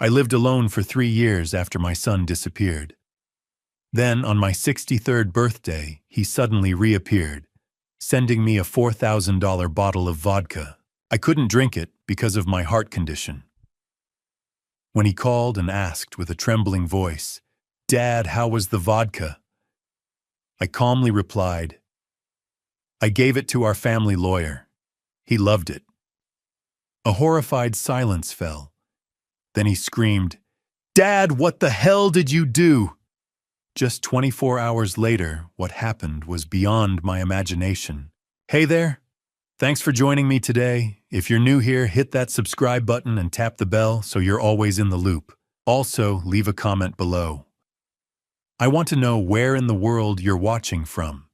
I lived alone for 3 years after my son disappeared. Then, on my 63rd birthday, he suddenly reappeared, sending me a $4,000 bottle of vodka. I couldn't drink it because of my heart condition. When he called and asked with a trembling voice, "Dad, how was the vodka?" I calmly replied, "I gave it to our family lawyer. He loved it." A horrified silence fell. Then he screamed, "Dad, what the hell did you do?" Just 24 hours later, what happened was beyond my imagination. Hey there! Thanks for joining me today. If you're new here, hit that subscribe button and tap the bell so you're always in the loop. Also, leave a comment below. I want to know where in the world you're watching from.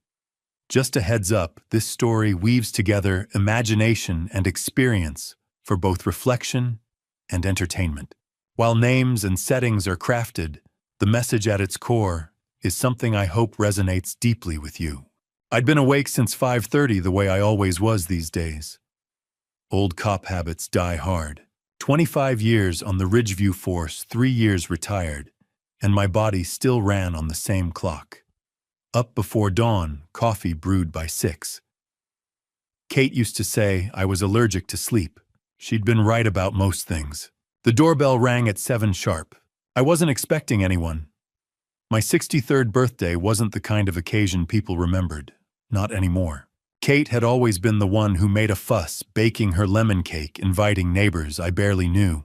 Just a heads up, this story weaves together imagination and experience for both reflection and entertainment. While names and settings are crafted, the message at its core is something I hope resonates deeply with you. I'd been awake since 5:30 the way I always was these days. Old cop habits die hard. 25 years on the Ridgeview Force, 3 years retired, and my body still ran on the same clock. Up before dawn, coffee brewed by 6. Kate used to say I was allergic to sleep. She'd been right about most things. The doorbell rang at 7 sharp. I wasn't expecting anyone. My 63rd birthday wasn't the kind of occasion people remembered. Not anymore. Kate had always been the one who made a fuss, baking her lemon cake, inviting neighbors I barely knew.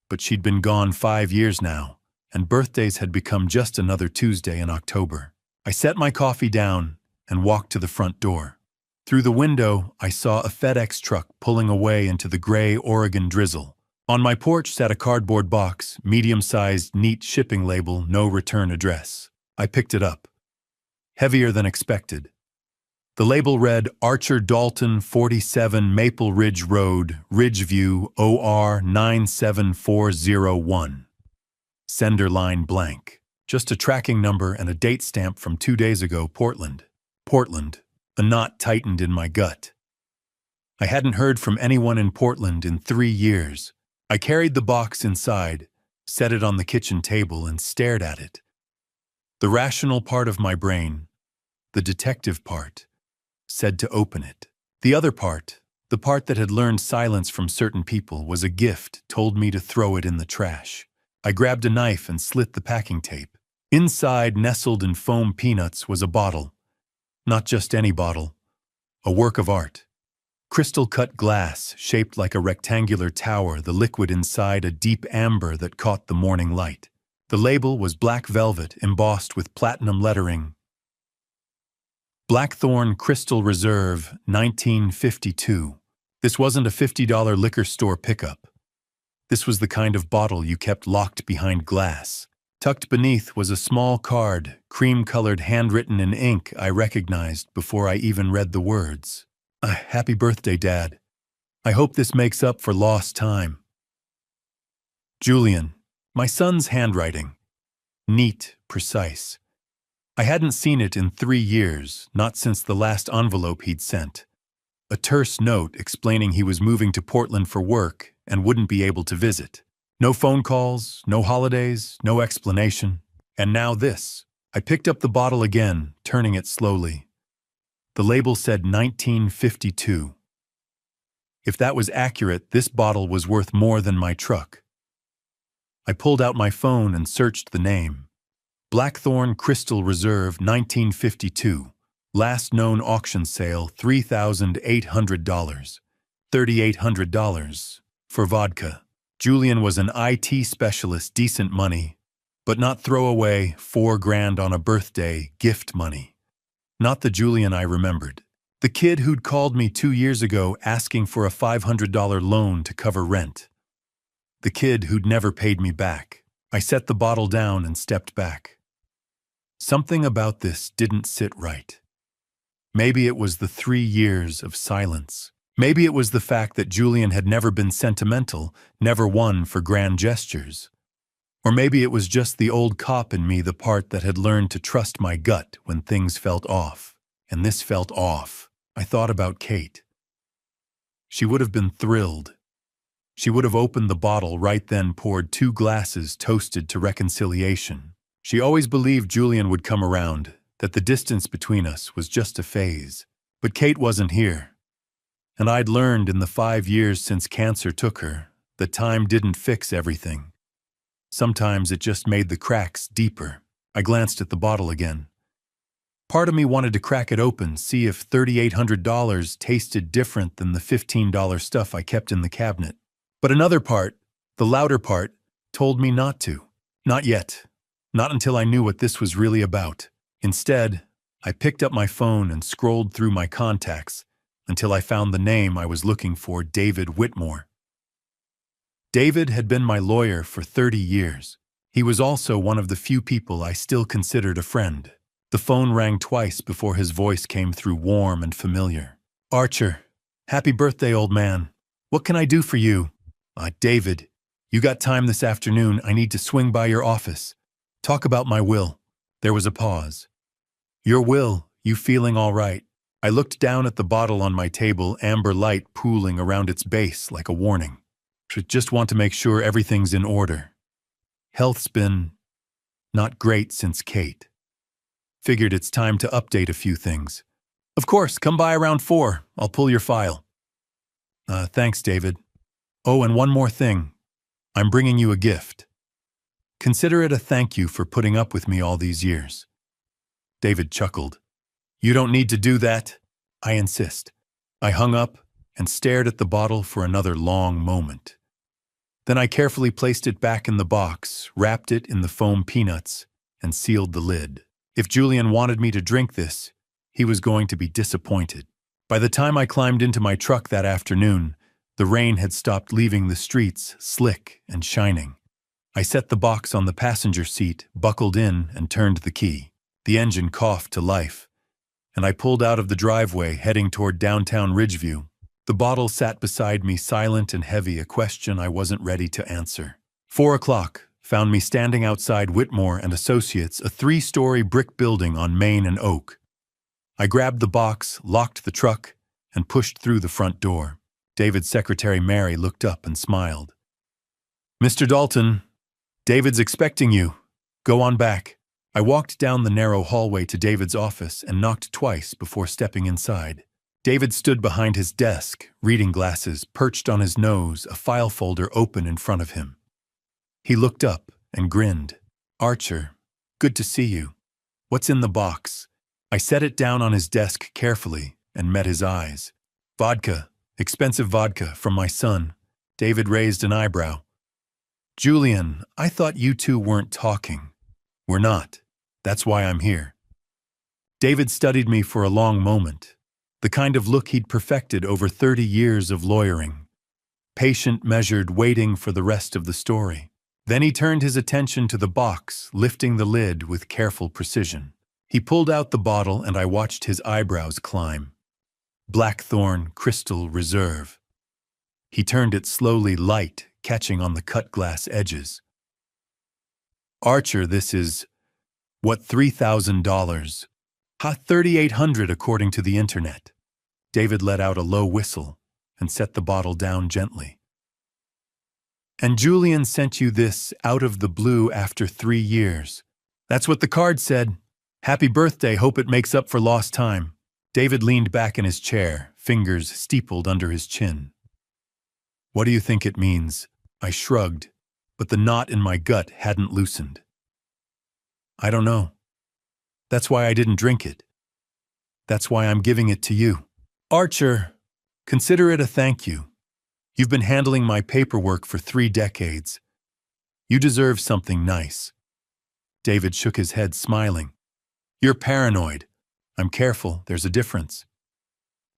But she'd been gone 5 years now, and birthdays had become just another Tuesday in October. I set my coffee down and walked to the front door. Through the window, I saw a FedEx truck pulling away into the gray Oregon drizzle. On my porch sat a cardboard box, medium-sized, neat shipping label, no return address. I picked it up. Heavier than expected. The label read, Archer Dalton, 47 Maple Ridge Road, Ridgeview, OR 97401. Sender line blank. Just a tracking number and a date stamp from 2 days ago, Portland. Portland. A knot tightened in my gut. I hadn't heard from anyone in Portland in 3 years. I carried the box inside, set it on the kitchen table, and stared at it. The rational part of my brain, the detective part, said to open it. The other part, the part that had learned silence from certain people, was a gift, told me to throw it in the trash. I grabbed a knife and slit the packing tape. Inside, nestled in foam peanuts, was a bottle. Not just any bottle. A work of art. Crystal-cut glass, shaped like a rectangular tower, the liquid inside a deep amber that caught the morning light. The label was black velvet, embossed with platinum lettering. Blackthorn Crystal Reserve, 1952. This wasn't a $50 liquor store pickup. This was the kind of bottle you kept locked behind glass. Tucked beneath was a small card, cream-colored, handwritten in ink I recognized before I even read the words. Happy birthday, Dad. I hope this makes up for lost time. Julian, my son's handwriting. Neat, precise. I hadn't seen it in 3 years, not since the last envelope he'd sent. A terse note explaining he was moving to Portland for work and wouldn't be able to visit. No phone calls, no holidays, no explanation. And now this. I picked up the bottle again, turning it slowly. The label said 1952. If that was accurate, this bottle was worth more than my truck. I pulled out my phone and searched the name. Blackthorn Crystal Reserve, 1952. Last known auction sale, $3,800. $3,800 for vodka. Julian was an IT specialist, decent money, but not throwaway, $4,000 on a birthday, gift money. Not the Julian I remembered. The kid who'd called me 2 years ago asking for a $500 loan to cover rent. The kid who'd never paid me back. I set the bottle down and stepped back. Something about this didn't sit right. Maybe it was the 3 years of silence. Maybe it was the fact that Julian had never been sentimental, never one for grand gestures. Or maybe it was just the old cop in me, the part that had learned to trust my gut when things felt off. And this felt off. I thought about Kate. She would have been thrilled. She would have opened the bottle right then, poured 2 glasses, toasted to reconciliation. She always believed Julian would come around, that the distance between us was just a phase. But Kate wasn't here. And I'd learned in the 5 years since cancer took her that time didn't fix everything. Sometimes it just made the cracks deeper. I glanced at the bottle again. Part of me wanted to crack it open, see if $3,800 tasted different than the $15 stuff I kept in the cabinet. But another part, the louder part, told me not to. Not yet. Not until I knew what this was really about. Instead, I picked up my phone and scrolled through my contacts until I found the name I was looking for, David Whitmore. David had been my lawyer for 30 years. He was also one of the few people I still considered a friend. The phone rang twice before his voice came through, warm and familiar. "Archer, happy birthday, old man. What can I do for you?" "David, you got time this afternoon? I need to swing by your office. Talk about my will." There was a pause. "Your will, you feeling all right?" I looked down at the bottle on my table, amber light pooling around its base like a warning. "Just want to make sure everything's in order. Health's been not great since Kate. Figured it's time to update a few things." "Of course, come by around 4. I'll pull your file." Thanks, David. Oh, and one more thing. I'm bringing you a gift. Consider it a thank you for putting up with me all these years." David chuckled. "You don't need to do that. I insist." I hung up and stared at the bottle for another long moment. Then I carefully placed it back in the box, wrapped it in the foam peanuts, and sealed the lid. If Julian wanted me to drink this, he was going to be disappointed. By the time I climbed into my truck that afternoon, the rain had stopped leaving the streets slick and shining. I set the box on the passenger seat, buckled in, and turned the key. The engine coughed to life, and I pulled out of the driveway, heading toward downtown Ridgeview. The bottle sat beside me, silent and heavy, a question I wasn't ready to answer. 4 o'clock found me standing outside Whitmore and Associates, a 3-story brick building on Main and Oak. I grabbed the box, locked the truck, and pushed through the front door. David's secretary, Mary, looked up and smiled. "Mr. Dalton, David's expecting you. Go on back." I walked down the narrow hallway to David's office and knocked twice before stepping inside. David stood behind his desk, reading glasses perched on his nose, a file folder open in front of him. He looked up and grinned. "Archer, good to see you. What's in the box?" I set it down on his desk carefully and met his eyes. "Vodka, expensive vodka from my son." David raised an eyebrow. "Julian, I thought you two weren't talking." "We're not. That's why I'm here." David studied me for a long moment, the kind of look he'd perfected over 30 years of lawyering. Patient, measured, waiting for the rest of the story. Then he turned his attention to the box, lifting the lid with careful precision. He pulled out the bottle and I watched his eyebrows climb. Blackthorn Crystal Reserve. He turned it slowly, light, catching on the cut glass edges. "Archer, this is, what, $3,000? $3,800 according to the internet." David let out a low whistle and set the bottle down gently. "And Julian sent you this out of the blue after 3 years. That's what the card said. Happy birthday, hope it makes up for lost time." David leaned back in his chair, fingers steepled under his chin. "What do you think it means?" I shrugged, but the knot in my gut hadn't loosened. "I don't know. That's why I didn't drink it. That's why I'm giving it to you. Archer, consider it a thank you. You've been handling my paperwork for 3 decades. You deserve something nice." David shook his head, smiling. "You're paranoid. I'm careful, there's a difference."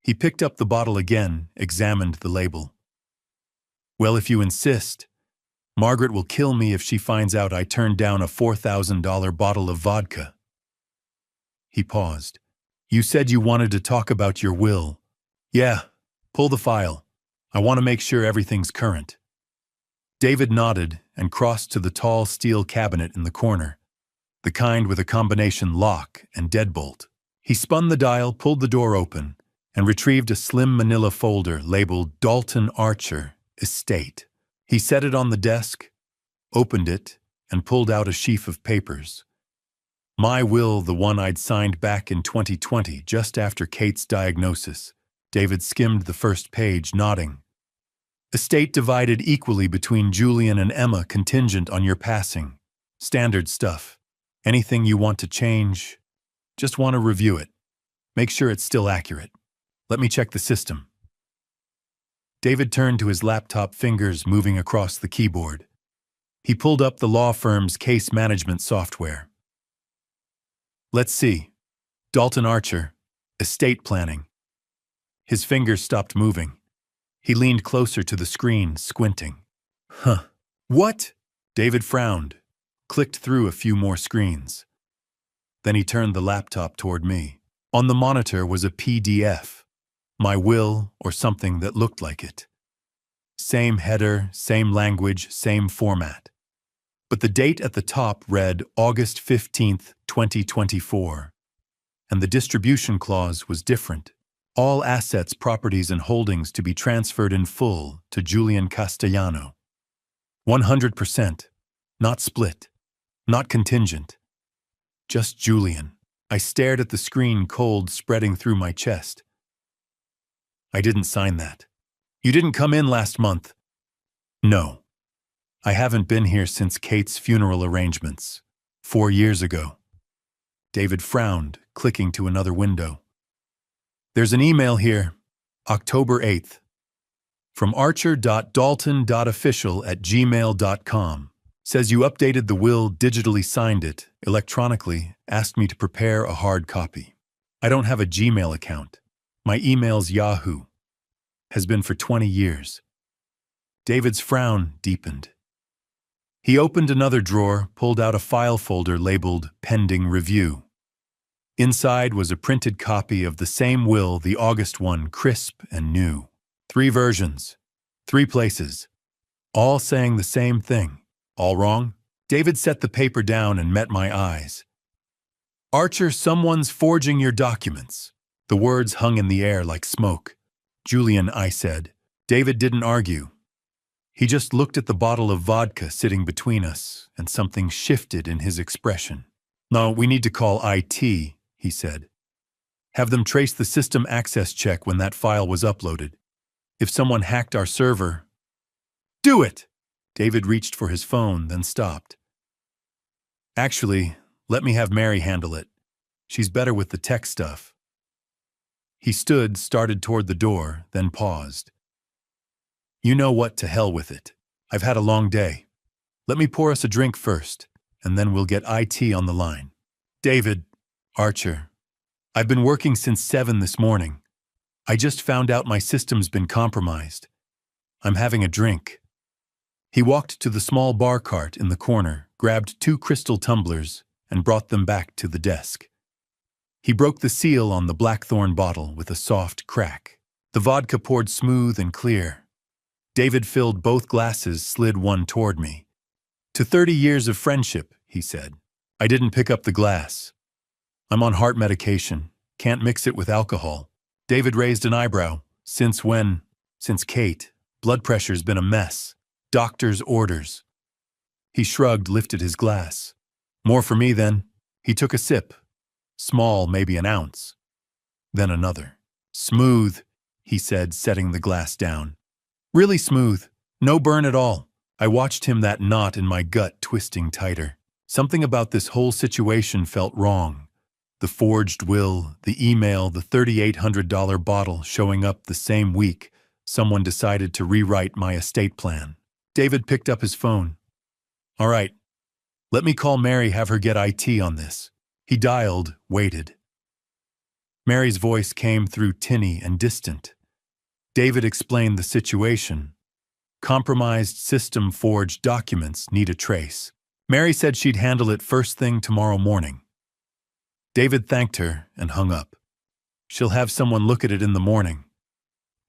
He picked up the bottle again, examined the label. "Well, if you insist, Margaret will kill me if she finds out I turned down a $4,000 bottle of vodka." He paused. "You said you wanted to talk about your will." "Yeah, pull the file. I want to make sure everything's current." David nodded and crossed to the tall steel cabinet in the corner, the kind with a combination lock and deadbolt. He spun the dial, pulled the door open, and retrieved a slim manila folder labeled Dalton Archer, Estate. He set it on the desk, opened it, and pulled out a sheaf of papers. My will, the one I'd signed back in 2020, just after Kate's diagnosis. David skimmed the first page, nodding. Estate divided equally between Julian and Emma contingent on your passing. Standard stuff. Anything you want to change? Just want to review it. Make sure it's still accurate. Let me check the system. David turned to his laptop, fingers moving across the keyboard. He pulled up the law firm's case management software. Let's see. Dalton Archer, estate planning. His fingers stopped moving. He leaned closer to the screen, squinting. Huh. What? David frowned, clicked through a few more screens. Then he turned the laptop toward me. On the monitor was a PDF. My will, or something that looked like it. Same header, same language, same format. But the date at the top read August 15th, 2024. And the distribution clause was different. All assets, properties, and holdings to be transferred in full to Julian Castellano. 100%. Not split. Not contingent. Just Julian. I stared at the screen, cold spreading through my chest. I didn't sign that. You didn't come in last month. No. I haven't been here since Kate's funeral arrangements. 4 years ago. David frowned, clicking to another window. There's an email here, October 8th, from archer.dalton.official@gmail.com. Says you updated the will, digitally signed it, electronically, asked me to prepare a hard copy. I don't have a Gmail account. My email's Yahoo. Has been for 20 years. David's frown deepened. He opened another drawer, pulled out a file folder labeled Pending Review. Inside was a printed copy of the same will, the August one, crisp and new. 3 versions, 3 places, all saying the same thing. All wrong? David set the paper down and met my eyes. Archer, someone's forging your documents. The words hung in the air like smoke. Julian, I said. David didn't argue. He just looked at the bottle of vodka sitting between us, and something shifted in his expression. No, we need to call IT, he said. Have them trace the system access check when that file was uploaded. If someone hacked our server... Do it! David reached for his phone, then stopped. Actually, let me have Mary handle it. She's better with the tech stuff. He stood, started toward the door, then paused. You know what, to hell with it. I've had a long day. Let me pour us a drink first, and then we'll get IT on the line. David, Archer, I've been working since 7 this morning. I just found out my system's been compromised. I'm having a drink. He walked to the small bar cart in the corner, grabbed 2 crystal tumblers, and brought them back to the desk. He broke the seal on the blackthorn bottle with a soft crack. The vodka poured smooth and clear. David filled both glasses, slid one toward me. To 30 years of friendship, he said. I didn't pick up the glass. I'm on heart medication. Can't mix it with alcohol. David raised an eyebrow. Since when? Since Kate. Blood pressure's been a mess. Doctor's orders. He shrugged, lifted his glass. More for me, then. He took a sip. Small, maybe an ounce. Then another. Smooth, he said, setting the glass down. Really smooth. No burn at all. I watched him, that knot in my gut twisting tighter. Something about this whole situation felt wrong. The forged will, the email, the $3,800 bottle showing up the same week someone decided to rewrite my estate plan. David picked up his phone. All right. Let me call Mary, have her get IT on this. He dialed, waited. Mary's voice came through tinny and distant. David explained the situation. Compromised system, forged documents, need a trace. Mary said she'd handle it first thing tomorrow morning. David thanked her and hung up. She'll have someone look at it in the morning.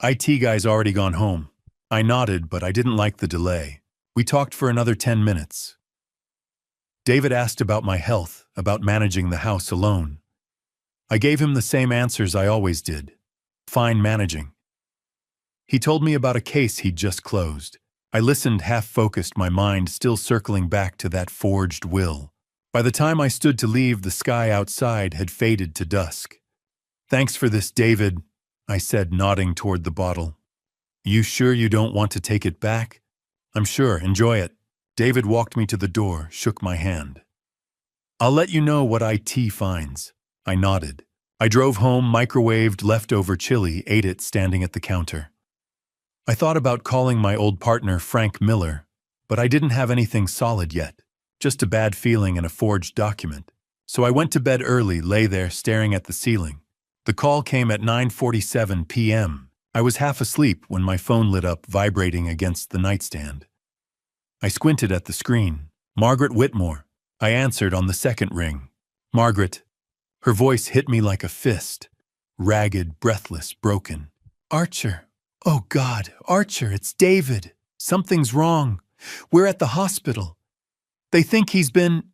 IT guy's already gone home. I nodded, but I didn't like the delay. We talked for another 10 minutes. David asked about my health, about managing the house alone. I gave him the same answers I always did. Fine managing. He told me about a case he'd just closed. I listened half-focused, my mind still circling back to that forged will. By the time I stood to leave, the sky outside had faded to dusk. "Thanks for this, David," I said, nodding toward the bottle. "You sure you don't want to take it back?" "I'm sure, enjoy it." David walked me to the door, shook my hand. "I'll let you know what IT finds." I nodded. I drove home, microwaved leftover chili, ate it standing at the counter. I thought about calling my old partner, Frank Miller, but I didn't have anything solid yet, just a bad feeling and a forged document. So I went to bed early, lay there staring at the ceiling. The call came at 9:47 p.m. I was half asleep when my phone lit up, vibrating against the nightstand. I squinted at the screen. Margaret Whitmore. I answered on the second ring. "Margaret." Her voice hit me like a fist. Ragged, breathless, broken. "Archer. Oh God, Archer, it's David. Something's wrong. We're at the hospital. They think he's been—"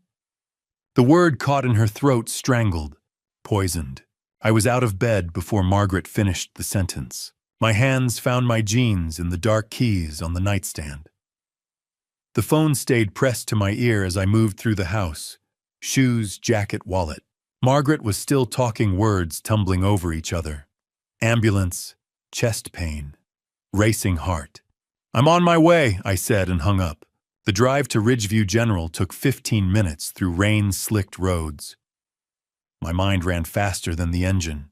The word caught in her throat, strangled. Poisoned. I was out of bed before Margaret finished the sentence. My hands found my jeans and the dark keys on the nightstand. The phone stayed pressed to my ear as I moved through the house. Shoes, jacket, wallet. Margaret was still talking, words tumbling over each other. Ambulance, chest pain, racing heart. "I'm on my way," I said and hung up. The drive to Ridgeview General took 15 minutes through rain-slicked roads. My mind ran faster than the engine.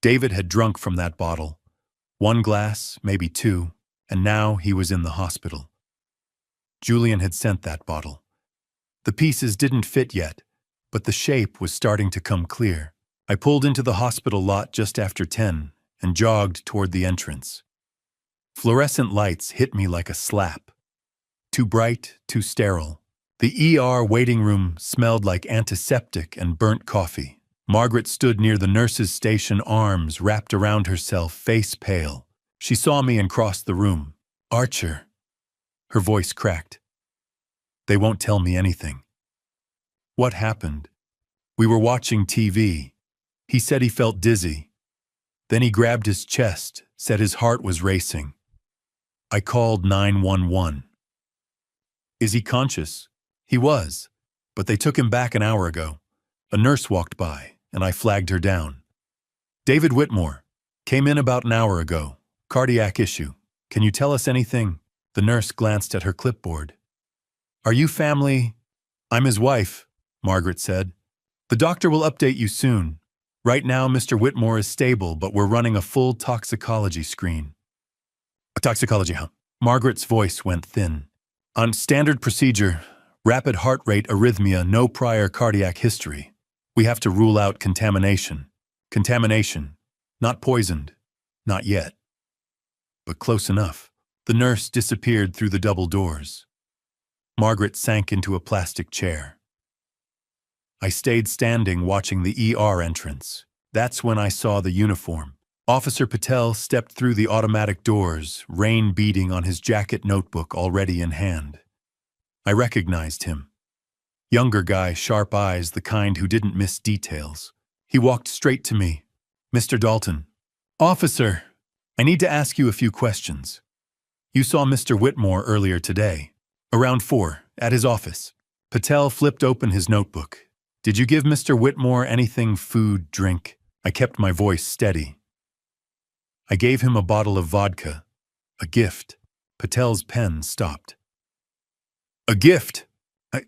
David had drunk from that bottle. One glass, maybe two, and now he was in the hospital. Julian had sent that bottle. The pieces didn't fit yet, but the shape was starting to come clear. I pulled into the hospital lot just after 10 and jogged toward the entrance. Fluorescent lights hit me like a slap. Too bright, too sterile. The ER waiting room smelled like antiseptic and burnt coffee. Margaret stood near the nurse's station, arms wrapped around herself, face pale. She saw me and crossed the room. "Archer." Her voice cracked. "They won't tell me anything." "What happened?" "We were watching TV. He said he felt dizzy. Then he grabbed his chest, said his heart was racing. I called 911. "Is he conscious?" "He was, but they took him back an hour ago. A nurse walked by, and I flagged her down." "David Whitmore. Came in about an hour ago. Cardiac issue. Can you tell us anything?" The nurse glanced at her clipboard. "Are you family?" "I'm his wife," Margaret said. "The doctor will update you soon. Right now, Mr. Whitmore is stable, but we're running a full toxicology screen." "A toxicology, huh?" Margaret's voice went thin. "On standard procedure, rapid heart rate, arrhythmia, no prior cardiac history. We have to rule out contamination. Contamination. Not poisoned. Not yet. But close enough." The nurse disappeared through the double doors. Margaret sank into a plastic chair. I stayed standing, watching the ER entrance. That's when I saw the uniform. Officer Patel stepped through the automatic doors, rain beading on his jacket, notebook already in hand. I recognized him. Younger guy, sharp eyes, the kind who didn't miss details. He walked straight to me. "Mr. Dalton." "Officer, I need to ask you a few questions. You saw Mr. Whitmore earlier today, around 4, at his office." Patel flipped open his notebook. "Did you give Mr. Whitmore anything, food, drink?" I kept my voice steady. "I gave him a bottle of vodka. A gift." Patel's pen stopped. "A gift?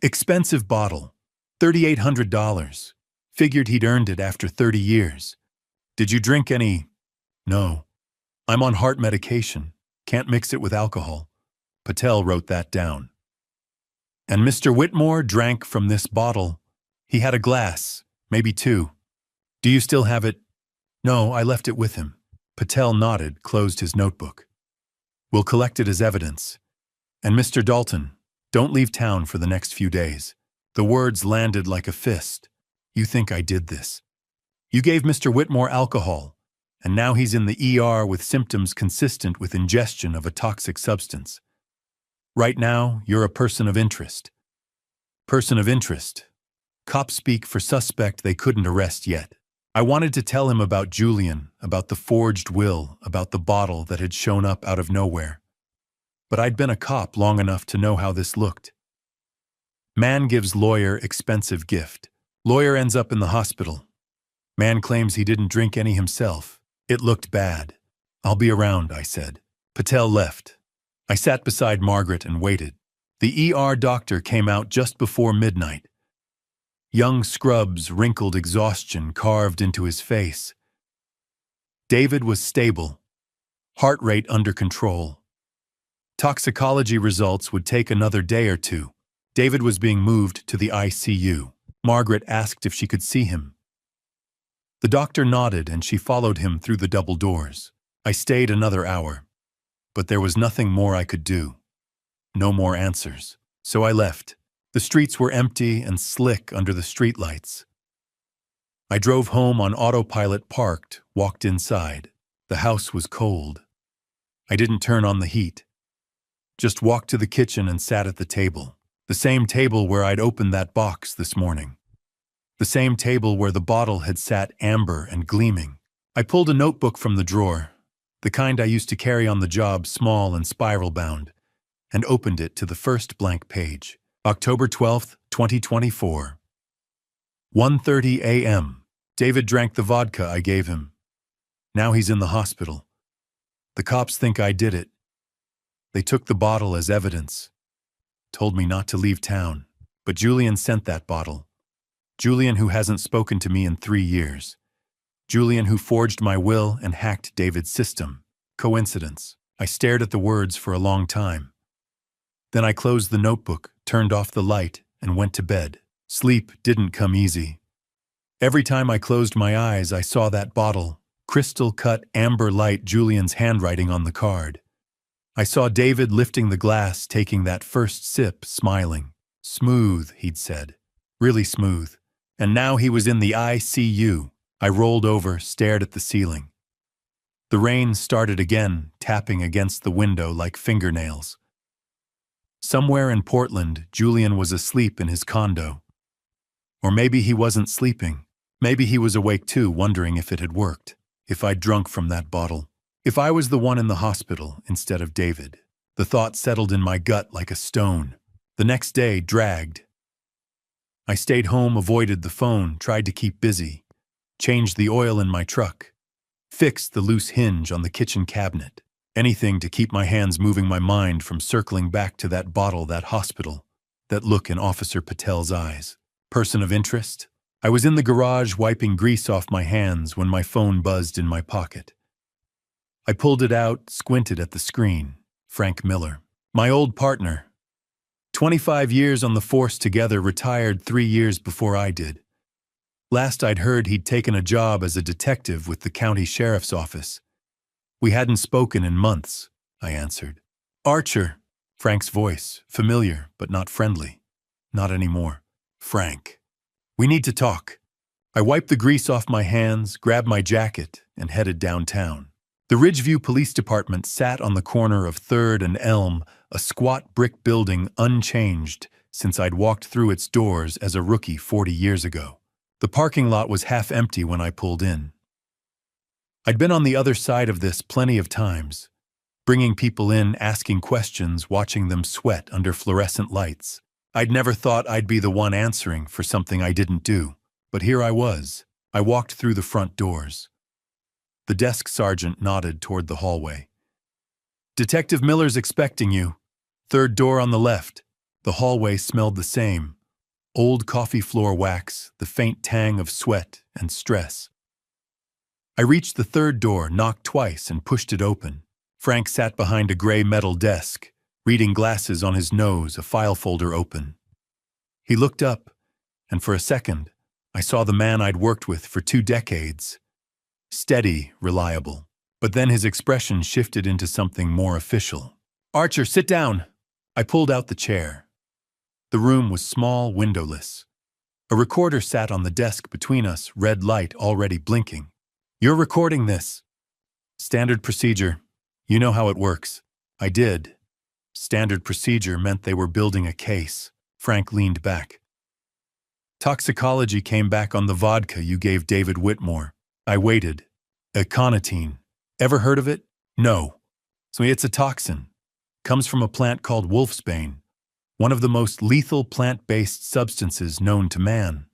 Expensive bottle. $3,800. Figured he'd earned it after 30 years. Did you drink any?" "No. I'm on heart medication. Can't mix it with alcohol." Patel wrote that down. "And Mr. Whitmore drank from this bottle. He had a glass, maybe 2. Do you still have it?" "No, I left it with him." Patel nodded, closed his notebook. "We'll collect it as evidence. And Mr. Dalton, don't leave town for the next few days." The words landed like a fist. "You think I did this? You gave Mr. Whitmore alcohol, and now he's in the ER with symptoms consistent with ingestion of a toxic substance. Right now, you're a person of interest." Person of interest. Cops speak for suspect they couldn't arrest yet. I wanted to tell him about Julian, about the forged will, about the bottle that had shown up out of nowhere. but I'd been a cop long enough to know how this looked. Man gives lawyer expensive gift. Lawyer ends up in the hospital. Man claims he didn't drink any himself. It looked bad. I'll be around, I said. Patel left. I sat beside Margaret and waited. The ER doctor came out just before midnight. Young Scrub's wrinkled exhaustion carved into his face. David was stable. Heart rate under control. Toxicology results would take another day or two. David was being moved to the ICU. Margaret asked if she could see him. The doctor nodded and she followed him through the double doors. I stayed another hour, but there was nothing more I could do. No more answers. So I left. The streets were empty and slick under the streetlights. I drove home on autopilot, parked, walked inside. The house was cold. I didn't turn on the heat. Just walked to the kitchen and sat at the table. The same table where I'd opened that box this morning. The same table where the bottle had sat amber and gleaming. I pulled a notebook from the drawer, the kind I used to carry on the job, small and spiral-bound, and opened it to the first blank page. October 12th, 2024. 1:30 a.m. David drank the vodka I gave him. Now he's in the hospital. The cops think I did it. They took the bottle as evidence. Told me not to leave town. But Julian sent that bottle. Julian, who hasn't spoken to me in 3 years. Julian, who forged my will and hacked David's system. Coincidence. I stared at the words for a long time. Then I closed the notebook, turned off the light, and went to bed. Sleep didn't come easy. Every time I closed my eyes, I saw that bottle, crystal-cut amber light, Julian's handwriting on the card. I saw David lifting the glass, taking that first sip, smiling. Smooth, he'd said. Really smooth. And now he was in the ICU. I rolled over, stared at the ceiling. The rain started again, tapping against the window like fingernails. Somewhere in Portland, Julian was asleep in his condo. Or maybe he wasn't sleeping. Maybe he was awake too, wondering if it had worked. If I'd drunk from that bottle. If I was the one in the hospital instead of David. The thought settled in my gut like a stone. The next day dragged. I stayed home, avoided the phone, tried to keep busy. Changed the oil in my truck. Fixed the loose hinge on the kitchen cabinet. Anything to keep my hands moving, my mind from circling back to that bottle, that hospital, that look in Officer Patel's eyes. Person of interest? I was in the garage wiping grease off my hands when my phone buzzed in my pocket. I pulled it out, squinted at the screen. Frank Miller. My old partner. 25 years on the force together, retired 3 years before I did. Last I'd heard, he'd taken a job as a detective with the county sheriff's office. We hadn't spoken in months, I answered. Archer. Frank's voice, familiar but not friendly. Not anymore. Frank. We need to talk. I wiped the grease off my hands, grabbed my jacket, and headed downtown. The Ridgeview Police Department sat on the corner of 3rd and Elm, a squat brick building unchanged since I'd walked through its doors as a rookie 40 years ago. The parking lot was half empty when I pulled in. I'd been on the other side of this plenty of times, bringing people in, asking questions, watching them sweat under fluorescent lights. I'd never thought I'd be the one answering for something I didn't do, but here I was. I walked through the front doors. The desk sergeant nodded toward the hallway. Detective Miller's expecting you. 3rd door on the left. The hallway smelled the same. Old coffee floor wax, the faint tang of sweat and stress. I reached the 3rd door, knocked twice, and pushed it open. Frank sat behind a gray metal desk, reading glasses on his nose, a file folder open. He looked up, and for a second, I saw the man I'd worked with for 2 decades. Steady, reliable. But then his expression shifted into something more official. Archer, sit down. I pulled out the chair. The room was small, windowless. A recorder sat on the desk between us, red light already blinking. You're recording this. Standard procedure. You know how it works. I did. Standard procedure meant they were building a case. Frank leaned back. Toxicology came back on the vodka you gave David Whitmore. I waited. Aconitine. Ever heard of it? No. So it's a toxin. Comes from a plant called wolfsbane, one of the most lethal plant-based substances known to man.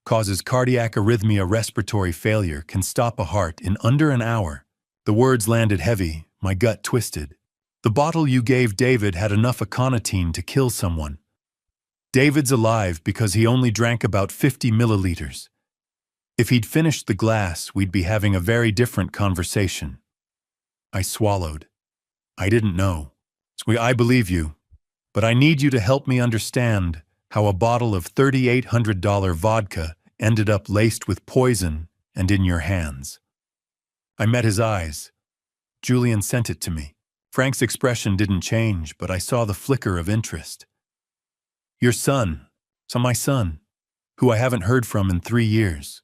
Causes cardiac arrhythmia, respiratory failure, can stop a heart in under an hour. The words landed heavy, my gut twisted. The bottle you gave David had enough aconitine to kill someone. David's alive because he only drank about 50 milliliters. If he'd finished the glass, we'd be having a very different conversation. I swallowed. I didn't know. I believe you, but I need you to help me understand how a bottle of $3,800 vodka ended up laced with poison and in your hands. I met his eyes. Julian sent it to me. Frank's expression didn't change, but I saw the flicker of interest. Your son, my son, who I haven't heard from in 3 years,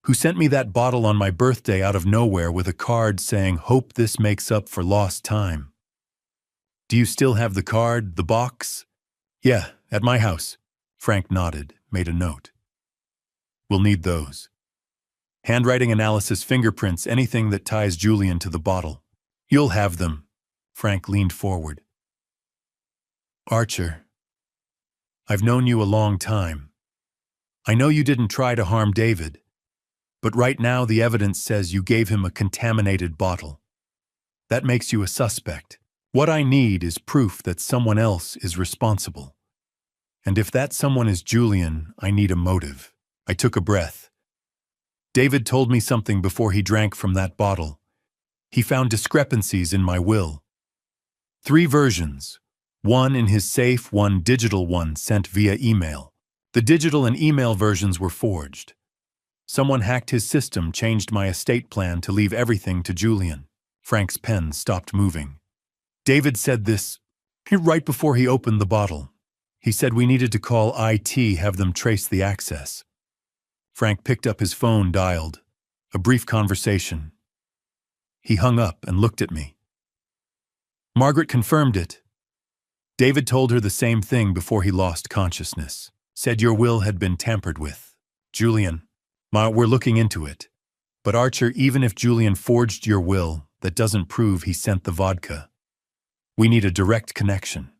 who sent me that bottle on my birthday out of nowhere with a card saying, "Hope this makes up for lost time." Do you still have the card, the box? Yeah, at my house. Frank nodded, made a note. We'll need those. Handwriting analysis, fingerprints, anything that ties Julian to the bottle. You'll have them. Frank leaned forward. Archer, I've known you a long time. I know you didn't try to harm David, but right now the evidence says you gave him a contaminated bottle. That makes you a suspect. What I need is proof that someone else is responsible. And if that someone is Julian, I need a motive. I took a breath. David told me something before he drank from that bottle. He found discrepancies in my will. 3 versions. One in his safe, one digital one sent via email. The digital and email versions were forged. Someone hacked his system, changed my estate plan to leave everything to Julian. Frank's pen stopped moving. David said this right before he opened the bottle. He said we needed to call IT, have them trace the access. Frank picked up his phone, dialed. A brief conversation. He hung up and looked at me. Margaret confirmed it. David told her the same thing before he lost consciousness. Said your will had been tampered with. Julian, we're looking into it. But Archer, even if Julian forged your will, that doesn't prove he sent the vodka. We need a direct connection.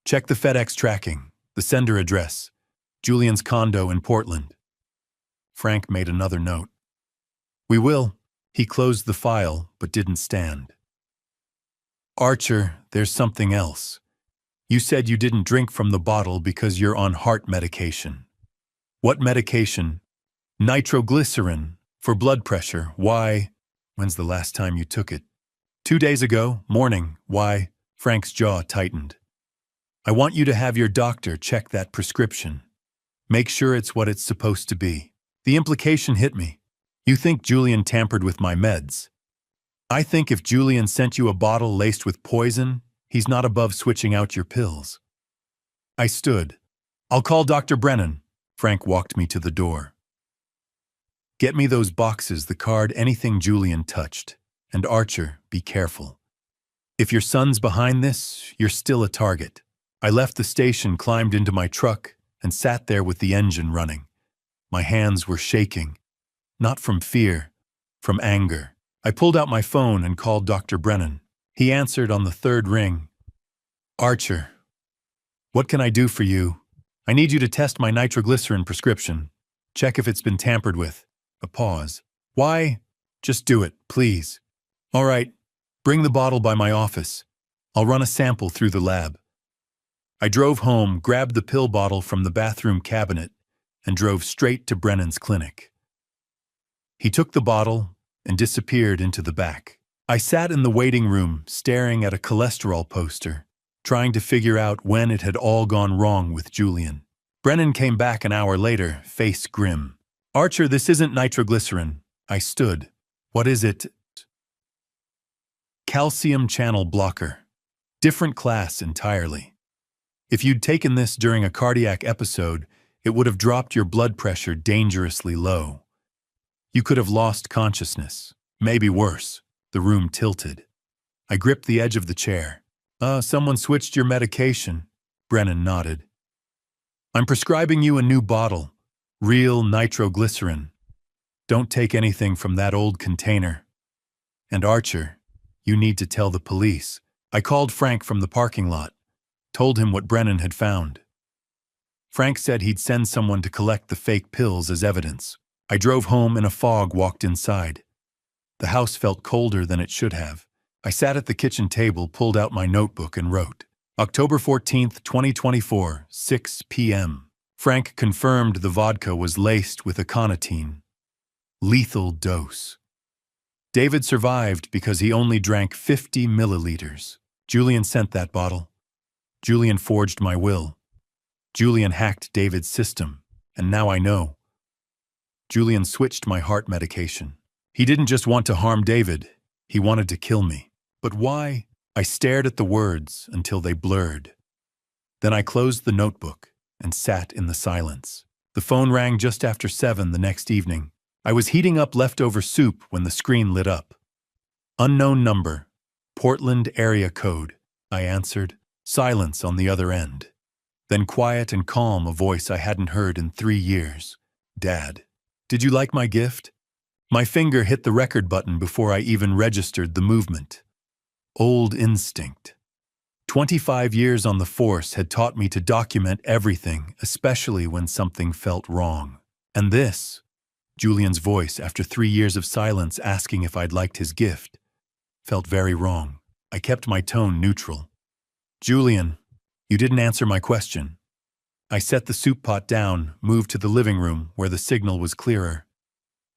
Check the FedEx tracking, the sender address, Julian's condo in Portland. Frank made another note. We will. He closed the file, but didn't stand. Archer, there's something else. You said you didn't drink from the bottle because you're on heart medication. What medication? Nitroglycerin, for blood pressure. Why? When's the last time you took it? 2 days ago, morning. Why? Frank's jaw tightened. I want you to have your doctor check that prescription. Make sure it's what it's supposed to be. The implication hit me. You think Julian tampered with my meds. I think if Julian sent you a bottle laced with poison, he's not above switching out your pills. I stood. I'll call Dr. Brennan. Frank walked me to the door. Get me those boxes, the card, anything Julian touched. And Archer, be careful. If your son's behind this, you're still a target. I left the station, climbed into my truck, and sat there with the engine running. My hands were shaking. Not from fear, from anger. I pulled out my phone and called Dr. Brennan. He answered on the 3rd ring. Archer, what can I do for you? I need you to test my nitroglycerin prescription. Check if it's been tampered with. A pause. Why? Just do it, please. All right, bring the bottle by my office. I'll run a sample through the lab. I drove home, grabbed the pill bottle from the bathroom cabinet, and drove straight to Brennan's clinic. He took the bottle and disappeared into the back. I sat in the waiting room, staring at a cholesterol poster, trying to figure out when it had all gone wrong with Julian. Brennan came back an hour later, face grim. Archer, this isn't nitroglycerin. I stood. What is it? Calcium channel blocker. Different class entirely. If you'd taken this during a cardiac episode, it would have dropped your blood pressure dangerously low. You could have lost consciousness. Maybe worse. The room tilted. I gripped the edge of the chair. Someone switched your medication. Brennan nodded. I'm prescribing you a new bottle. Real nitroglycerin. Don't take anything from that old container. And Archer, you need to tell the police. I called Frank from the parking lot, told him what Brennan had found. Frank said he'd send someone to collect the fake pills as evidence. I drove home in a fog, walked inside. The house felt colder than it should have. I sat at the kitchen table, pulled out my notebook and wrote, October 14th, 2024, 6 p.m. Frank confirmed the vodka was laced with aconitine. Lethal dose. David survived because he only drank 50 milliliters. Julian sent that bottle. Julian forged my will. Julian hacked David's system, and now I know. Julian switched my heart medication. He didn't just want to harm David, he wanted to kill me. But why? I stared at the words until they blurred. Then I closed the notebook and sat in the silence. The phone rang just after 7 the next evening. I was heating up leftover soup when the screen lit up. Unknown number, Portland area code. I answered. Silence on the other end. Then quiet and calm, a voice I hadn't heard in 3 years. Dad, did you like my gift? My finger hit the record button before I even registered the movement. Old instinct. 25 years on the force had taught me to document everything, especially when something felt wrong. And this, Julian's voice after 3 years of silence asking if I'd liked his gift, felt very wrong. I kept my tone neutral. Julian, you didn't answer my question. I set the soup pot down, moved to the living room where the signal was clearer.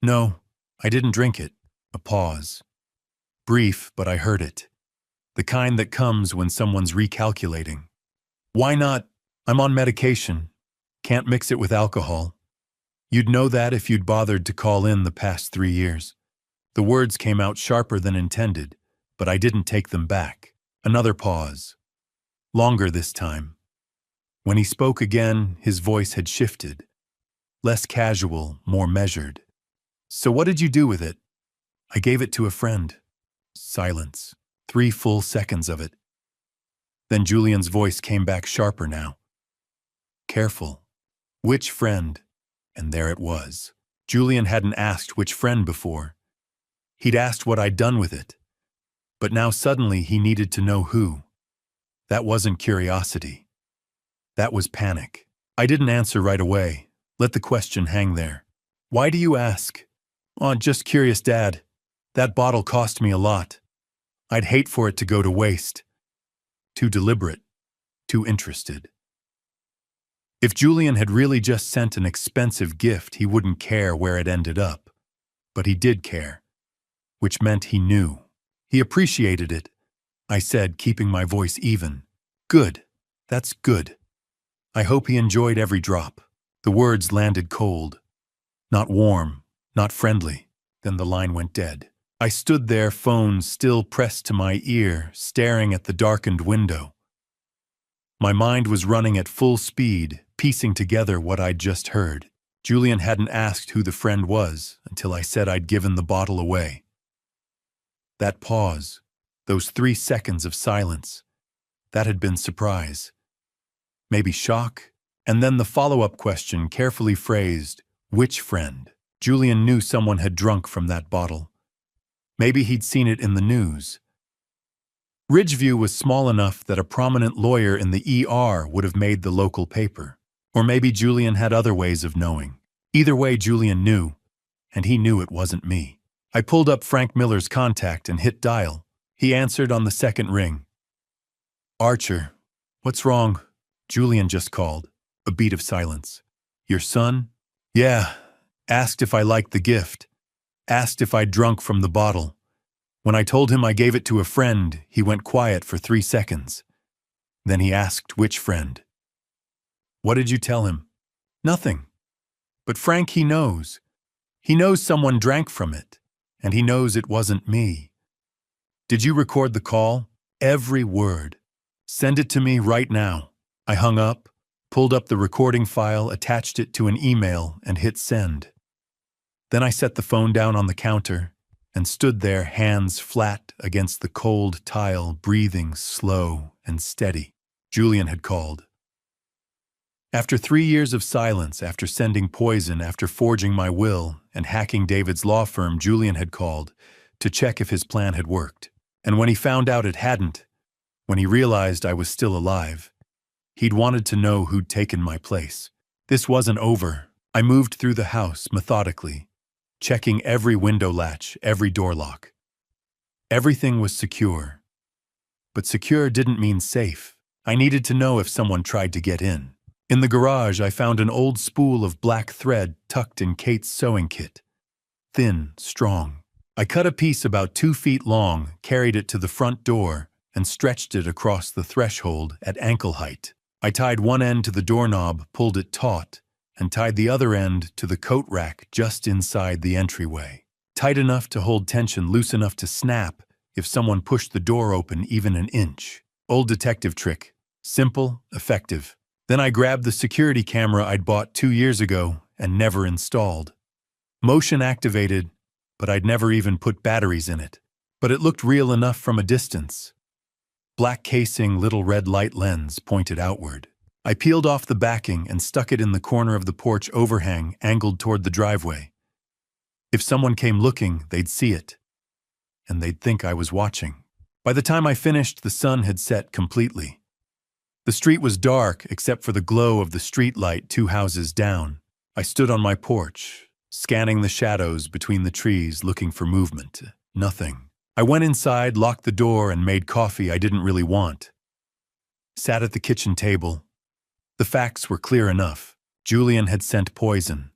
No, I didn't drink it. A pause. Brief, but I heard it. The kind that comes when someone's recalculating. Why not? I'm on medication. Can't mix it with alcohol. You'd know that if you'd bothered to call in the past 3 years. The words came out sharper than intended, but I didn't take them back. Another pause. Longer this time. When he spoke again, his voice had shifted. Less casual, more measured. So what did you do with it? I gave it to a friend. Silence. 3 full seconds of it. Then Julian's voice came back sharper now. Careful. Which friend? And there it was. Julian hadn't asked which friend before. He'd asked what I'd done with it. But now suddenly he needed to know who. That wasn't curiosity. That was panic. I didn't answer right away. Let the question hang there. Why do you ask? Oh, just curious, Dad. That bottle cost me a lot. I'd hate for it to go to waste. Too deliberate. Too interested. If Julian had really just sent an expensive gift, he wouldn't care where it ended up. But he did care. Which meant he knew. He appreciated it. I said, keeping my voice even. Good. That's good. I hope he enjoyed every drop. The words landed cold. Not warm, not friendly. Then the line went dead. I stood there, phone still pressed to my ear, staring at the darkened window. My mind was running at full speed, piecing together what I'd just heard. Julian hadn't asked who the friend was until I said I'd given the bottle away. That pause, those 3 seconds of silence, that had been surprise. Maybe shock, and then the follow-up question, carefully phrased, which friend? Julian knew someone had drunk from that bottle. Maybe he'd seen it in the news. Ridgeview was small enough that a prominent lawyer in the ER would have made the local paper. Or maybe Julian had other ways of knowing. Either way, Julian knew, and he knew it wasn't me. I pulled up Frank Miller's contact and hit dial. He answered on the second ring. Archer, what's wrong? Julian just called. A beat of silence. Your son? Yeah. Asked if I liked the gift. Asked if I'd drunk from the bottle. When I told him I gave it to a friend, he went quiet for 3 seconds. Then he asked which friend. What did you tell him? Nothing. But Frank, he knows. He knows someone drank from it, and he knows it wasn't me. Did you record the call? Every word. Send it to me right now. I hung up, pulled up the recording file, attached it to an email, and hit send. Then I set the phone down on the counter and stood there, hands flat against the cold tile, breathing slow and steady. Julian had called. After 3 years of silence, after sending poison, after forging my will and hacking David's law firm, Julian had called to check if his plan had worked. And when he found out it hadn't, When he realized I was still alive, he'd wanted to know who'd taken my place. This wasn't over. I moved through the house methodically, checking every window latch, every door lock. Everything was secure. But secure didn't mean safe. I needed to know if someone tried to get in. In the garage, I found an old spool of black thread tucked in Kate's sewing kit. Thin, strong. I cut a piece about 2 feet long, carried it to the front door, and stretched it across the threshold at ankle height. I tied one end to the doorknob, pulled it taut, and tied the other end to the coat rack just inside the entryway. Tight enough to hold tension, loose enough to snap if someone pushed the door open even an inch. Old detective trick. Simple, effective. Then I grabbed the security camera I'd bought 2 years ago and never installed. Motion activated, but I'd never even put batteries in it. But it looked real enough from a distance. Black casing, little red light lens pointed outward. I peeled off the backing and stuck it in the corner of the porch overhang angled toward the driveway. If someone came looking, they'd see it. And they'd think I was watching. By the time I finished, the sun had set completely. The street was dark except for the glow of the street light 2 houses down. I stood on my porch, scanning the shadows between the trees, looking for movement. Nothing. I went inside, locked the door, and made coffee I didn't really want. Sat at the kitchen table. The facts were clear enough. Julian had sent poison.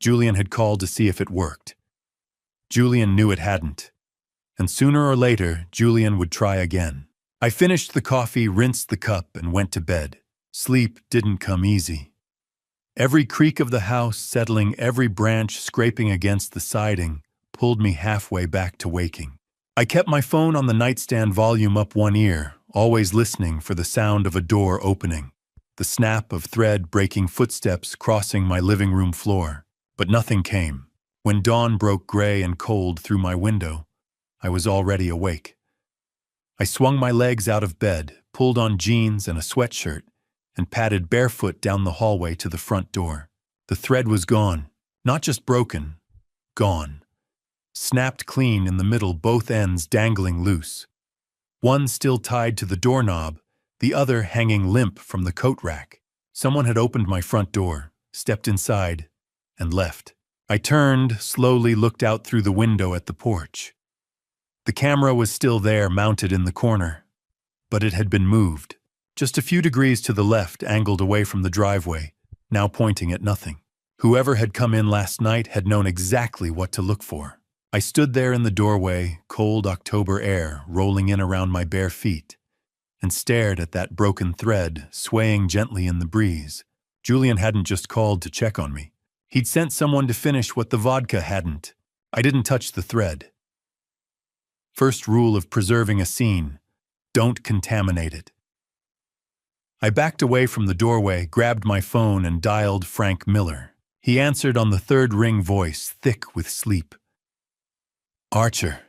Julian had called to see if it worked. Julian knew it hadn't. And sooner or later, Julian would try again. I finished the coffee, rinsed the cup, and went to bed. Sleep didn't come easy. Every creak of the house settling, every branch scraping against the siding, pulled me halfway back to waking. I kept my phone on the nightstand, volume up one ear, always listening for the sound of a door opening, the snap of thread breaking, footsteps crossing my living room floor. But nothing came. When dawn broke gray and cold through my window, I was already awake. I swung my legs out of bed, pulled on jeans and a sweatshirt, and padded barefoot down the hallway to the front door. The thread was gone, not just broken, gone. Snapped clean in the middle, both ends dangling loose. One still tied to the doorknob, the other hanging limp from the coat rack. Someone had opened my front door, stepped inside, and left. I turned, slowly looked out through the window at the porch. The camera was still there, mounted in the corner, but it had been moved. Just a few degrees to the left, angled away from the driveway, now pointing at nothing. Whoever had come in last night had known exactly what to look for. I stood there in the doorway, cold October air rolling in around my bare feet, and stared at that broken thread swaying gently in the breeze. Julian hadn't just called to check on me. He'd sent someone to finish what the vodka hadn't. I didn't touch the thread. First rule of preserving a scene: don't contaminate it. I backed away from the doorway, grabbed my phone, and dialed Frank Miller. He answered on the third ring, voice thick with sleep. Archer,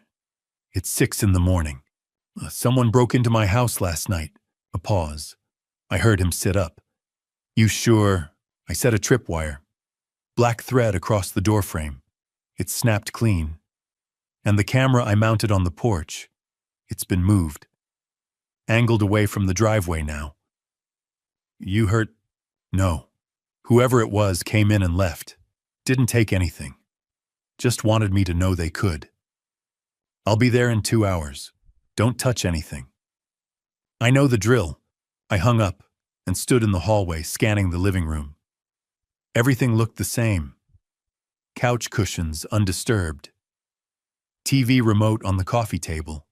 it's 6 in the morning. Someone broke into my house last night. A pause. I heard him sit up. You sure? I set a tripwire. Black thread across the doorframe. It's snapped clean. And the camera I mounted on the porch. It's been moved. Angled away from the driveway now. You heard? No. Whoever it was came in and left. Didn't take anything. Just wanted me to know they could. I'll be there in 2 hours. Don't touch anything. I know the drill. I hung up and stood in the hallway, scanning the living room. Everything looked the same. Couch cushions undisturbed. TV remote on the coffee table.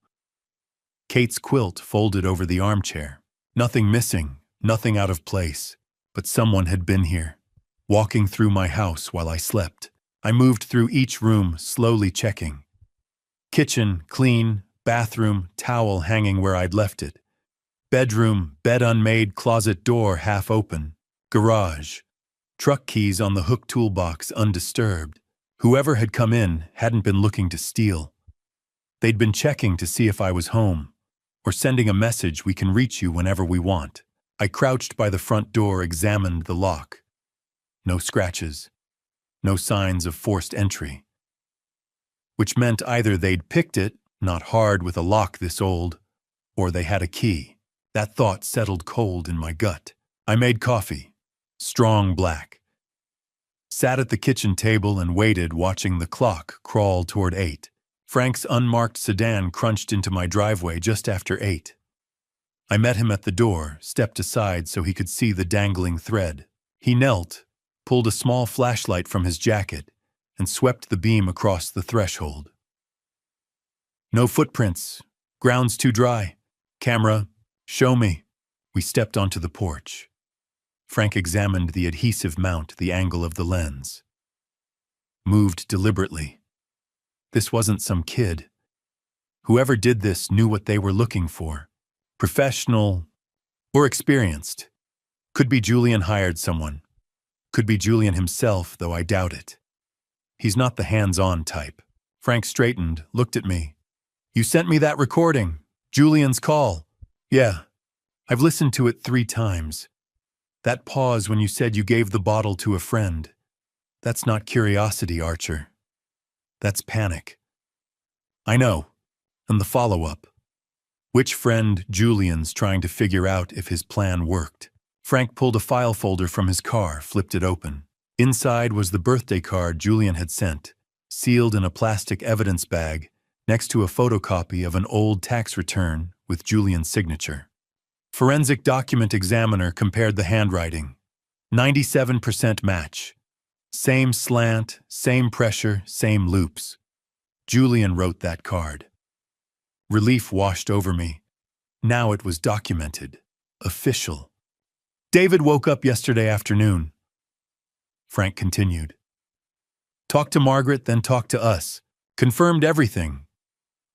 Kate's quilt folded over the armchair. Nothing missing, nothing out of place. But someone had been here, walking through my house while I slept. I moved through each room, slowly checking. Kitchen, clean. Bathroom, towel hanging where I'd left it. Bedroom, bed unmade, closet door half open. Garage. Truck keys on the hook toolbox undisturbed. Whoever had come in hadn't been looking to steal. They'd been checking to see if I was home, or sending a message, we can reach you whenever we want. I crouched by the front door, examined the lock. No scratches. No signs of forced entry. Which meant either they'd picked it, not hard with a lock this old, or they had a key. That thought settled cold in my gut. I made coffee, strong black. Sat at the kitchen table and waited, watching the clock crawl toward 8. Frank's unmarked sedan crunched into my driveway just after 8. I met him at the door, stepped aside so he could see the dangling thread. He knelt, pulled a small flashlight from his jacket, and swept the beam across the threshold. No footprints. Ground's too dry. Camera, show me. We stepped onto the porch. Frank examined the adhesive mount, the angle of the lens. Moved deliberately. This wasn't some kid. Whoever did this knew what they were looking for. Professional or experienced. Could be Julian hired someone. Could be Julian himself, though I doubt it. He's not the hands-on type. Frank straightened, looked at me. You sent me that recording. Julian's call. Yeah. I've listened to it 3 times. That pause when you said you gave the bottle to a friend. That's not curiosity, Archer. That's panic. I know. And the follow-up. Which friend? Julian's trying to figure out if his plan worked. Frank pulled a file folder from his car, flipped it open. Inside was the birthday card Julian had sent, sealed in a plastic evidence bag, next to a photocopy of an old tax return with Julian's signature. Forensic document examiner compared the handwriting. 97% match. Same slant, same pressure, same loops. Julian wrote that card. Relief washed over me. Now it was documented. Official. David woke up yesterday afternoon. Frank continued. Talked to Margaret, then talked to us. Confirmed everything.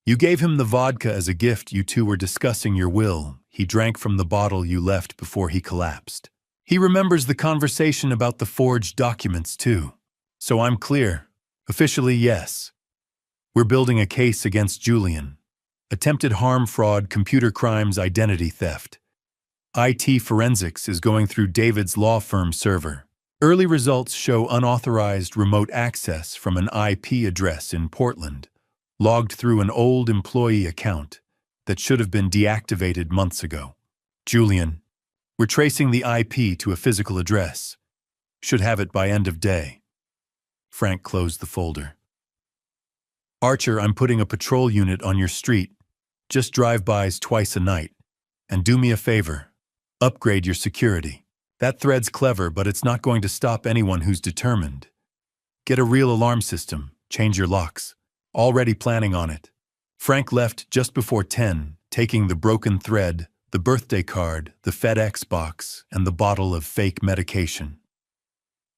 You gave him the vodka as a gift. You two were discussing your will. He drank from the bottle you left before he collapsed. He remembers the conversation about the forged documents, too. So I'm clear. Officially, yes. We're building a case against Julian. Attempted harm, fraud, computer crimes, identity theft. IT forensics is going through David's law firm server. Early results show unauthorized remote access from an IP address in Portland, logged through an old employee account that should have been deactivated months ago. Julian, we're tracing the IP to a physical address. Should have it by end of day. Frank closed the folder. Archer, I'm putting a patrol unit on your street. Just drive-bys twice a night. And do me a favor. Upgrade your security. That thread's clever, but it's not going to stop anyone who's determined. Get a real alarm system. Change your locks. Already planning on it. Frank left just before 10, taking the broken thread, the birthday card, the FedEx box, and the bottle of fake medication.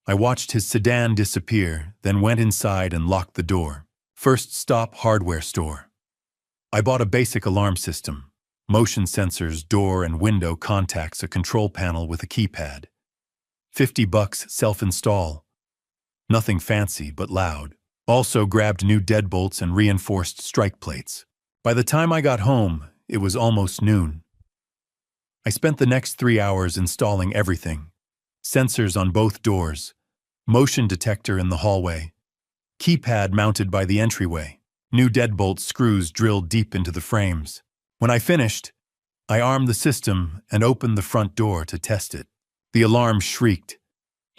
I watched his sedan disappear, then went inside and locked the door. First stop, hardware store. I bought a basic alarm system. Motion sensors, door and window contacts, a control panel with a keypad. $50 self-install. Nothing fancy, but loud. Also grabbed new deadbolts and reinforced strike plates. By the time I got home, it was almost noon. I spent the next 3 hours installing everything. Sensors on both doors. Motion detector in the hallway. Keypad mounted by the entryway. New deadbolt screws drilled deep into the frames. When I finished, I armed the system and opened the front door to test it. The alarm shrieked.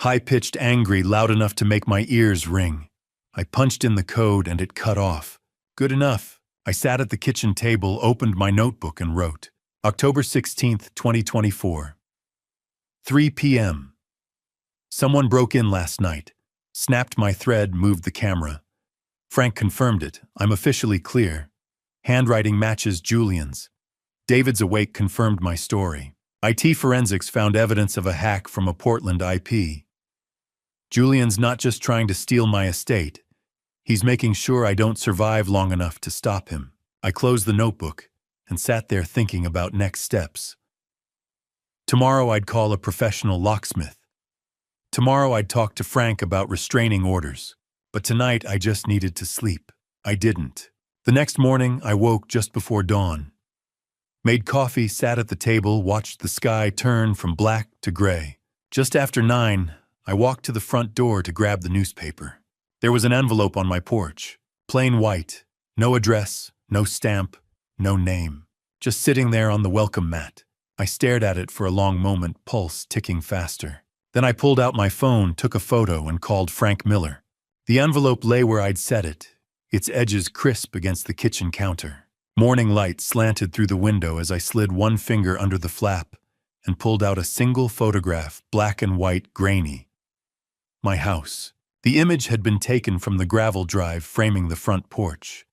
High-pitched, angry, loud enough to make my ears ring. I punched in the code and it cut off. Good enough. I sat at the kitchen table, opened my notebook and wrote. October 16th, 2024. 3 p.m. Someone broke in last night. Snapped my thread, moved the camera. Frank confirmed it. I'm officially clear. Handwriting matches Julian's. David's awake confirmed my story. IT forensics found evidence of a hack from a Portland IP. Julian's not just trying to steal my estate. He's making sure I don't survive long enough to stop him. I closed the notebook and sat there thinking about next steps. Tomorrow I'd call a professional locksmith. Tomorrow I'd talk to Frank about restraining orders. But tonight I just needed to sleep. I didn't. The next morning I woke just before dawn. Made coffee, sat at the table, watched the sky turn from black to gray. Just after 9, I walked to the front door to grab the newspaper. There was an envelope on my porch. Plain white. No address, no stamp, no name. Just sitting there on the welcome mat. I stared at it for a long moment, pulse ticking faster. Then I pulled out my phone, took a photo, and called Frank Miller. The envelope lay where I'd set it, its edges crisp against the kitchen counter. Morning light slanted through the window as I slid one finger under the flap and pulled out a single photograph, black and white, grainy. My house. The image had been taken from the gravel drive framing the front porch.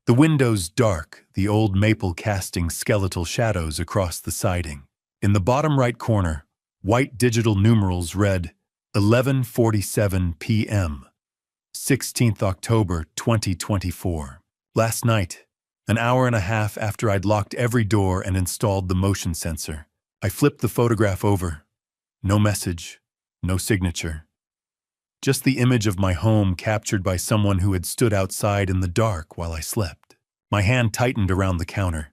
The windows dark, the old maple casting skeletal shadows across the siding. In the bottom right corner, white digital numerals read 11:47 p.m. 16th October 2024. Last night, an hour and a half after I'd locked every door and installed the motion sensor, I flipped the photograph over. No message, no signature. Just the image of my home captured by someone who had stood outside in the dark while I slept. My hand tightened around the counter.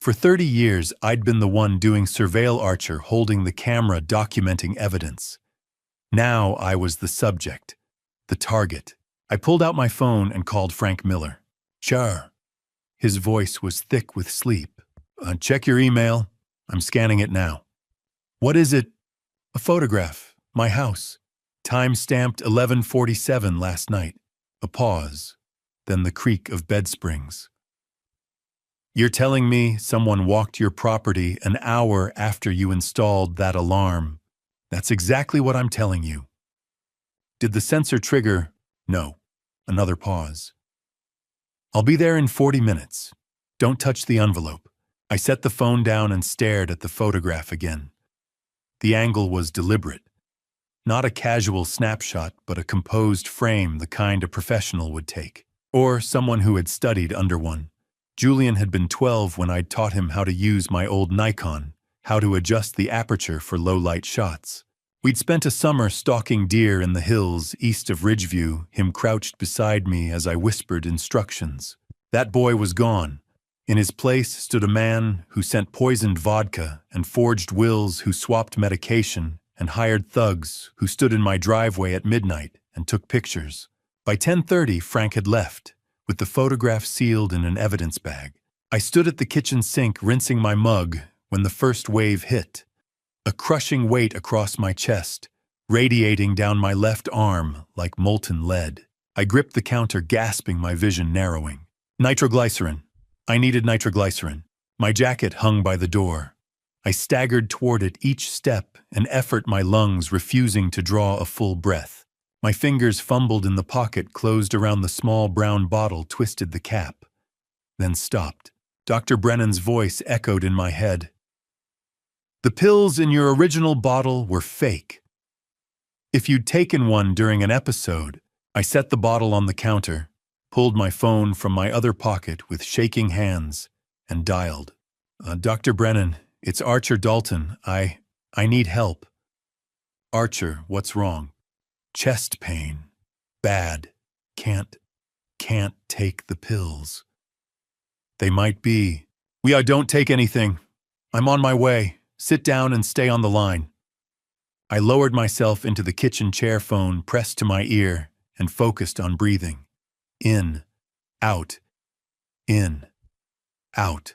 For 30 years, I'd been the one doing surveil Archer, holding the camera, documenting evidence. Now I was the subject, the target. I pulled out my phone and called Frank Miller. "Sure." His voice was thick with sleep. "Check your email. I'm scanning it now." "What is it?" "A photograph. My house. Time-stamped 11:47 last night." A pause, then the creak of bed springs. "You're telling me someone walked your property an hour after you installed that alarm?" "That's exactly what I'm telling you." "Did the sensor trigger?" "No." Another pause. "I'll be there in 40 minutes. Don't touch the envelope." I set the phone down and stared at the photograph again. The angle was deliberate. Not a casual snapshot, but a composed frame, the kind a professional would take. Or someone who had studied under one. Julian had been 12 when I'd taught him how to use my old Nikon, how to adjust the aperture for low-light shots. We'd spent a summer stalking deer in the hills east of Ridgeview, him crouched beside me as I whispered instructions. That boy was gone. In his place stood a man who sent poisoned vodka and forged wills, who swapped medication, and hired thugs who stood in my driveway at midnight and took pictures. By 10:30, Frank had left, with the photograph sealed in an evidence bag. I stood at the kitchen sink rinsing my mug when the first wave hit. A crushing weight across my chest, radiating down my left arm like molten lead. I gripped the counter, gasping, my vision narrowing. Nitroglycerin. I needed nitroglycerin. My jacket hung by the door. I staggered toward it, each step an effort, my lungs refusing to draw a full breath. My fingers fumbled in the pocket closed around the small brown bottle, twisted the cap, then stopped. Dr. Brennan's voice echoed in my head. "The pills in your original bottle were fake. If you'd taken one during an episode." I set the bottle on the counter, pulled my phone from my other pocket with shaking hands, and dialed. "Dr. Brennan, it's Archer Dalton. I need help." "Archer, what's wrong?" "Chest pain. Bad. Can't take the pills." "They might be." Don't take anything. I'm on my way. Sit down and stay on the line." I lowered myself into the kitchen chair, phone pressed to my ear, and focused on breathing. In, out, in, out.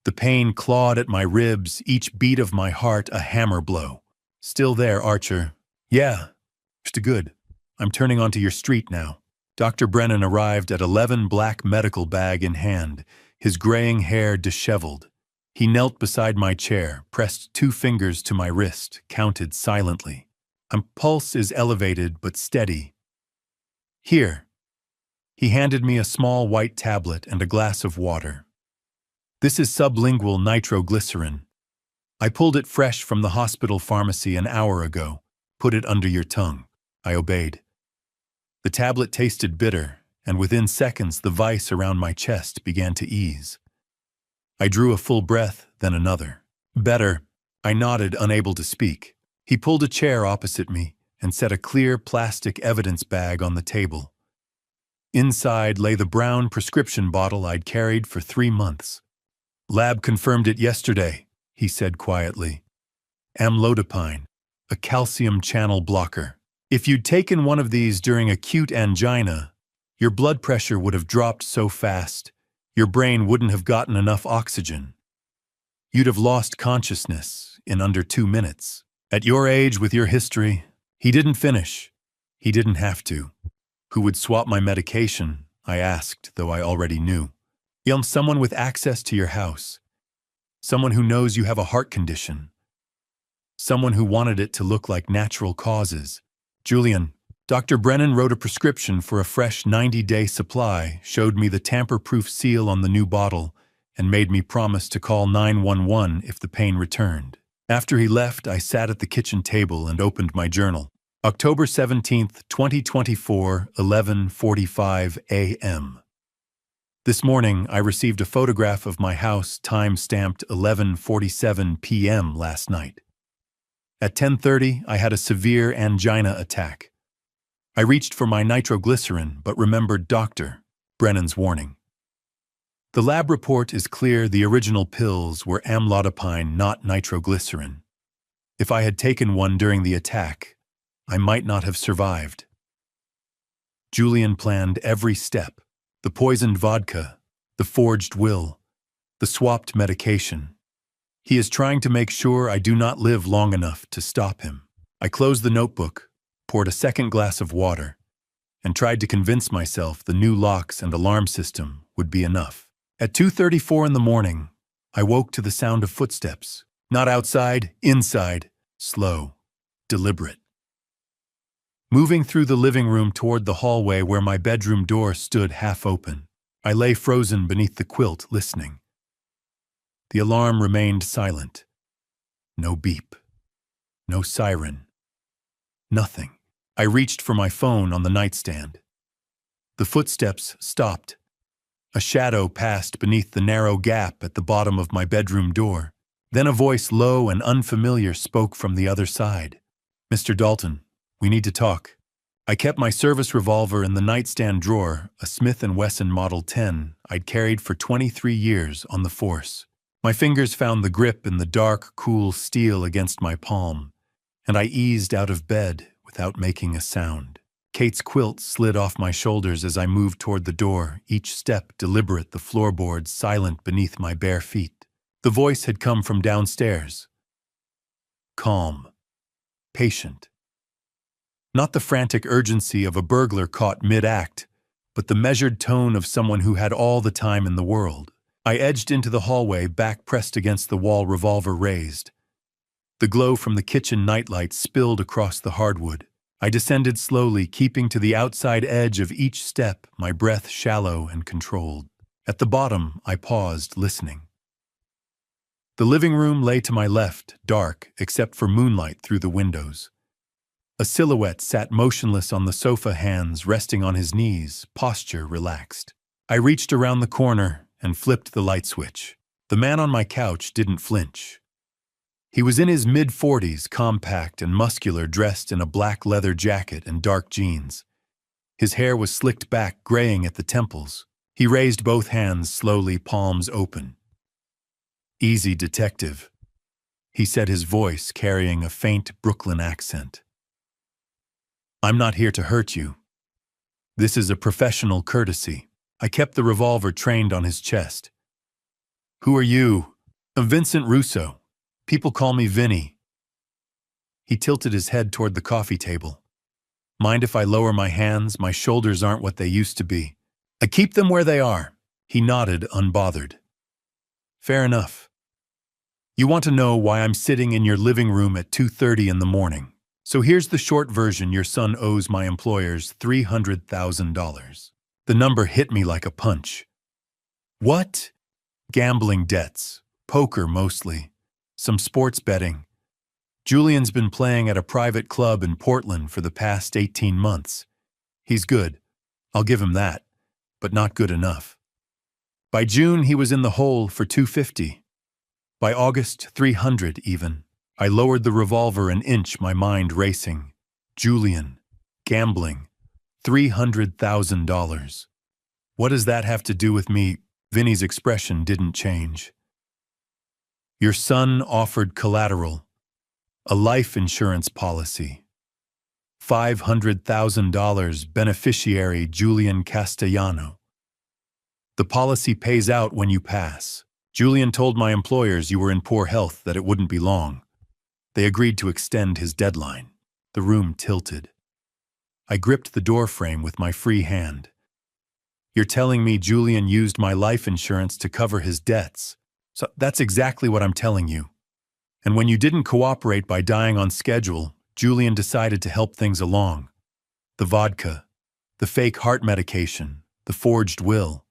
The pain clawed at my ribs, each beat of my heart a hammer blow. "Still there, Archer?" "Yeah. Just good. I'm turning onto your street now." Dr. Brennan arrived at 11, black medical bag in hand, his graying hair disheveled. He knelt beside my chair, pressed 2 fingers to my wrist, counted silently. My pulse is elevated but steady. "Here." He handed me a small white tablet and a glass of water. "This is sublingual nitroglycerin. I pulled it fresh from the hospital pharmacy an hour ago. Put it under your tongue." I obeyed. The tablet tasted bitter, and within seconds the vice around my chest began to ease. I drew a full breath, then another. "Better." I nodded, unable to speak. He pulled a chair opposite me and set a clear plastic evidence bag on the table. Inside lay the brown prescription bottle I'd carried for 3 months. "Lab confirmed it yesterday," he said quietly. "Amlodipine, a calcium channel blocker. If you'd taken one of these during acute angina, your blood pressure would have dropped so fast, your brain wouldn't have gotten enough oxygen. You'd have lost consciousness in under 2 minutes. At your age, with your history, he didn't finish. He didn't have to. Who would swap my medication? I asked, though I already knew. Someone with access to your house. Someone who knows you have a heart condition. Someone who wanted it to look like natural causes. Julian, Dr. Brennan wrote a prescription for a fresh 90-day supply, showed me the tamper-proof seal on the new bottle, and made me promise to call 911 if the pain returned. After he left, I sat at the kitchen table and opened my journal. October 17th, 2024, 11:45 a.m. This morning, I received a photograph of my house time-stamped 11:47 p.m. last night. At 10:30, I had a severe angina attack. I reached for my nitroglycerin, but remembered Dr. Brennan's warning. The lab report is clear the original pills were amlodipine, not nitroglycerin. If I had taken one during the attack, I might not have survived. Julian planned every step: the poisoned vodka, the forged will, the swapped medication. He is trying to make sure I do not live long enough to stop him. I closed the notebook, poured a second glass of water, and tried to convince myself the new locks and alarm system would be enough. At 2:34 in the morning, I woke to the sound of footsteps. Not outside, inside, slow, deliberate. Moving through the living room toward the hallway where my bedroom door stood half open, I lay frozen beneath the quilt, listening. The alarm remained silent. No beep. No siren. Nothing. I reached for my phone on the nightstand. The footsteps stopped. A shadow passed beneath the narrow gap at the bottom of my bedroom door. Then a voice, low and unfamiliar, spoke from the other side. "Mr. Dalton, we need to talk." I kept my service revolver in the nightstand drawer, a Smith & Wesson Model 10 I'd carried for 23 years on the force. My fingers found the grip in the dark, cool steel against my palm, and I eased out of bed without making a sound. Kate's quilt slid off my shoulders as I moved toward the door, each step deliberate, the floorboards silent beneath my bare feet. The voice had come from downstairs. Calm. Patient. Not the frantic urgency of a burglar caught mid-act, but the measured tone of someone who had all the time in the world. I edged into the hallway, back pressed against the wall, revolver raised. The glow from the kitchen nightlight spilled across the hardwood. I descended slowly, keeping to the outside edge of each step, my breath shallow and controlled. At the bottom, I paused, listening. The living room lay to my left, dark, except for moonlight through the windows. A silhouette sat motionless on the sofa, hands resting on his knees, posture relaxed. I reached around the corner and flipped the light switch. The man on my couch didn't flinch. He was in his mid-40s, compact and muscular, dressed in a black leather jacket and dark jeans. His hair was slicked back, graying at the temples. He raised both hands slowly, palms open. "Easy, detective," he said, his voice carrying a faint Brooklyn accent. "I'm not here to hurt you. This is a professional courtesy." I kept the revolver trained on his chest. "Who are you?" "I'm Vincent Russo. People call me Vinny." He tilted his head toward the coffee table. "Mind if I lower my hands? My shoulders aren't what they used to be." "I keep them where they are." He nodded, unbothered. "Fair enough. You want to know why I'm sitting in your living room at 2:30 in the morning. So here's the short version. Your son owes my employers $300,000. The number hit me like a punch. What? Gambling debts, poker mostly, some sports betting. Julian's been playing at a private club in Portland for the past 18 months. He's good, I'll give him that, but not good enough. By June, he was in the hole for $250. By August, $300 even. I lowered the revolver an inch, my mind racing. Julian, gambling, $300,000. What does that have to do with me? Vinny's expression didn't change. Your son offered collateral, a life insurance policy. $500,000, beneficiary Julian Castellano. The policy pays out when you pass. Julian told my employers you were in poor health, that it wouldn't be long. They agreed to extend his deadline. The room tilted. I gripped the door frame with my free hand. You're telling me Julian used my life insurance to cover his debts? So that's exactly what I'm telling you. And when you didn't cooperate by dying on schedule, Julian decided to help things along. The vodka, the fake heart medication, the forged will.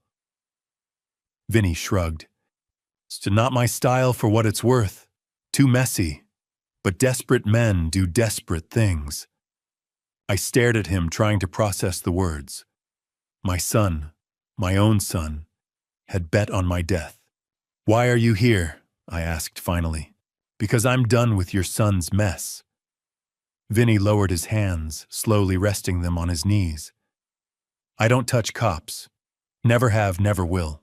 Vinny shrugged. It's not my style for what it's worth. Too messy. But desperate men do desperate things. I stared at him, trying to process the words. My son, my own son, had bet on my death. Why are you here? I asked finally. Because I'm done with your son's mess. Vinny lowered his hands, slowly resting them on his knees. I don't touch cops. Never have, never will.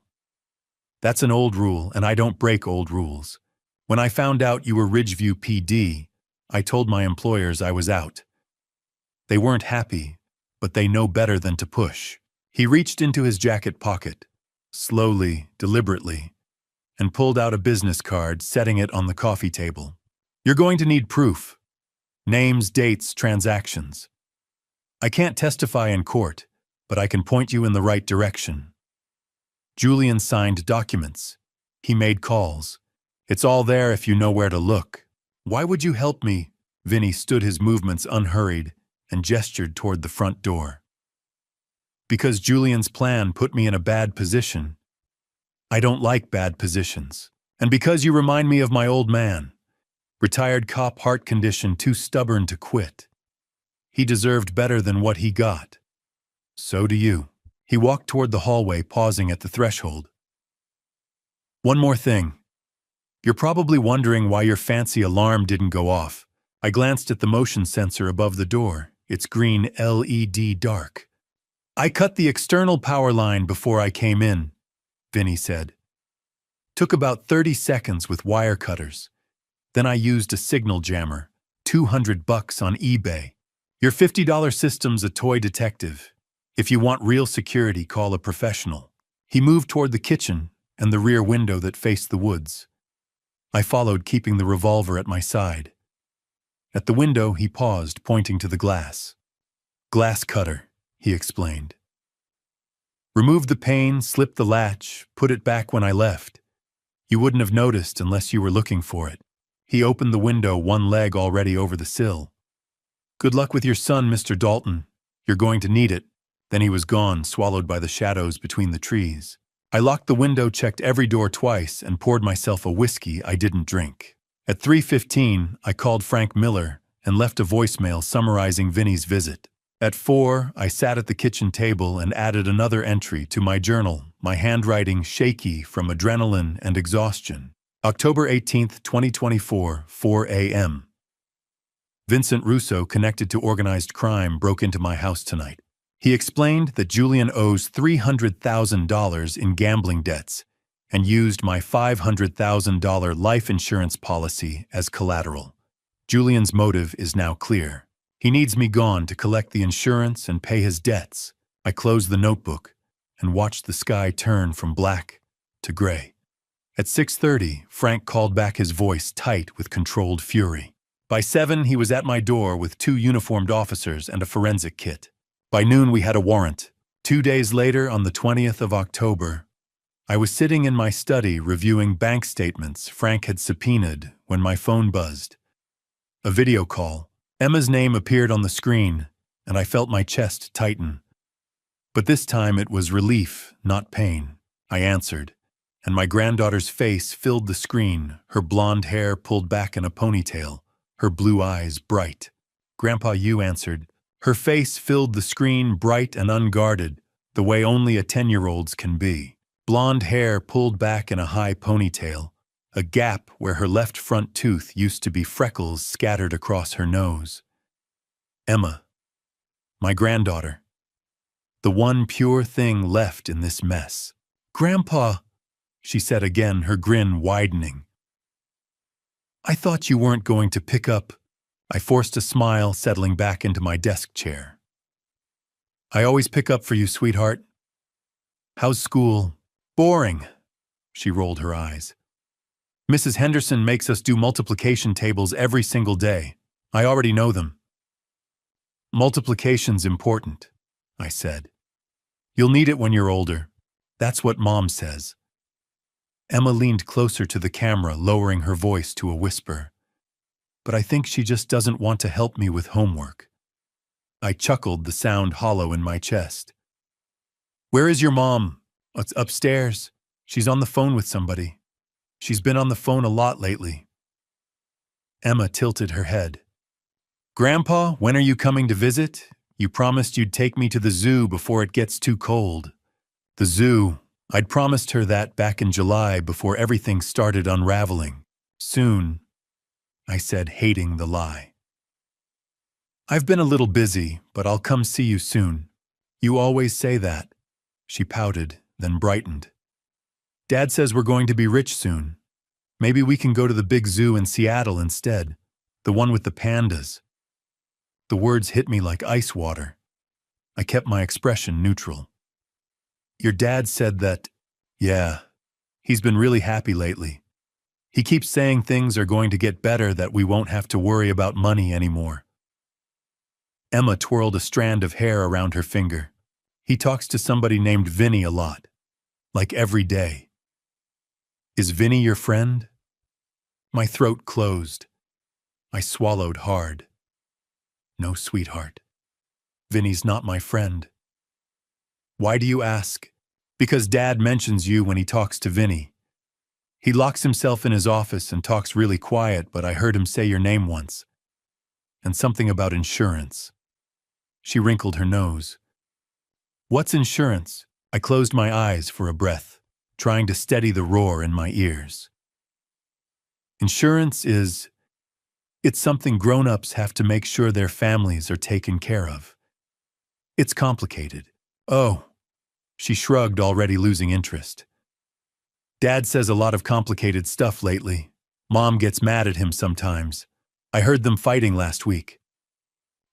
That's an old rule, and I don't break old rules. When I found out you were Ridgeview PD, I told my employers I was out. They weren't happy, but they know better than to push. He reached into his jacket pocket, slowly, deliberately, and pulled out a business card, setting it on the coffee table. You're going to need proof. Names, dates, transactions. I can't testify in court, but I can point you in the right direction. Julian signed documents. He made calls. It's all there if you know where to look. Why would you help me? Vinny stood his movements unhurried and gestured toward the front door. Because Julian's plan put me in a bad position. I don't like bad positions. And because you remind me of my old man. Retired cop, heart condition, too stubborn to quit. He deserved better than what he got. So do you. He walked toward the hallway, pausing at the threshold. One more thing. You're probably wondering why your fancy alarm didn't go off. I glanced at the motion sensor above the door. It's green LED dark. I cut the external power line before I came in, Vinny said. Took about 30 seconds with wire cutters. Then I used a signal jammer, $200 on eBay. Your $50 system's a toy detective. If you want real security, call a professional. He moved toward the kitchen and the rear window that faced the woods. I followed, keeping the revolver at my side. At the window, he paused, pointing to the glass. Glass cutter, he explained. Remove the pane, slip the latch, put it back when I left. You wouldn't have noticed unless you were looking for it. He opened the window, one leg already over the sill. Good luck with your son, Mr. Dalton. You're going to need it. Then he was gone, swallowed by the shadows between the trees. I locked the window, checked every door twice, and poured myself a whiskey I didn't drink. At 3:15, I called Frank Miller and left a voicemail summarizing Vinny's visit. At 4, I sat at the kitchen table and added another entry to my journal, my handwriting shaky from adrenaline and exhaustion. October 18th, 2024, 4 a.m. Vincent Russo, connected to organized crime, broke into my house tonight. He explained that Julian owes $300,000 in gambling debts and used my $500,000 life insurance policy as collateral. Julian's motive is now clear. He needs me gone to collect the insurance and pay his debts. I closed the notebook and watched the sky turn from black to gray. At 6:30, Frank called back, his voice tight with controlled fury. By 7, he was at my door with 2 uniformed officers and a forensic kit. By noon, we had a warrant. 2 days later, on the 20th of October, I was sitting in my study reviewing bank statements Frank had subpoenaed when my phone buzzed. A video call. Emma's name appeared on the screen, and I felt my chest tighten. But this time it was relief, not pain. I answered, and my granddaughter's face filled the screen, her blonde hair pulled back in a ponytail, her blue eyes bright. Grandpa, you answered. Her face filled the screen, bright and unguarded, the way only a 10-year-old's can be. Blonde hair pulled back in a high ponytail, a gap where her left front tooth used to be freckles scattered across her nose. Emma, my granddaughter, the one pure thing left in this mess. Grandpa, she said again, her grin widening. I thought you weren't going to pick up. I forced a smile, settling back into my desk chair. I always pick up for you, sweetheart. How's school? Boring. She rolled her eyes. Mrs. Henderson makes us do multiplication tables every single day. I already know them. Multiplication's important, I said. You'll need it when you're older. That's what Mom says. Emma leaned closer to the camera, lowering her voice to a whisper. But I think she just doesn't want to help me with homework. I chuckled, the sound hollow in my chest. Where is your mom? It's upstairs. She's on the phone with somebody. She's been on the phone a lot lately. Emma tilted her head. Grandpa, when are you coming to visit? You promised you'd take me to the zoo before it gets too cold. The zoo. I'd promised her that back in July before everything started unraveling. Soon, I said, hating the lie. I've been a little busy, but I'll come see you soon. You always say that. She pouted, then brightened. Dad says we're going to be rich soon. Maybe we can go to the big zoo in Seattle instead, the one with the pandas. The words hit me like ice water. I kept my expression neutral. Your dad said that, yeah, he's been really happy lately. He keeps saying things are going to get better, that we won't have to worry about money anymore. Emma twirled a strand of hair around her finger. He talks to somebody named Vinny a lot, like every day. Is Vinny your friend? My throat closed. I swallowed hard. No, sweetheart. Vinny's not my friend. Why do you ask? Because Dad mentions you when he talks to Vinny. He locks himself in his office and talks really quiet, but I heard him say your name once. And something about insurance. She wrinkled her nose. What's insurance? I closed my eyes for a breath, trying to steady the roar in my ears. Insurance it's something grown-ups have to make sure their families are taken care of. It's complicated. Oh, she shrugged, already losing interest. Dad says a lot of complicated stuff lately. Mom gets mad at him sometimes. I heard them fighting last week.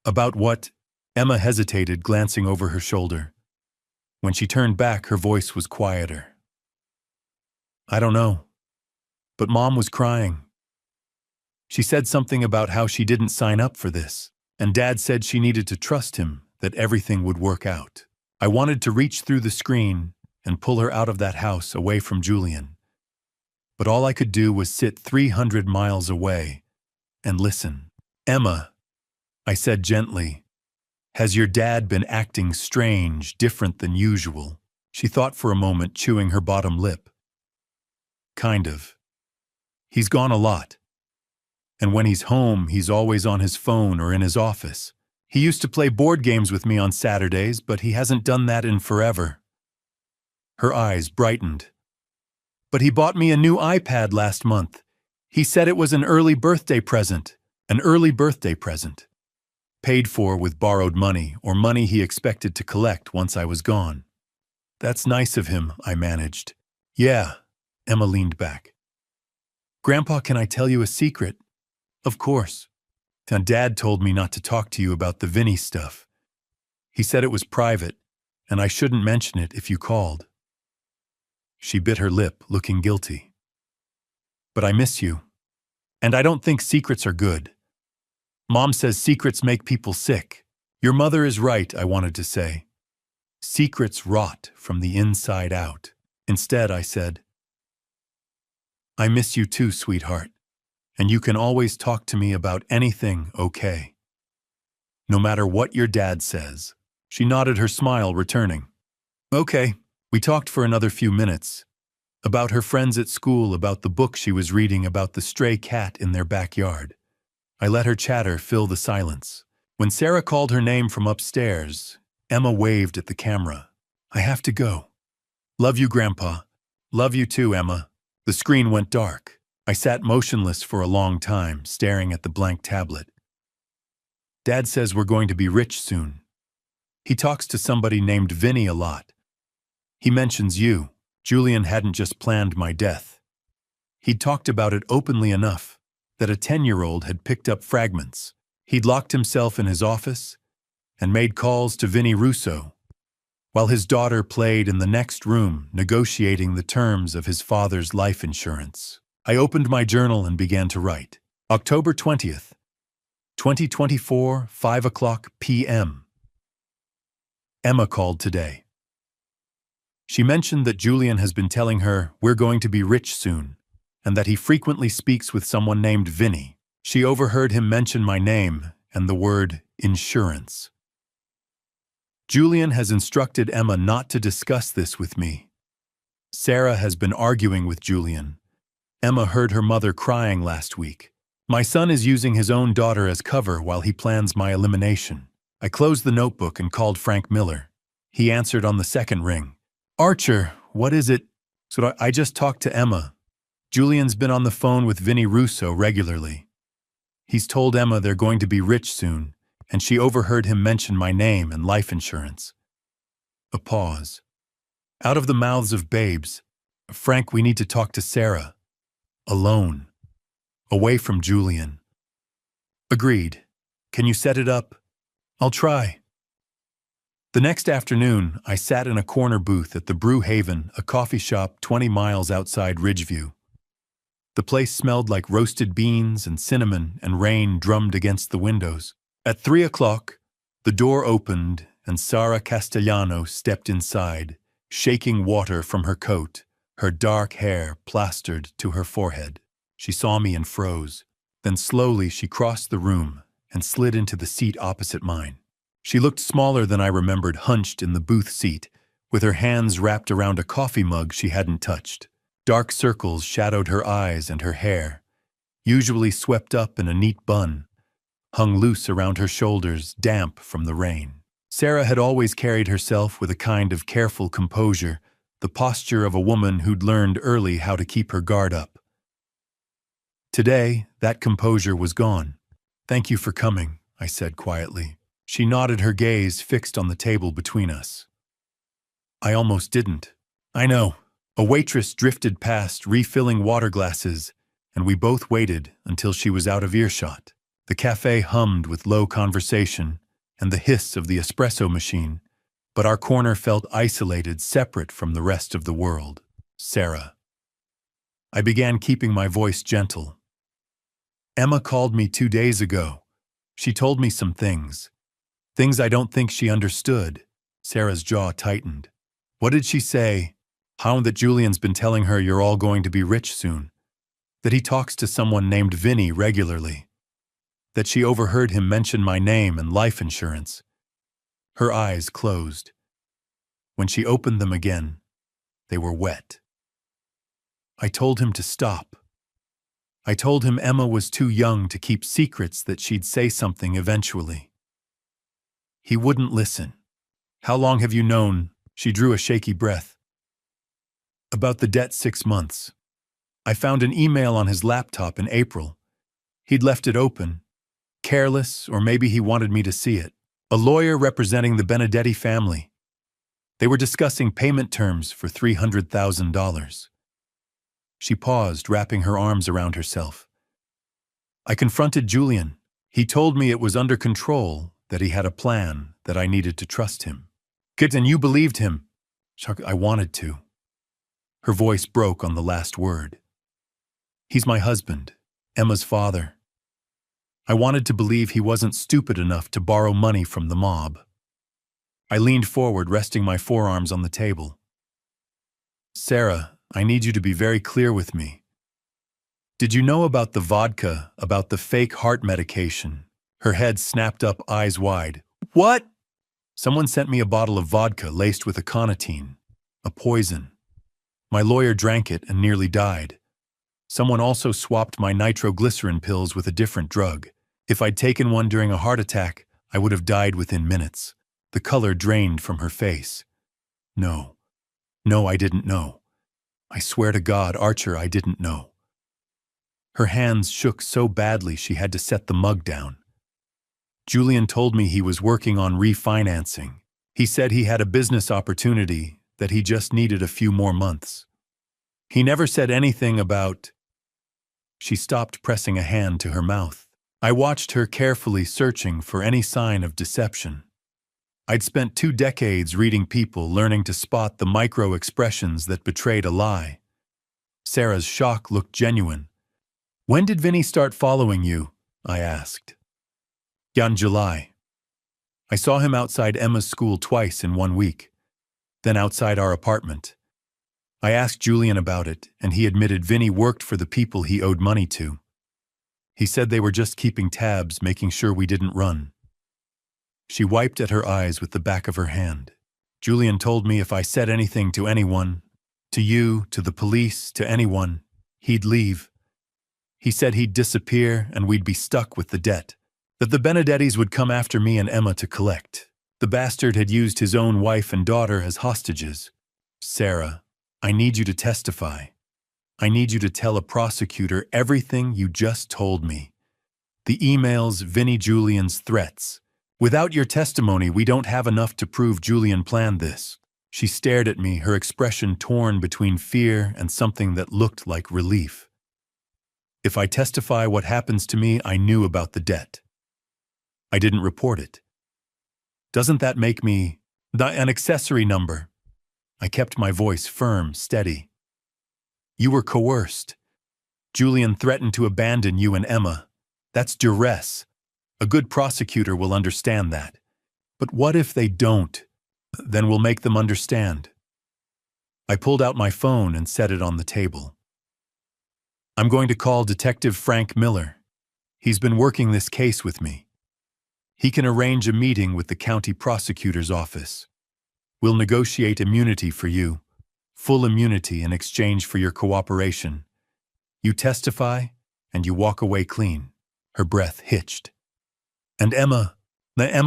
About what? Emma hesitated, glancing over her shoulder. When she turned back, her voice was quieter. I don't know. But Mom was crying. She said something about how she didn't sign up for this, and Dad said she needed to trust him, that everything would work out. I wanted to reach through the screen and pull her out of that house, away from Julian. But all I could do was sit 300 miles away and listen. Emma, I said gently, has your dad been acting strange, different than usual? She thought for a moment, chewing her bottom lip. Kind of. He's gone a lot. And when he's home, he's always on his phone or in his office. He used to play board games with me on Saturdays, but he hasn't done that in forever. Her eyes brightened. But he bought me a new iPad last month. He said it was an early birthday present. An early birthday present. Paid for with borrowed money, or money he expected to collect once I was gone. That's nice of him, I managed. Yeah, Emma leaned back. Grandpa, can I tell you a secret? Of course. And Dad told me not to talk to you about the Vinny stuff. He said it was private, and I shouldn't mention it if you called. She bit her lip, looking guilty. But I miss you. And I don't think secrets are good. Mom says secrets make people sick. Your mother is right, I wanted to say. Secrets rot from the inside out. Instead, I said, I miss you too, sweetheart. And you can always talk to me about anything, okay? No matter what your dad says. She nodded, her smile returning. Okay, we talked for another few minutes. About her friends at school, about the book she was reading, about the stray cat in their backyard. I let her chatter fill the silence. When Sarah called her name from upstairs, Emma waved at the camera. I have to go. Love you, Grandpa. Love you too, Emma. The screen went dark. I sat motionless for a long time, staring at the blank tablet. Dad says we're going to be rich soon. He talks to somebody named Vinny a lot. He mentions you. Julian hadn't just planned my death. He'd talked about it openly enough that a 10-year-old had picked up fragments. He'd locked himself in his office and made calls to Vinny Russo. while his daughter played in the next room negotiating the terms of his father's life insurance. I opened my journal and began to write. October 20th, 2024, 5 o'clock p.m. Emma called today. She mentioned that Julian has been telling her we're going to be rich soon, and that he frequently speaks with someone named Vinny. She overheard him mention my name and the word insurance. Julian has instructed Emma not to discuss this with me. Sarah has been arguing with Julian. Emma heard her mother crying last week. My son is using his own daughter as cover while he plans my elimination. I closed the notebook and called Frank Miller. He answered on the second ring. Archer, what is it? So I just talked to Emma. Julian's been on the phone with Vinny Russo regularly. He's told Emma they're going to be rich soon, and she overheard him mention my name and life insurance. A pause. Out of the mouths of babes, Frank, we need to talk to Sarah. Alone. Away from Julian. Agreed. Can you set it up? I'll try. The next afternoon, I sat in a corner booth at the Brew Haven, a coffee shop 20 miles outside Ridgeview. The place smelled like roasted beans and cinnamon, and rain drummed against the windows. At 3 o'clock, the door opened and Sara Castellano stepped inside, shaking water from her coat, her dark hair plastered to her forehead. She saw me and froze. Then slowly she crossed the room and slid into the seat opposite mine. She looked smaller than I remembered, hunched in the booth seat, with her hands wrapped around a coffee mug she hadn't touched. Dark circles shadowed her eyes, and her hair, usually swept up in a neat bun, hung loose around her shoulders, damp from the rain. Sarah had always carried herself with a kind of careful composure, the posture of a woman who'd learned early how to keep her guard up. Today, that composure was gone. "Thank you for coming," I said quietly. She nodded, her gaze fixed on the table between us. I almost didn't. I know. A waitress drifted past, refilling water glasses, and we both waited until she was out of earshot. The cafe hummed with low conversation and the hiss of the espresso machine, but our corner felt isolated, separate from the rest of the world. Sarah. I began keeping my voice gentle. Emma called me 2 days ago. She told me some things. Things I don't think she understood. Sarah's jaw tightened. What did she say? How that Julian's been telling her you're all going to be rich soon. That he talks to someone named Vinny regularly. That she overheard him mention my name and life insurance. Her eyes closed. When she opened them again, they were wet. I told him to stop. I told him Emma was too young to keep secrets, that she'd say something eventually. He wouldn't listen. How long have you known? She drew a shaky breath. About the debt, 6 months. I found an email on his laptop in April. He'd left it open. Careless, or maybe he wanted me to see it. A lawyer representing the Benedetti family. They were discussing payment terms for $300,000. She paused, wrapping her arms around herself. I confronted Julian. He told me it was under control, that he had a plan, that I needed to trust him. Good, and you believed him? I wanted to. Her voice broke on the last word. He's my husband, Emma's father. I wanted to believe he wasn't stupid enough to borrow money from the mob. I leaned forward, resting my forearms on the table. Sarah, I need you to be very clear with me. Did you know about the vodka, about the fake heart medication? Her head snapped up, eyes wide. What? Someone sent me a bottle of vodka laced with aconitine, a poison. My lawyer drank it and nearly died. Someone also swapped my nitroglycerin pills with a different drug. If I'd taken one during a heart attack, I would have died within minutes. The color drained from her face. No, I didn't know. I swear to God, Archer, I didn't know. Her hands shook so badly she had to set the mug down. Julian told me he was working on refinancing. He said he had a business opportunity, that he just needed a few more months. He never said anything about... She stopped, pressing a hand to her mouth. I watched her carefully, searching for any sign of deception. I'd spent 2 decades reading people, learning to spot the micro-expressions that betrayed a lie. Sarah's shock looked genuine. "When did Vinny start following you?" I asked. "In July. I saw him outside Emma's school twice in 1 week, then outside our apartment. I asked Julian about it, and he admitted Vinny worked for the people he owed money to. He said they were just keeping tabs, making sure we didn't run." She wiped at her eyes with the back of her hand. "Julian told me if I said anything to anyone, to you, to the police, to anyone, he'd leave. He said he'd disappear and we'd be stuck with the debt, that the Benedettis would come after me and Emma to collect. The bastard had used his own wife and daughter as hostages. Sarah, I need you to testify. I need you to tell a prosecutor everything you just told me. The emails, Vinny Julian's threats. Without your testimony, we don't have enough to prove Julian planned this." She stared at me, her expression torn between fear and something that looked like relief. "If I testify what happens to me, I knew about the debt. I didn't report it. Doesn't that make me an accessory number?" I kept my voice firm, steady. "You were coerced. Julian threatened to abandon you and Emma. That's duress. A good prosecutor will understand that. But what if they don't? Then we'll make them understand." I pulled out my phone and set it on the table. "I'm going to call Detective Frank Miller. He's been working this case with me. He can arrange a meeting with the county prosecutor's office. We'll negotiate immunity for you, full immunity in exchange for your cooperation. You testify, and you walk away clean." Her breath hitched. "And Emma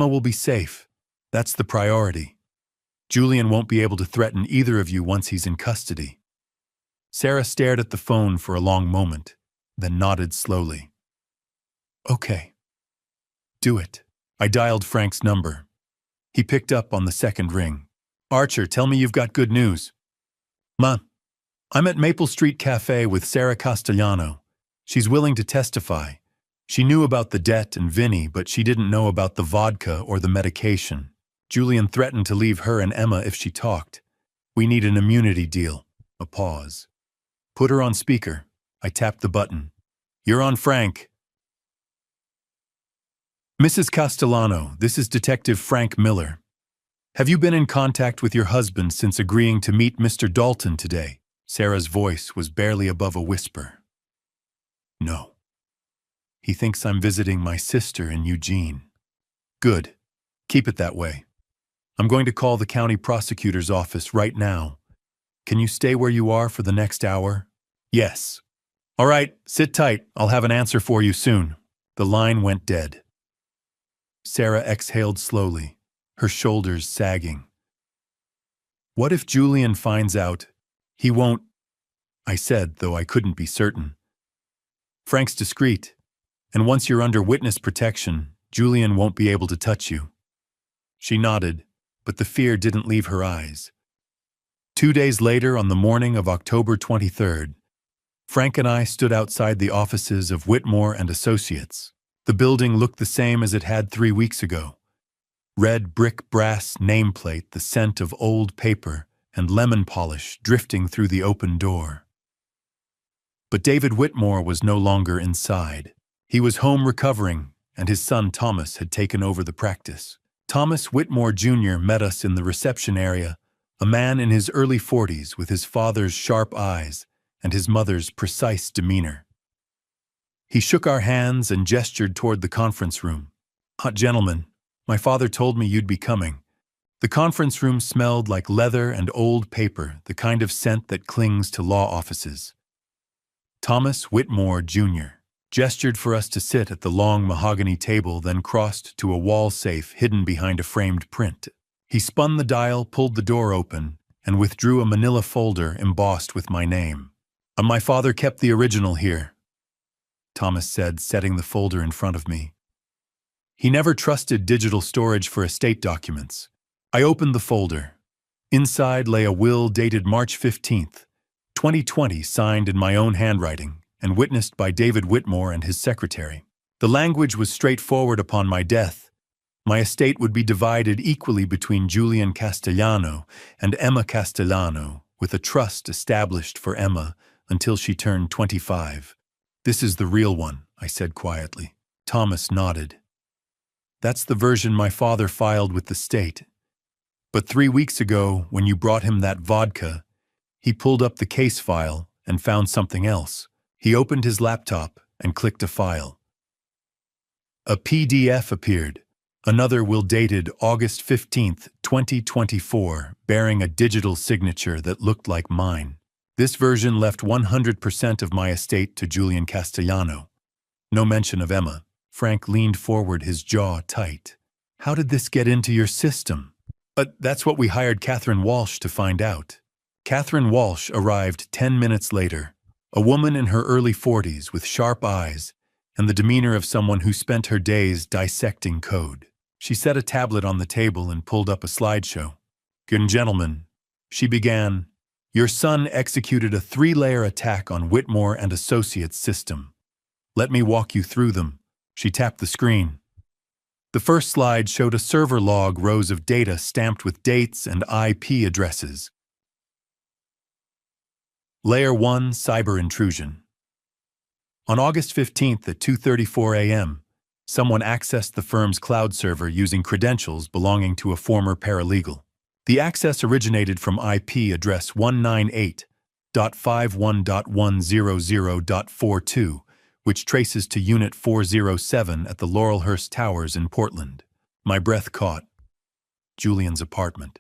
will be safe. That's the priority. Julian won't be able to threaten either of you once he's in custody." Sarah stared at the phone for a long moment, then nodded slowly. "Okay. Do it." I dialed Frank's number. He picked up on the second ring. "Archer, tell me you've got good news." "Ma, I'm at Maple Street Cafe with Sarah Castellano. She's willing to testify. She knew about the debt and Vinny, but she didn't know about the vodka or the medication. Julian threatened to leave her and Emma if she talked. We need an immunity deal." A pause. "Put her on speaker." I tapped the button. "You're on, Frank." "Mrs. Castellano, this is Detective Frank Miller. Have you been in contact with your husband since agreeing to meet Mr. Dalton today?" Sarah's voice was barely above a whisper. "No. He thinks I'm visiting my sister in Eugene." "Good. Keep it that way. I'm going to call the county prosecutor's office right now. Can you stay where you are for the next hour?" "Yes." "All right, sit tight. I'll have an answer for you soon." The line went dead. Sarah exhaled slowly, her shoulders sagging. "What if Julian finds out? He won't," I said, though I couldn't be certain. "Frank's discreet, and once you're under witness protection, Julian won't be able to touch you." She nodded, but the fear didn't leave her eyes. 2 days later, on the morning of October 23rd, Frank and I stood outside the offices of Whitmore and Associates. The building looked the same as it had 3 weeks ago. Red brick brass nameplate, the scent of old paper, and lemon polish drifting through the open door. But David Whitmore was no longer inside. He was home recovering, and his son Thomas had taken over the practice. Thomas Whitmore Jr. met us in the reception area, a man in his early 40s with his father's sharp eyes and his mother's precise demeanor. He shook our hands and gestured toward the conference room. "Gentlemen, my father told me you'd be coming." The conference room smelled like leather and old paper, the kind of scent that clings to law offices. Thomas Whitmore, Jr. gestured for us to sit at the long mahogany table, then crossed to a wall safe hidden behind a framed print. He spun the dial, pulled the door open, and withdrew a manila folder embossed with my name. My father kept the original here," Thomas said, setting the folder in front of me. "He never trusted digital storage for estate documents." I opened the folder. Inside lay a will dated March 15th, 2020, signed in my own handwriting and witnessed by David Whitmore and his secretary. The language was straightforward: "Upon my death, My estate would be divided equally between Julian Castellano and Emma Castellano, with a trust established for Emma until she turned 25. This is the real one, I said quietly. Thomas nodded. That's the version my father filed with the state. But 3 weeks ago, when you brought him that vodka, he pulled up the case file and found something else. He opened his laptop and clicked a file. A PDF appeared. Another will dated August 15th, 2024, bearing a digital signature that looked like mine. This version left 100% of my estate to Julian Castellano. No mention of Emma. Frank leaned forward, his jaw tight. How did this get into your system? But that's what we hired Catherine Walsh to find out. Catherine Walsh arrived 10 minutes later, a woman in her early 40s with sharp eyes and the demeanor of someone who spent her days dissecting code. She set a tablet on the table and pulled up a slideshow. Good gentlemen, she began, your son executed a 3-layer attack on Whitmore and Associates system. Let me walk you through them. She tapped the screen. The first slide showed a server log, rows of data stamped with dates and IP addresses. Layer 1, cyber intrusion. On August 15th at 2:34 a.m., someone accessed the firm's cloud server using credentials belonging to a former paralegal. The access originated from IP address 198.51.100.42, which traces to Unit 407 at the Laurelhurst Towers in Portland. My breath caught. Julian's apartment.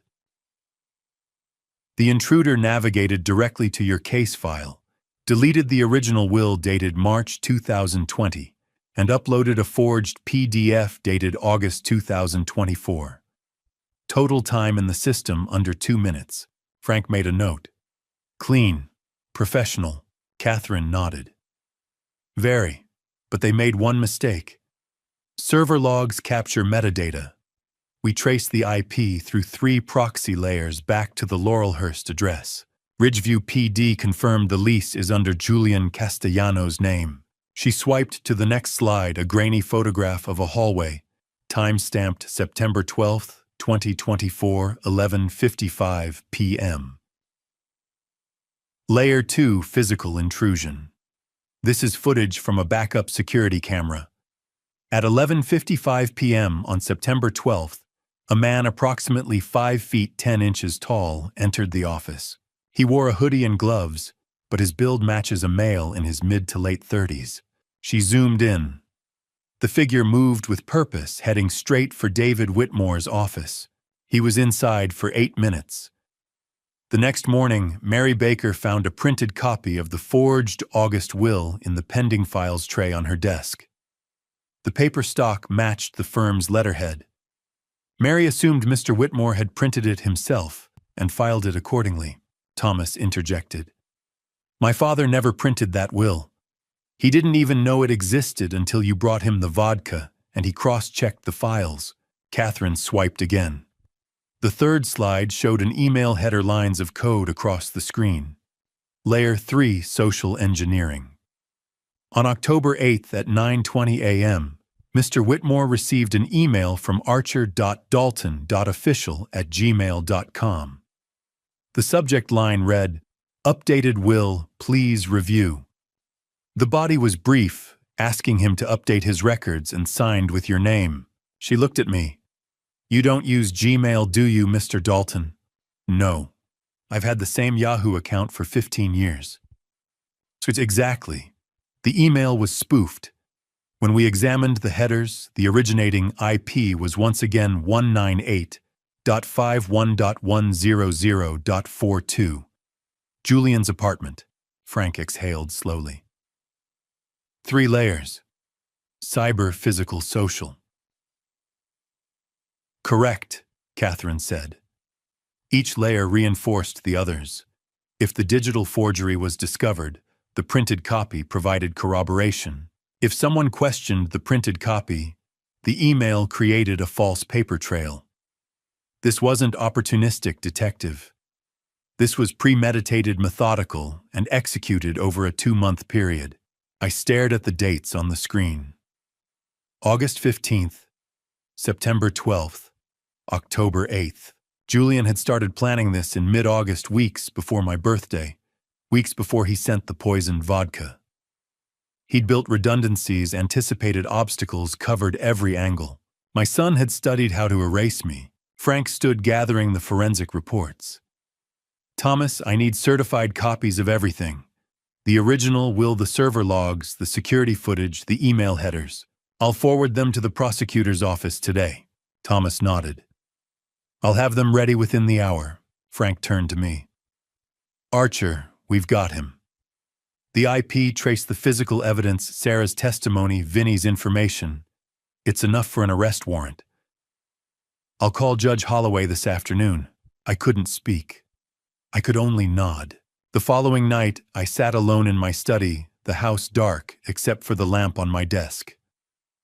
The intruder navigated directly to your case file, deleted the original will dated March 2020, and uploaded a forged PDF dated August 2024. Total time in the system under 2 minutes. Frank made a note. Clean. Professional. Catherine nodded. Very, but they made one mistake. Server logs capture metadata. We traced the IP through 3 proxy layers back to the Laurelhurst address. Ridgeview PD confirmed the lease is under Julian Castellano's name. She swiped to the next slide, a grainy photograph of a hallway, time-stamped September 12th, 2024, 11:55 p.m. Layer 2, physical intrusion. This is footage from a backup security camera. At 11:55 p.m. on September 12th, a man approximately 5 feet 10 inches tall entered the office. He wore a hoodie and gloves, but his build matches a male in his mid to late 30s. She zoomed in. The figure moved with purpose, heading straight for David Whitmore's office. He was inside for 8 minutes. The next morning, Mary Baker found a printed copy of the forged August will in the pending files tray on her desk. The paper stock matched the firm's letterhead. Mary assumed Mr. Whitmore had printed it himself and filed it accordingly. Thomas interjected. My father never printed that will. He didn't even know it existed until you brought him the vodka, and he cross-checked the files. Catherine swiped again. The third slide showed an email header, lines of code across the screen. Layer 3, social engineering. On October 8th at 9:20 a.m., Mr. Whitmore received an email from archer.dalton.official@gmail.com. The subject line read, Updated will, please review. The body was brief, asking him to update his records and signed with your name. She looked at me. You don't use Gmail, do you, Mr. Dalton? No. I've had the same Yahoo account for 15 years. So it's exactly. The email was spoofed. When we examined the headers, the originating IP was once again 198.51.100.42. Julian's apartment. Frank exhaled slowly. 3 layers. Cyber, physical, social. Correct, Catherine said. Each layer reinforced the others. If the digital forgery was discovered, the printed copy provided corroboration. If someone questioned the printed copy, the email created a false paper trail. This wasn't opportunistic, detective. This was premeditated, methodical, and executed over a 2-month period. I stared at the dates on the screen. August 15th, September 12th, October 8th. Julian had started planning this in mid-August, weeks before my birthday, weeks before he sent the poisoned vodka. He'd built redundancies, anticipated obstacles, covered every angle. My son had studied how to erase me. Frank stood gathering the forensic reports. Thomas, I need certified copies of everything. The original will, the server logs, the security footage, the email headers. I'll forward them to the prosecutor's office today. Thomas nodded. I'll have them ready within the hour. Frank turned to me. Archer, we've got him. The IP traced the physical evidence, Sarah's testimony, Vinny's information. It's enough for an arrest warrant. I'll call Judge Holloway this afternoon. I couldn't speak. I could only nod. The following night, I sat alone in my study, the house dark except for the lamp on my desk.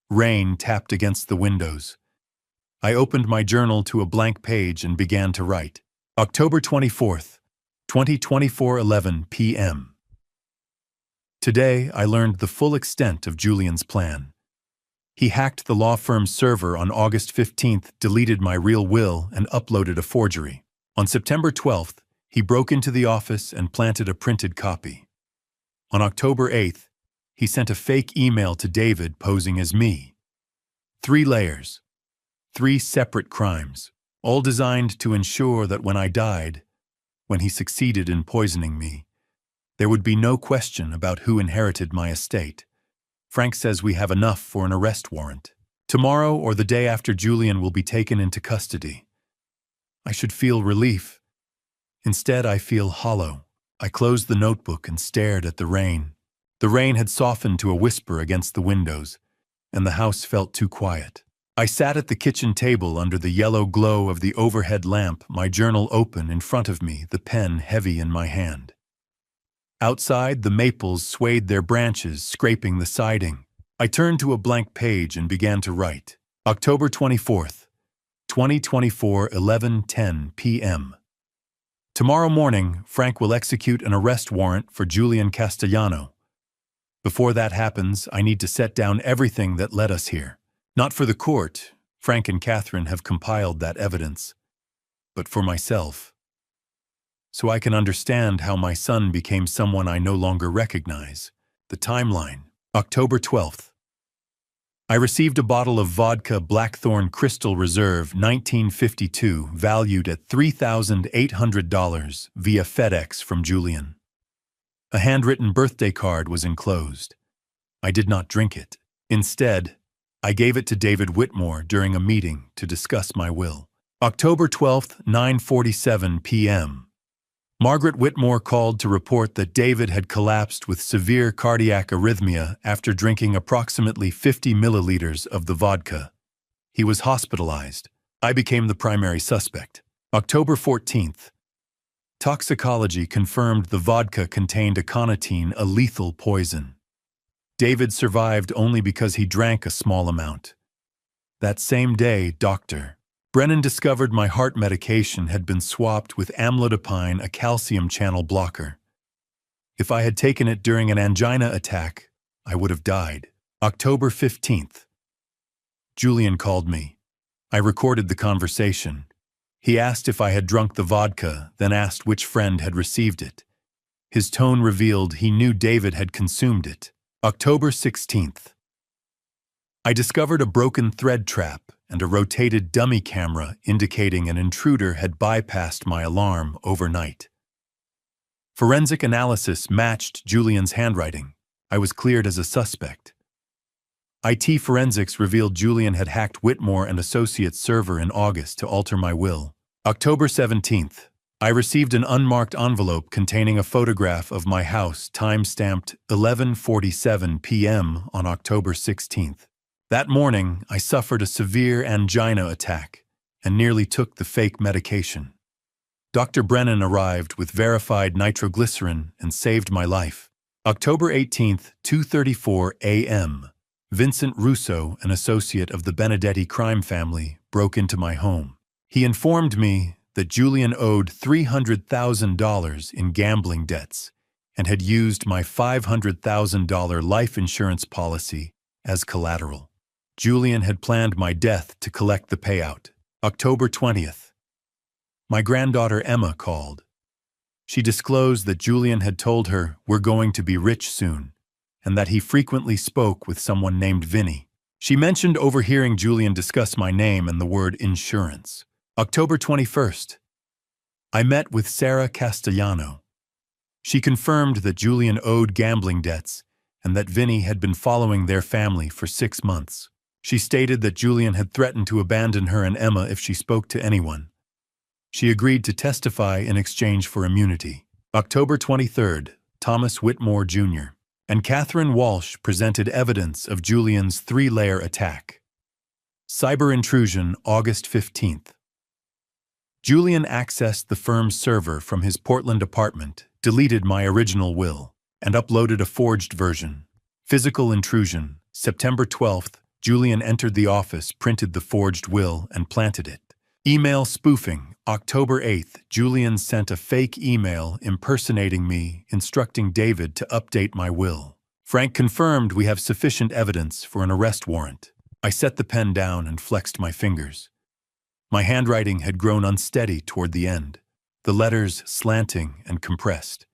Rain tapped against the windows. I opened my journal to a blank page and began to write. October 24th, 2024, 11 p.m. Today, I learned the full extent of Julian's plan. He hacked the law firm's server on August 15th, deleted my real will, and uploaded a forgery. On September 12th, he broke into the office and planted a printed copy. On October 8th, he sent a fake email to David posing as me. 3 layers. 3 separate crimes, all designed to ensure that when I died, when he succeeded in poisoning me, there would be no question about who inherited my estate. Frank says we have enough for an arrest warrant. Tomorrow or the day after, Julian will be taken into custody. I should feel relief. Instead, I feel hollow. I closed the notebook and stared at the rain. The rain had softened to a whisper against the windows, and the house felt too quiet. I sat at the kitchen table under the yellow glow of the overhead lamp, my journal open in front of me, the pen heavy in my hand. Outside, the maples swayed their branches, scraping the siding. I turned to a blank page and began to write. October 24th, 2024, 11:10 p.m. Tomorrow morning, Frank will execute an arrest warrant for Julian Castellano. Before that happens, I need to set down everything that led us here. Not for the court, Frank and Catherine have compiled that evidence, but for myself. So I can understand how my son became someone I no longer recognize. The timeline. October 12th. I received a bottle of vodka Blackthorn Crystal Reserve 1952 valued at $3,800 via FedEx from Julian. A handwritten birthday card was enclosed. I did not drink it. Instead, I gave it to David Whitmore during a meeting to discuss my will. October 12th, 9:47 p.m. Margaret Whitmore called to report that David had collapsed with severe cardiac arrhythmia after drinking approximately 50 milliliters of the vodka. He was hospitalized. I became the primary suspect. October 14th. Toxicology confirmed the vodka contained aconitine, a lethal poison. David survived only because he drank a small amount. That same day, Dr. Brennan discovered my heart medication had been swapped with amlodipine, a calcium channel blocker. If I had taken it during an angina attack, I would have died. October 15th. Julian called me. I recorded the conversation. He asked if I had drunk the vodka, then asked which friend had received it. His tone revealed he knew David had consumed it. October 16th. I discovered a broken thread trap and a rotated dummy camera indicating an intruder had bypassed my alarm overnight. Forensic analysis matched Julian's handwriting. I was cleared as a suspect. IT forensics revealed Julian had hacked Whitmore and Associates' server in August to alter my will. October 17th. I received an unmarked envelope containing a photograph of my house, time-stamped 11:47 p.m. on October 16th. That morning, I suffered a severe angina attack and nearly took the fake medication. Dr. Brennan arrived with verified nitroglycerin and saved my life. October 18th, 2:34 a.m. Vincent Russo, an associate of the Benedetti crime family, broke into my home. He informed me that Julian owed $300,000 in gambling debts and had used my $500,000 life insurance policy as collateral. Julian had planned my death to collect the payout. October 20th. My granddaughter Emma called. She disclosed that Julian had told her we're going to be rich soon, and that he frequently spoke with someone named Vinny. She mentioned overhearing Julian discuss my name and the word insurance. October 21st. I met with Sarah Castellano. She confirmed that Julian owed gambling debts and that Vinny had been following their family for 6 months. She stated that Julian had threatened to abandon her and Emma if she spoke to anyone. She agreed to testify in exchange for immunity. October 23rd, Thomas Whitmore Jr. and Catherine Walsh presented evidence of Julian's 3-layer attack. Cyber intrusion, August 15th. Julian accessed the firm's server from his Portland apartment, deleted my original will, and uploaded a forged version. Physical intrusion, September 12th, Julian entered the office, printed the forged will, and planted it. Email spoofing, October 8th, Julian sent a fake email impersonating me, instructing David to update my will. Frank confirmed we have sufficient evidence for an arrest warrant. I set the pen down and flexed my fingers. My handwriting had grown unsteady toward the end, the letters slanting and compressed.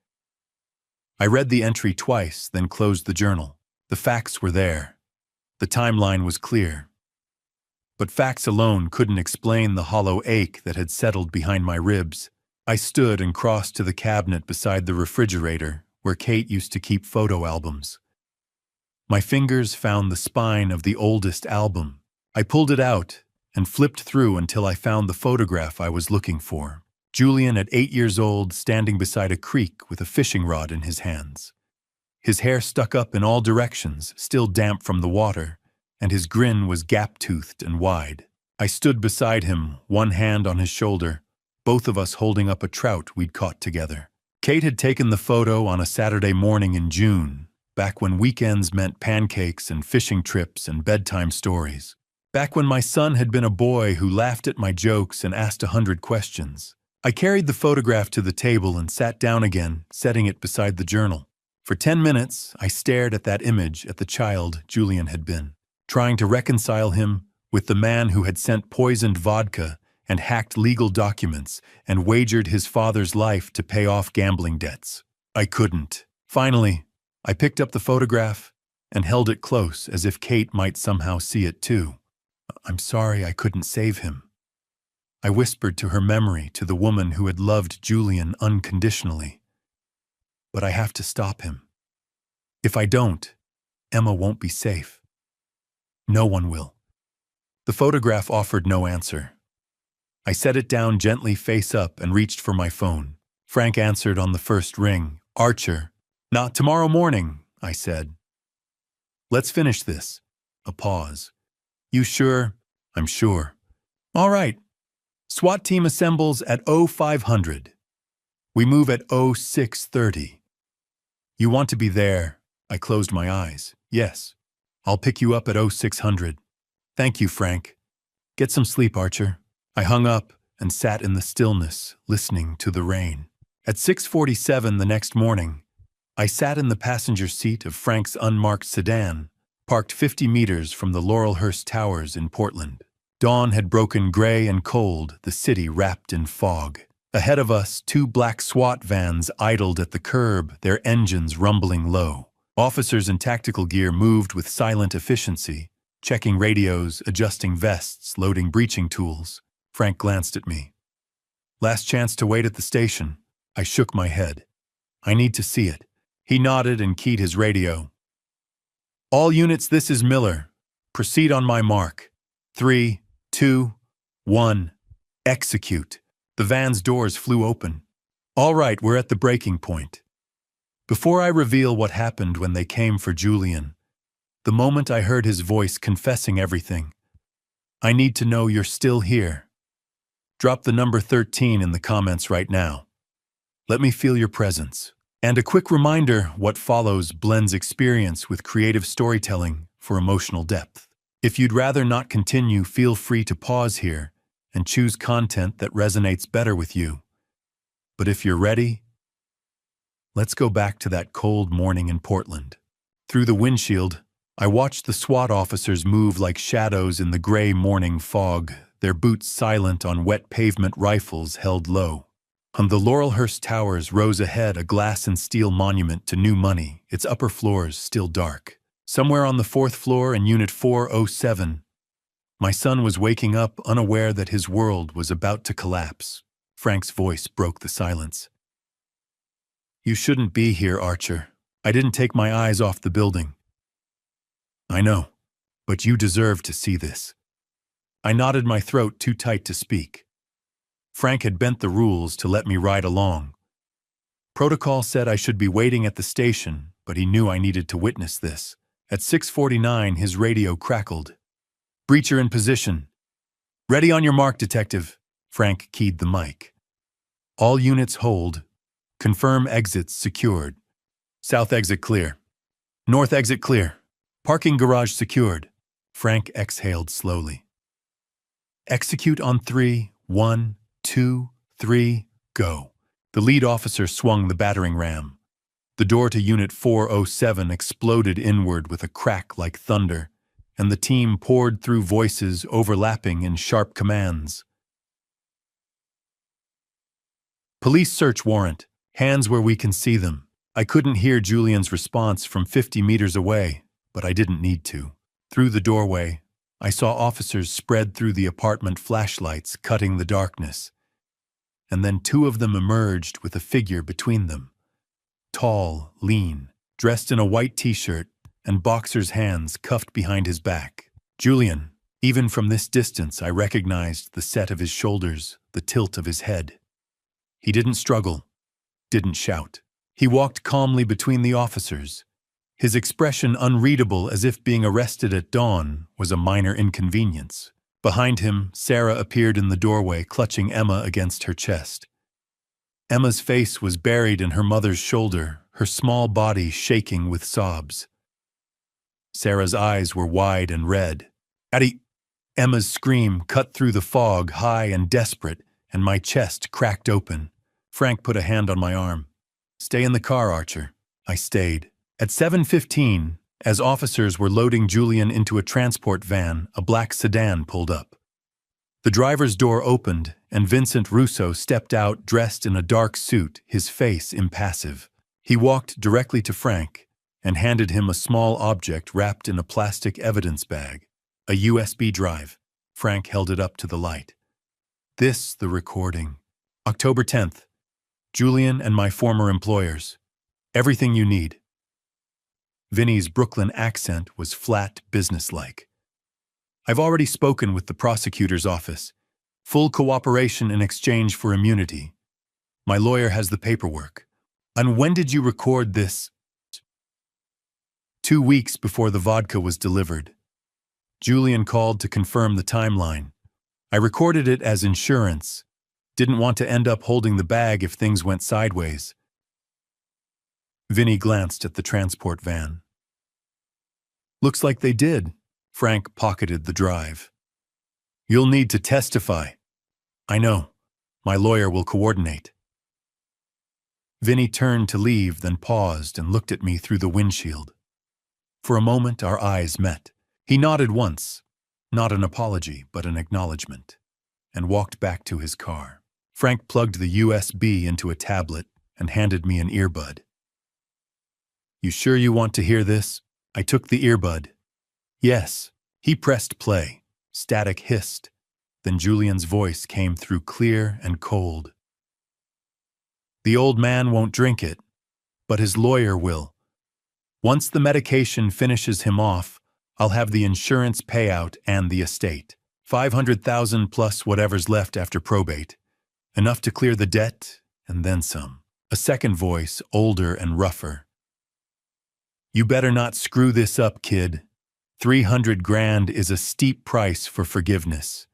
I read the entry twice, then closed the journal. The facts were there. The timeline was clear. But facts alone couldn't explain the hollow ache that had settled behind my ribs. I stood and crossed to the cabinet beside the refrigerator, where Kate used to keep photo albums. My fingers found the spine of the oldest album. I pulled it out and flipped through until I found the photograph I was looking for. Julian at 8 years old, standing beside a creek with a fishing rod in his hands. His hair stuck up in all directions, still damp from the water, and his grin was gap-toothed and wide. I stood beside him, one hand on his shoulder, both of us holding up a trout we'd caught together. Kate had taken the photo on a Saturday morning in June, back when weekends meant pancakes and fishing trips and bedtime stories. Back when my son had been a boy who laughed at my jokes and asked 100 questions. I carried the photograph to the table and sat down again, setting it beside the journal. For 10 minutes, I stared at that image at the child Julian had been, trying to reconcile him with the man who had sent poisoned vodka and hacked legal documents and wagered his father's life to pay off gambling debts. I couldn't. Finally, I picked up the photograph and held it close as if Kate might somehow see it too. "I'm sorry I couldn't save him," I whispered to her memory, to the woman who had loved Julian unconditionally. "But I have to stop him. If I don't, Emma won't be safe. No one will." The photograph offered no answer. I set it down gently face up and reached for my phone. Frank answered on the first ring. "Archer." "Not tomorrow morning," I said. "Let's finish this." A pause. "You sure?" "I'm sure." "All right." SWAT team assembles at 0500. We move at 0630. "You want to be there?" I closed my eyes. "Yes. I'll pick you up at 0600. "Thank you, Frank. Get some sleep, Archer." I hung up and sat in the stillness, listening to the rain. At 6:47 the next morning, I sat in the passenger seat of Frank's unmarked sedan, parked 50 meters from the Laurelhurst Towers in Portland. Dawn had broken gray and cold, the city wrapped in fog. Ahead of us, 2 black SWAT vans idled at the curb, their engines rumbling low. Officers in tactical gear moved with silent efficiency, checking radios, adjusting vests, loading breaching tools. Frank glanced at me. "Last chance to wait at the station." I shook my head. "I need to see it." He nodded and keyed his radio. "All units, this is Miller. Proceed on my mark. 3, 2, 1. Execute." The van's doors flew open. "All right, we're at the breaking point." Before I reveal what happened when they came for Julian, the moment I heard his voice confessing everything, "I need to know you're still here. Drop the number 13 in the comments right now. Let me feel your presence." And a quick reminder, what follows blends experience with creative storytelling for emotional depth. If you'd rather not continue, feel free to pause here and choose content that resonates better with you. But if you're ready, let's go back to that cold morning in Portland. Through the windshield, I watched the SWAT officers move like shadows in the gray morning fog, their boots silent on wet pavement, rifles held low. On the Laurelhurst Towers rose ahead a glass and steel monument to new money, its upper floors still dark. Somewhere on the fourth floor in Unit 407, my son was waking up, unaware that his world was about to collapse. Frank's voice broke the silence. "You shouldn't be here, Archer. I didn't take my eyes off the building." "I know, but you deserve to see this." I nodded, my throat too tight to speak. Frank had bent the rules to let me ride along. Protocol said I should be waiting at the station, but he knew I needed to witness this. At 6:49, his radio crackled. "Breacher in position." "Ready on your mark, detective." Frank keyed the mic. "All units hold. Confirm exits secured. South exit clear. North exit clear. Parking garage secured." Frank exhaled slowly. "Execute on 3, 1, 2, 3, go." The lead officer swung the battering ram. The door to Unit 407 exploded inward with a crack like thunder, and the team poured through, voices overlapping in sharp commands. "Police search warrant. Hands where we can see them." I couldn't hear Julian's response from 50 meters away, but I didn't need to. Through the doorway, I saw officers spread through the apartment, flashlights cutting the darkness. And then two of them emerged with a figure between them. Tall, lean, dressed in a white t-shirt and boxer's, hands cuffed behind his back. Julian. Even from this distance, I recognized the set of his shoulders, the tilt of his head. He didn't struggle, didn't shout. He walked calmly between the officers. His expression unreadable, as if being arrested at dawn was a minor inconvenience. Behind him, Sarah appeared in the doorway, clutching Emma against her chest. Emma's face was buried in her mother's shoulder, her small body shaking with sobs. Sarah's eyes were wide and red. "Addie!" Emma's scream cut through the fog, high and desperate, and my chest cracked open. Frank put a hand on my arm. "Stay in the car, Archer." I stayed. At 7:15, as officers were loading Julian into a transport van, a black sedan pulled up. The driver's door opened, and Vincent Russo stepped out, dressed in a dark suit, his face impassive. He walked directly to Frank and handed him a small object wrapped in a plastic evidence bag, a USB drive. Frank held it up to the light. "This, the recording. October 10th. Julian and my former employers. Everything you need." Vinny's Brooklyn accent was flat, businesslike. "I've already spoken with the prosecutor's office. Full cooperation in exchange for immunity. My lawyer has the paperwork." "And when did you record this?" 2 weeks before the vodka was delivered. Julian called to confirm the timeline. I recorded it as insurance. Didn't want to end up holding the bag if things went sideways. Vinny glanced at the transport van. "Looks like they did." Frank pocketed the drive. "You'll need to testify." "I know. My lawyer will coordinate." Vinny turned to leave, then paused and looked at me through the windshield. For a moment, our eyes met. He nodded once, not an apology, but an acknowledgement, and walked back to his car. Frank plugged the USB into a tablet and handed me an earbud. "You sure you want to hear this?" I took the earbud. "Yes." He pressed play. Static hissed. Then Julian's voice came through, clear and cold. "The old man won't drink it, but his lawyer will. Once the medication finishes him off, I'll have the insurance payout and the estate. 500,000 plus whatever's left after probate. Enough to clear the debt, and then some." A second voice, older and rougher. "You better not screw this up, kid. 300 grand is a steep price for forgiveness.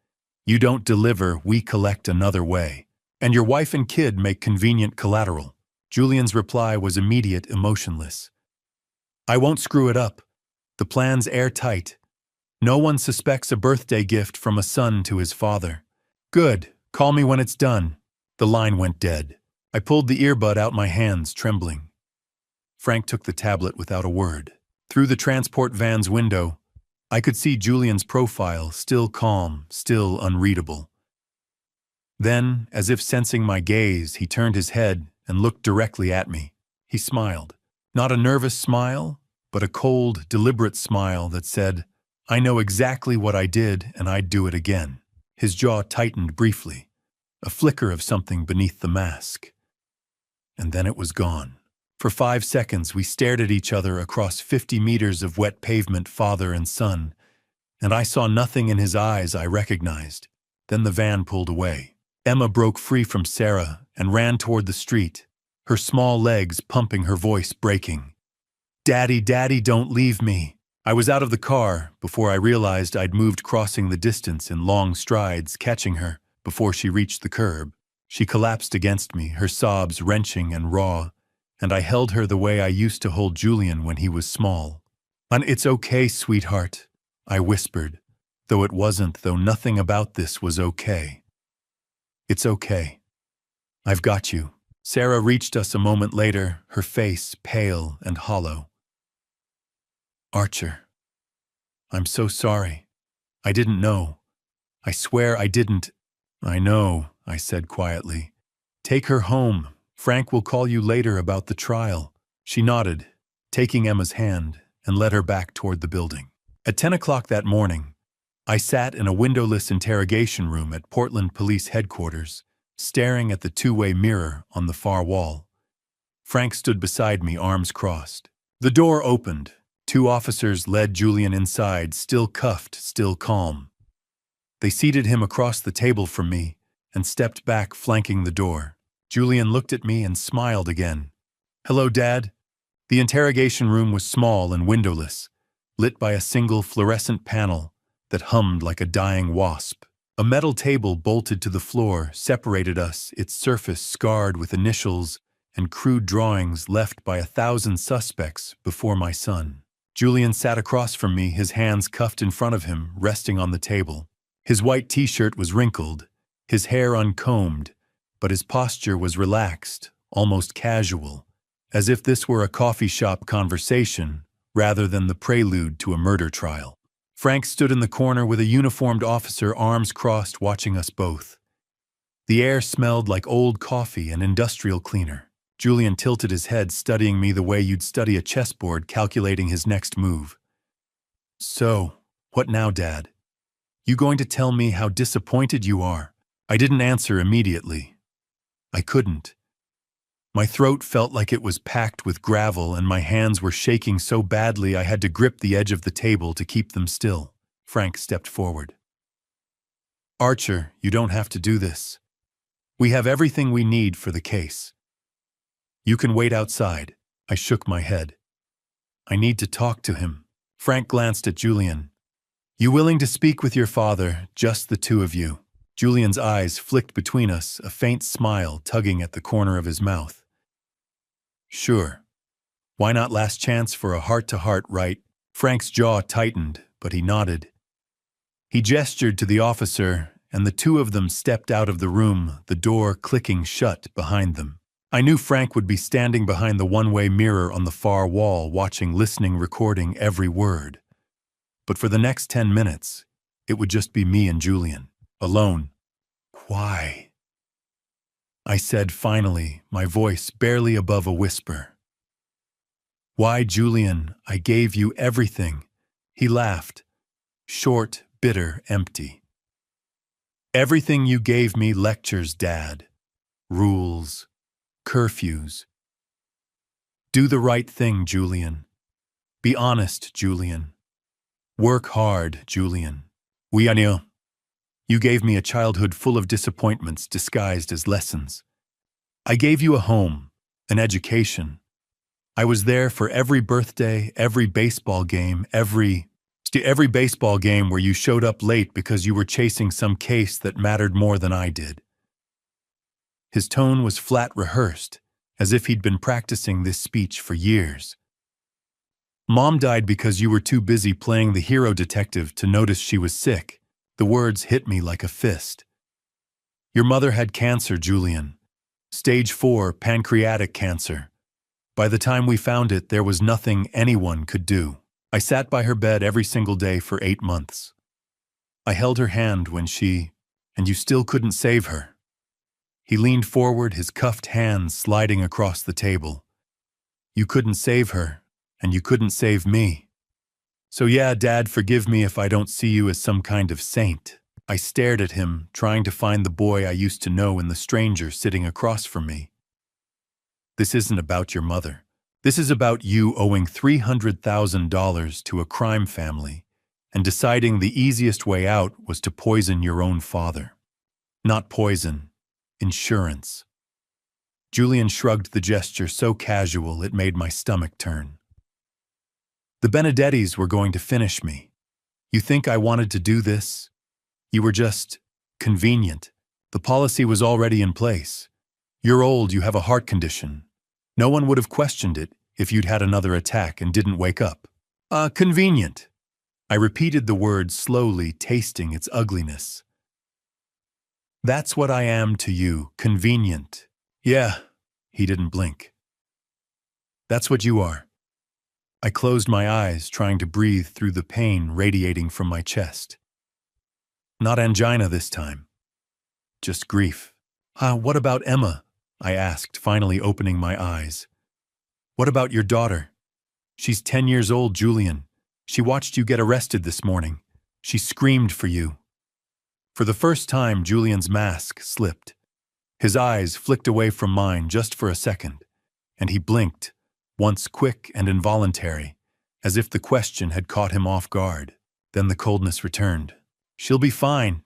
You don't deliver, we collect another way. And your wife and kid make convenient collateral." Julian's reply was immediate, emotionless. "I won't screw it up. The plan's airtight. No one suspects a birthday gift from a son to his father." "Good. Call me when it's done." The line went dead. I pulled the earbud out my hands, trembling. Frank took the tablet without a word. Through the transport van's window, I could see Julian's profile, still calm, still unreadable. Then, as if sensing my gaze, he turned his head and looked directly at me. He smiled. Not a nervous smile, but a cold, deliberate smile that said, "I know exactly what I did and I'd do it again." His jaw tightened briefly, a flicker of something beneath the mask. And then it was gone. For 5 seconds, we stared at each other across 50 meters of wet pavement, father and son, and I saw nothing in his eyes I recognized. Then the van pulled away. Emma broke free from Sarah and ran toward the street, her small legs pumping, her voice breaking. "Daddy, Daddy, don't leave me." I was out of the car before I realized I'd moved, crossing the distance in long strides, catching her before she reached the curb. She collapsed against me, her sobs wrenching and raw, and I held her the way I used to hold Julian when he was small. "And it's okay, sweetheart," I whispered, though it wasn't, though nothing about this was okay. "It's okay. I've got you." Sarah reached us a moment later, her face pale and hollow. "Archer, I'm so sorry. I didn't know. I swear I didn't." "I know," I said quietly. "Take her home. Frank will call you later about the trial." She nodded, taking Emma's hand, and led her back toward the building. At 10 o'clock that morning, I sat in a windowless interrogation room at Portland Police Headquarters, staring at the two-way mirror on the far wall. Frank stood beside me, arms crossed. The door opened. 2 officers led Julian inside, still cuffed, still calm. They seated him across the table from me and stepped back, flanking the door. Julian looked at me and smiled again. "Hello, Dad." The interrogation room was small and windowless, lit by a single fluorescent panel that hummed like a dying wasp. A metal table bolted to the floor separated us, its surface scarred with initials and crude drawings left by 1,000 suspects before my son. Julian sat across from me, his hands cuffed in front of him, resting on the table. His white t-shirt was wrinkled, his hair uncombed, but his posture was relaxed, almost casual, as if this were a coffee shop conversation rather than the prelude to a murder trial. Frank stood in the corner with a uniformed officer, arms crossed, watching us both. The air smelled like old coffee and industrial cleaner. Julian tilted his head, studying me the way you'd study a chessboard, calculating his next move. "So, what now, Dad? You going to tell me how disappointed you are?" I didn't answer immediately. I couldn't. My throat felt like it was packed with gravel, and my hands were shaking so badly I had to grip the edge of the table to keep them still. Frank stepped forward. "Archer, you don't have to do this. We have everything we need for the case. You can wait outside." I shook my head. "I need to talk to him." Frank glanced at Julian. "You willing to speak with your father, just the two of you?" Julian's eyes flicked between us, a faint smile tugging at the corner of his mouth. "Sure. Why not last chance for a heart-to-heart, right?" Frank's jaw tightened, but he nodded. He gestured to the officer, and the two of them stepped out of the room, the door clicking shut behind them. I knew Frank would be standing behind the one-way mirror on the far wall, watching, listening, recording every word. But for the next 10 minutes, it would just be me and Julian, alone. "Why?" I said finally, my voice barely above a whisper. "Why, Julian? I gave you everything." He laughed, short, bitter, empty. "Everything you gave me: lectures, Dad. Rules. Curfews. Do the right thing, Julian. Be honest, Julian. Work hard, Julian. I know. You gave me a childhood full of disappointments disguised as lessons. I gave you a home, an education. I was there for every birthday, every baseball game, every baseball game where you showed up late because you were chasing some case that mattered more than I did." His tone was flat, rehearsed, as if he'd been practicing this speech for years. "Mom died because you were too busy playing the hero detective to notice she was sick." The words hit me like a fist. "Your mother had cancer, Julian. Stage 4 pancreatic cancer. By the time we found it, there was nothing anyone could do. I sat by her bed every single day for 8 months. I held her hand when and you still couldn't save her. He leaned forward, his cuffed hands sliding across the table. You couldn't save her, and you couldn't save me. So yeah, Dad, forgive me if I don't see you as some kind of saint. I stared at him, trying to find the boy I used to know in the stranger sitting across from me. This isn't about your mother. This is about you owing $300,000 to a crime family and deciding the easiest way out was to poison your own father. Not poison, insurance. Julian shrugged, the gesture so casual it made my stomach turn. The Benedettis were going to finish me. You think I wanted to do this? You were just convenient. The policy was already in place. You're old, you have a heart condition. No one would have questioned it if you'd had another attack and didn't wake up. Convenient. I repeated the word slowly, tasting its ugliness. That's what I am to you, convenient. Yeah, he didn't blink. That's what you are. I closed my eyes, trying to breathe through the pain radiating from my chest. Not angina this time. Just grief. What about Emma? I asked, finally opening my eyes. What about your daughter? She's 10 years old, Julian. She watched you get arrested this morning. She screamed for you. For the first time, Julian's mask slipped. His eyes flicked away from mine just for a second, and he blinked, once quick and involuntary, as if the question had caught him off guard. Then the coldness returned. She'll be fine,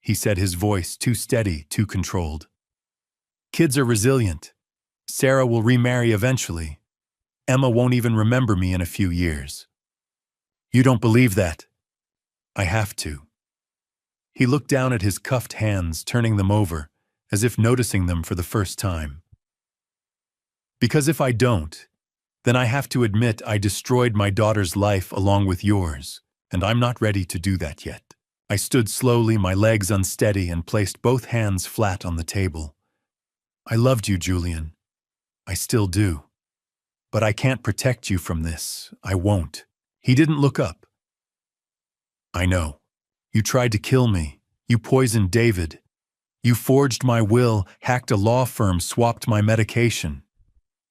he said, his voice too steady, too controlled. Kids are resilient. Sarah will remarry eventually. Emma won't even remember me in a few years. You don't believe that? I have to. He looked down at his cuffed hands, turning them over, as if noticing them for the first time. Because if I don't, then I have to admit I destroyed my daughter's life along with yours, and I'm not ready to do that yet. I stood slowly, my legs unsteady, and placed both hands flat on the table. I loved you, Julian. I still do. But I can't protect you from this. I won't. He didn't look up. I know. You tried to kill me. You poisoned David. You forged my will, hacked a law firm, swapped my medication.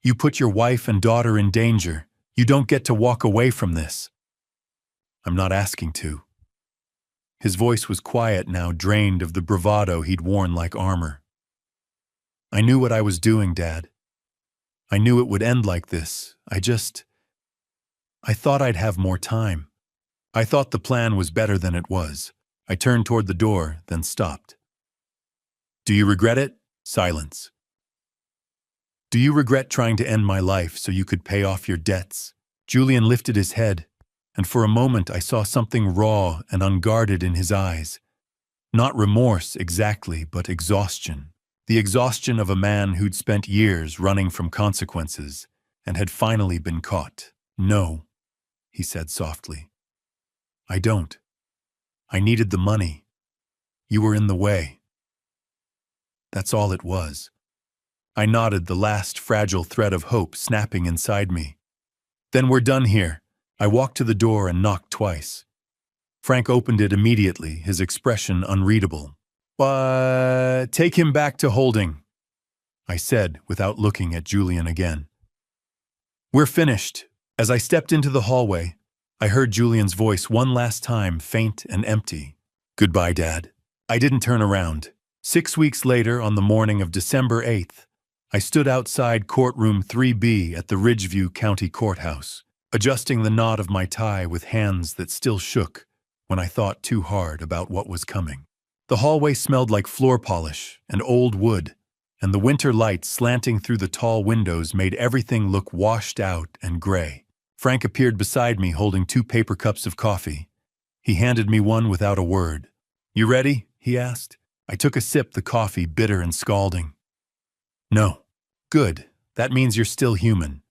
You put your wife and daughter in danger. You don't get to walk away from this. I'm not asking to. His voice was quiet now, drained of the bravado he'd worn like armor. I knew what I was doing, Dad. I knew it would end like this. I thought I'd have more time. I thought the plan was better than it was. I turned toward the door, then stopped. Do you regret it? Silence. Do you regret trying to end my life so you could pay off your debts? Julian lifted his head, and for a moment I saw something raw and unguarded in his eyes. Not remorse exactly, but exhaustion. The exhaustion of a man who'd spent years running from consequences and had finally been caught. No, he said softly. I don't. I needed the money. You were in the way. That's all it was. I nodded, the last fragile thread of hope snapping inside me. Then we're done here. I walked to the door and knocked twice. Frank opened it immediately, his expression unreadable. Take him back to holding, I said without looking at Julian again. We're finished. As I stepped into the hallway, I heard Julian's voice one last time, faint and empty. Goodbye, Dad. I didn't turn around. 6 weeks later, on the morning of December 8th, I stood outside courtroom 3B at the Ridgeview County Courthouse, adjusting the knot of my tie with hands that still shook when I thought too hard about what was coming. The hallway smelled like floor polish and old wood, and the winter light slanting through the tall windows made everything look washed out and gray. Frank appeared beside me holding 2 paper cups of coffee. He handed me one without a word. You ready? He asked. I took a sip, the coffee bitter and scalding. No. Good. That means you're still human.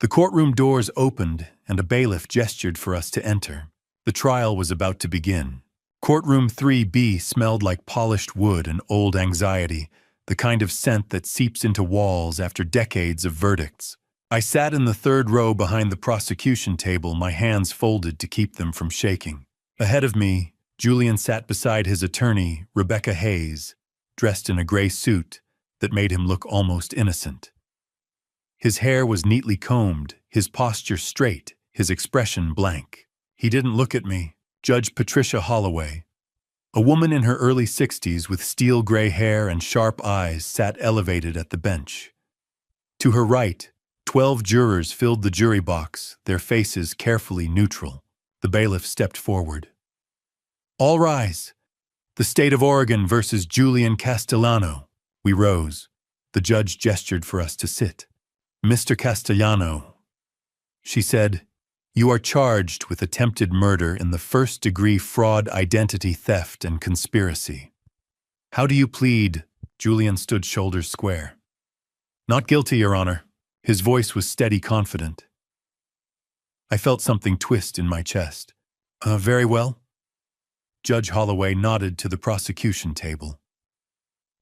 The courtroom doors opened and a bailiff gestured for us to enter. The trial was about to begin. Courtroom 3B smelled like polished wood and old anxiety, the kind of scent that seeps into walls after decades of verdicts. I sat in the third row behind the prosecution table, my hands folded to keep them from shaking. Ahead of me, Julian sat beside his attorney, Rebecca Hayes, dressed in a gray suit that made him look almost innocent. His hair was neatly combed, his posture straight, his expression blank. He didn't look at me. Judge Patricia Holloway, a woman in her early 60s with steel gray hair and sharp eyes, sat elevated at the bench. To her right, 12 jurors filled the jury box, their faces carefully neutral. The bailiff stepped forward. "All rise. The State of Oregon versus Julian Castellano." We rose. The judge gestured for us to sit. "Mr. Castellano," she said, "you are charged with attempted murder in the first-degree fraud, identity theft, and conspiracy. How do you plead?" Julian stood shoulders square. "Not guilty, Your Honor." His voice was steady, confident. I felt something twist in my chest. Very well." Judge Holloway nodded to the prosecution table.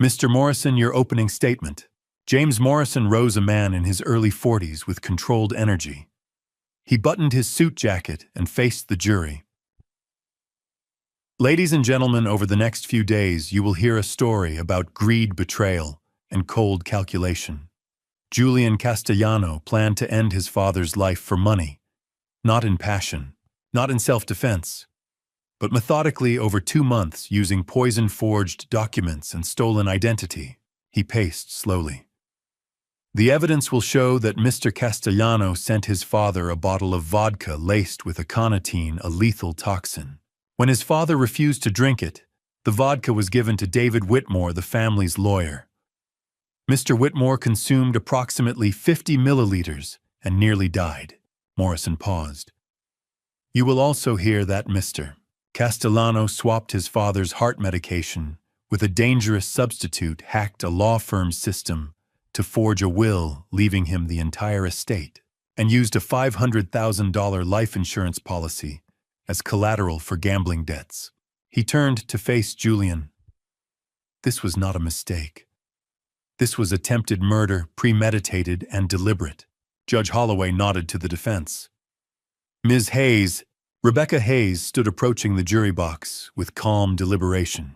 "Mr. Morrison, your opening statement." James Morrison rose, a man in his early 40s with controlled energy. He buttoned his suit jacket and faced the jury. "Ladies and gentlemen, over the next few days, you will hear a story about greed, betrayal, and cold calculation. Julian Castellano planned to end his father's life for money, not in passion, not in self-defense, but methodically over 2 months using poison-forged documents and stolen identity." He paced slowly. "The evidence will show that Mr. Castellano sent his father a bottle of vodka laced with aconitine, a lethal toxin. When his father refused to drink it, the vodka was given to David Whitmore, the family's lawyer. Mr. Whitmore consumed approximately 50 milliliters and nearly died." Morrison paused. "You will also hear that Mr. Castellano swapped his father's heart medication with a dangerous substitute, hacked a law firm's system to forge a will, leaving him the entire estate, and used a $500,000 life insurance policy as collateral for gambling debts." He turned to face Julian. "This was not a mistake. This was attempted murder, premeditated and deliberate." Judge Holloway nodded to the defense. Ms. Hayes, Rebecca Hayes, stood approaching the jury box with calm deliberation.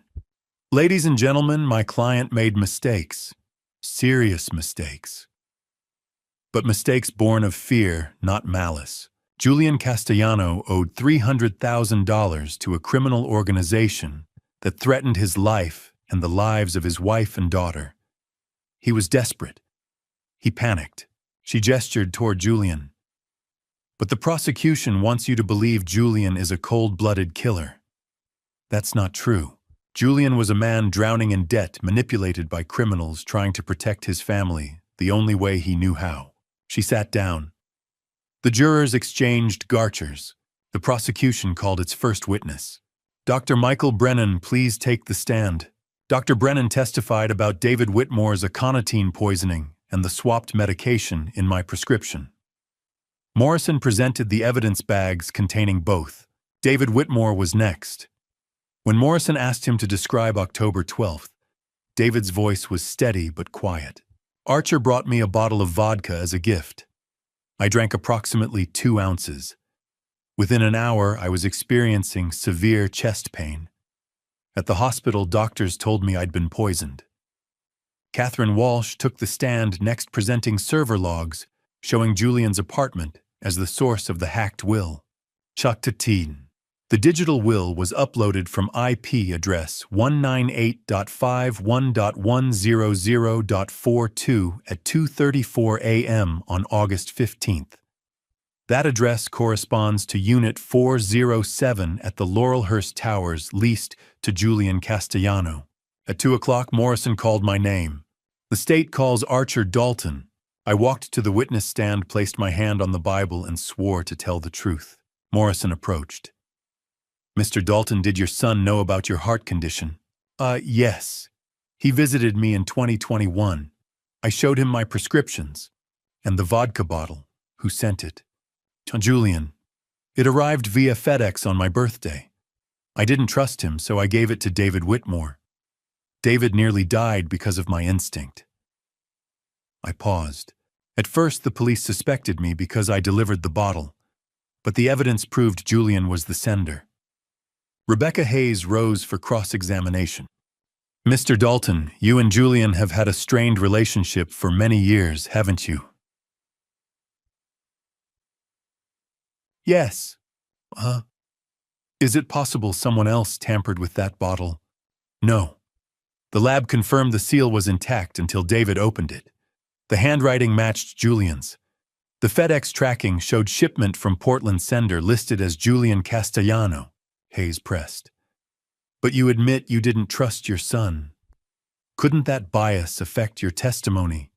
"Ladies and gentlemen, my client made mistakes. Serious mistakes. But mistakes born of fear, not malice. Julian Castellano owed $300,000 to a criminal organization that threatened his life and the lives of his wife and daughter. He was desperate. He panicked." She gestured toward Julian. "But the prosecution wants you to believe Julian is a cold-blooded killer. That's not true. Julian was a man drowning in debt, manipulated by criminals trying to protect his family the only way he knew how." She sat down. The jurors exchanged garters. The prosecution called its first witness. "Dr. Michael Brennan, please take the stand." Dr. Brennan testified about David Whitmore's aconitine poisoning and the swapped medication in my prescription. Morrison presented the evidence bags containing both. David Whitmore was next. When Morrison asked him to describe October 12th, David's voice was steady but quiet. "Archer brought me a bottle of vodka as a gift. I drank approximately 2 ounces. Within an hour, I was experiencing severe chest pain. At the hospital, doctors told me I'd been poisoned." Catherine Walsh took the stand next, presenting server logs showing Julian's apartment as the source of the hacked will. Chaktatin. The digital will was uploaded from IP address 198.51.100.42 at 2:34 a.m. on August 15th. That address corresponds to Unit 407 at the Laurelhurst Towers, leased to Julian Castellano. At 2 o'clock, Morrison called my name. "The state calls Archer Dalton." I walked to the witness stand, placed my hand on the Bible, and swore to tell the truth. Morrison approached. "Mr. Dalton, did your son know about your heart condition?" Yes. He visited me in 2021. I showed him my prescriptions and the vodka bottle. Who sent it?" "Julian. It arrived via FedEx on my birthday. I didn't trust him, so I gave it to David Whitmore. David nearly died because of my instinct." I paused. At first, the police suspected me because I delivered the bottle, but the evidence proved Julian was the sender. Rebecca Hayes rose for cross-examination. Mr. Dalton, you and Julian have had a strained relationship for many years, haven't you? Yes. Is it possible someone else tampered with that bottle? No. The lab confirmed the seal was intact until David opened it. The handwriting matched Julian's. The FedEx tracking showed shipment from Portland sender listed as Julian Castellano, Hayes pressed. But you admit you didn't trust your son. Couldn't that bias affect your testimony?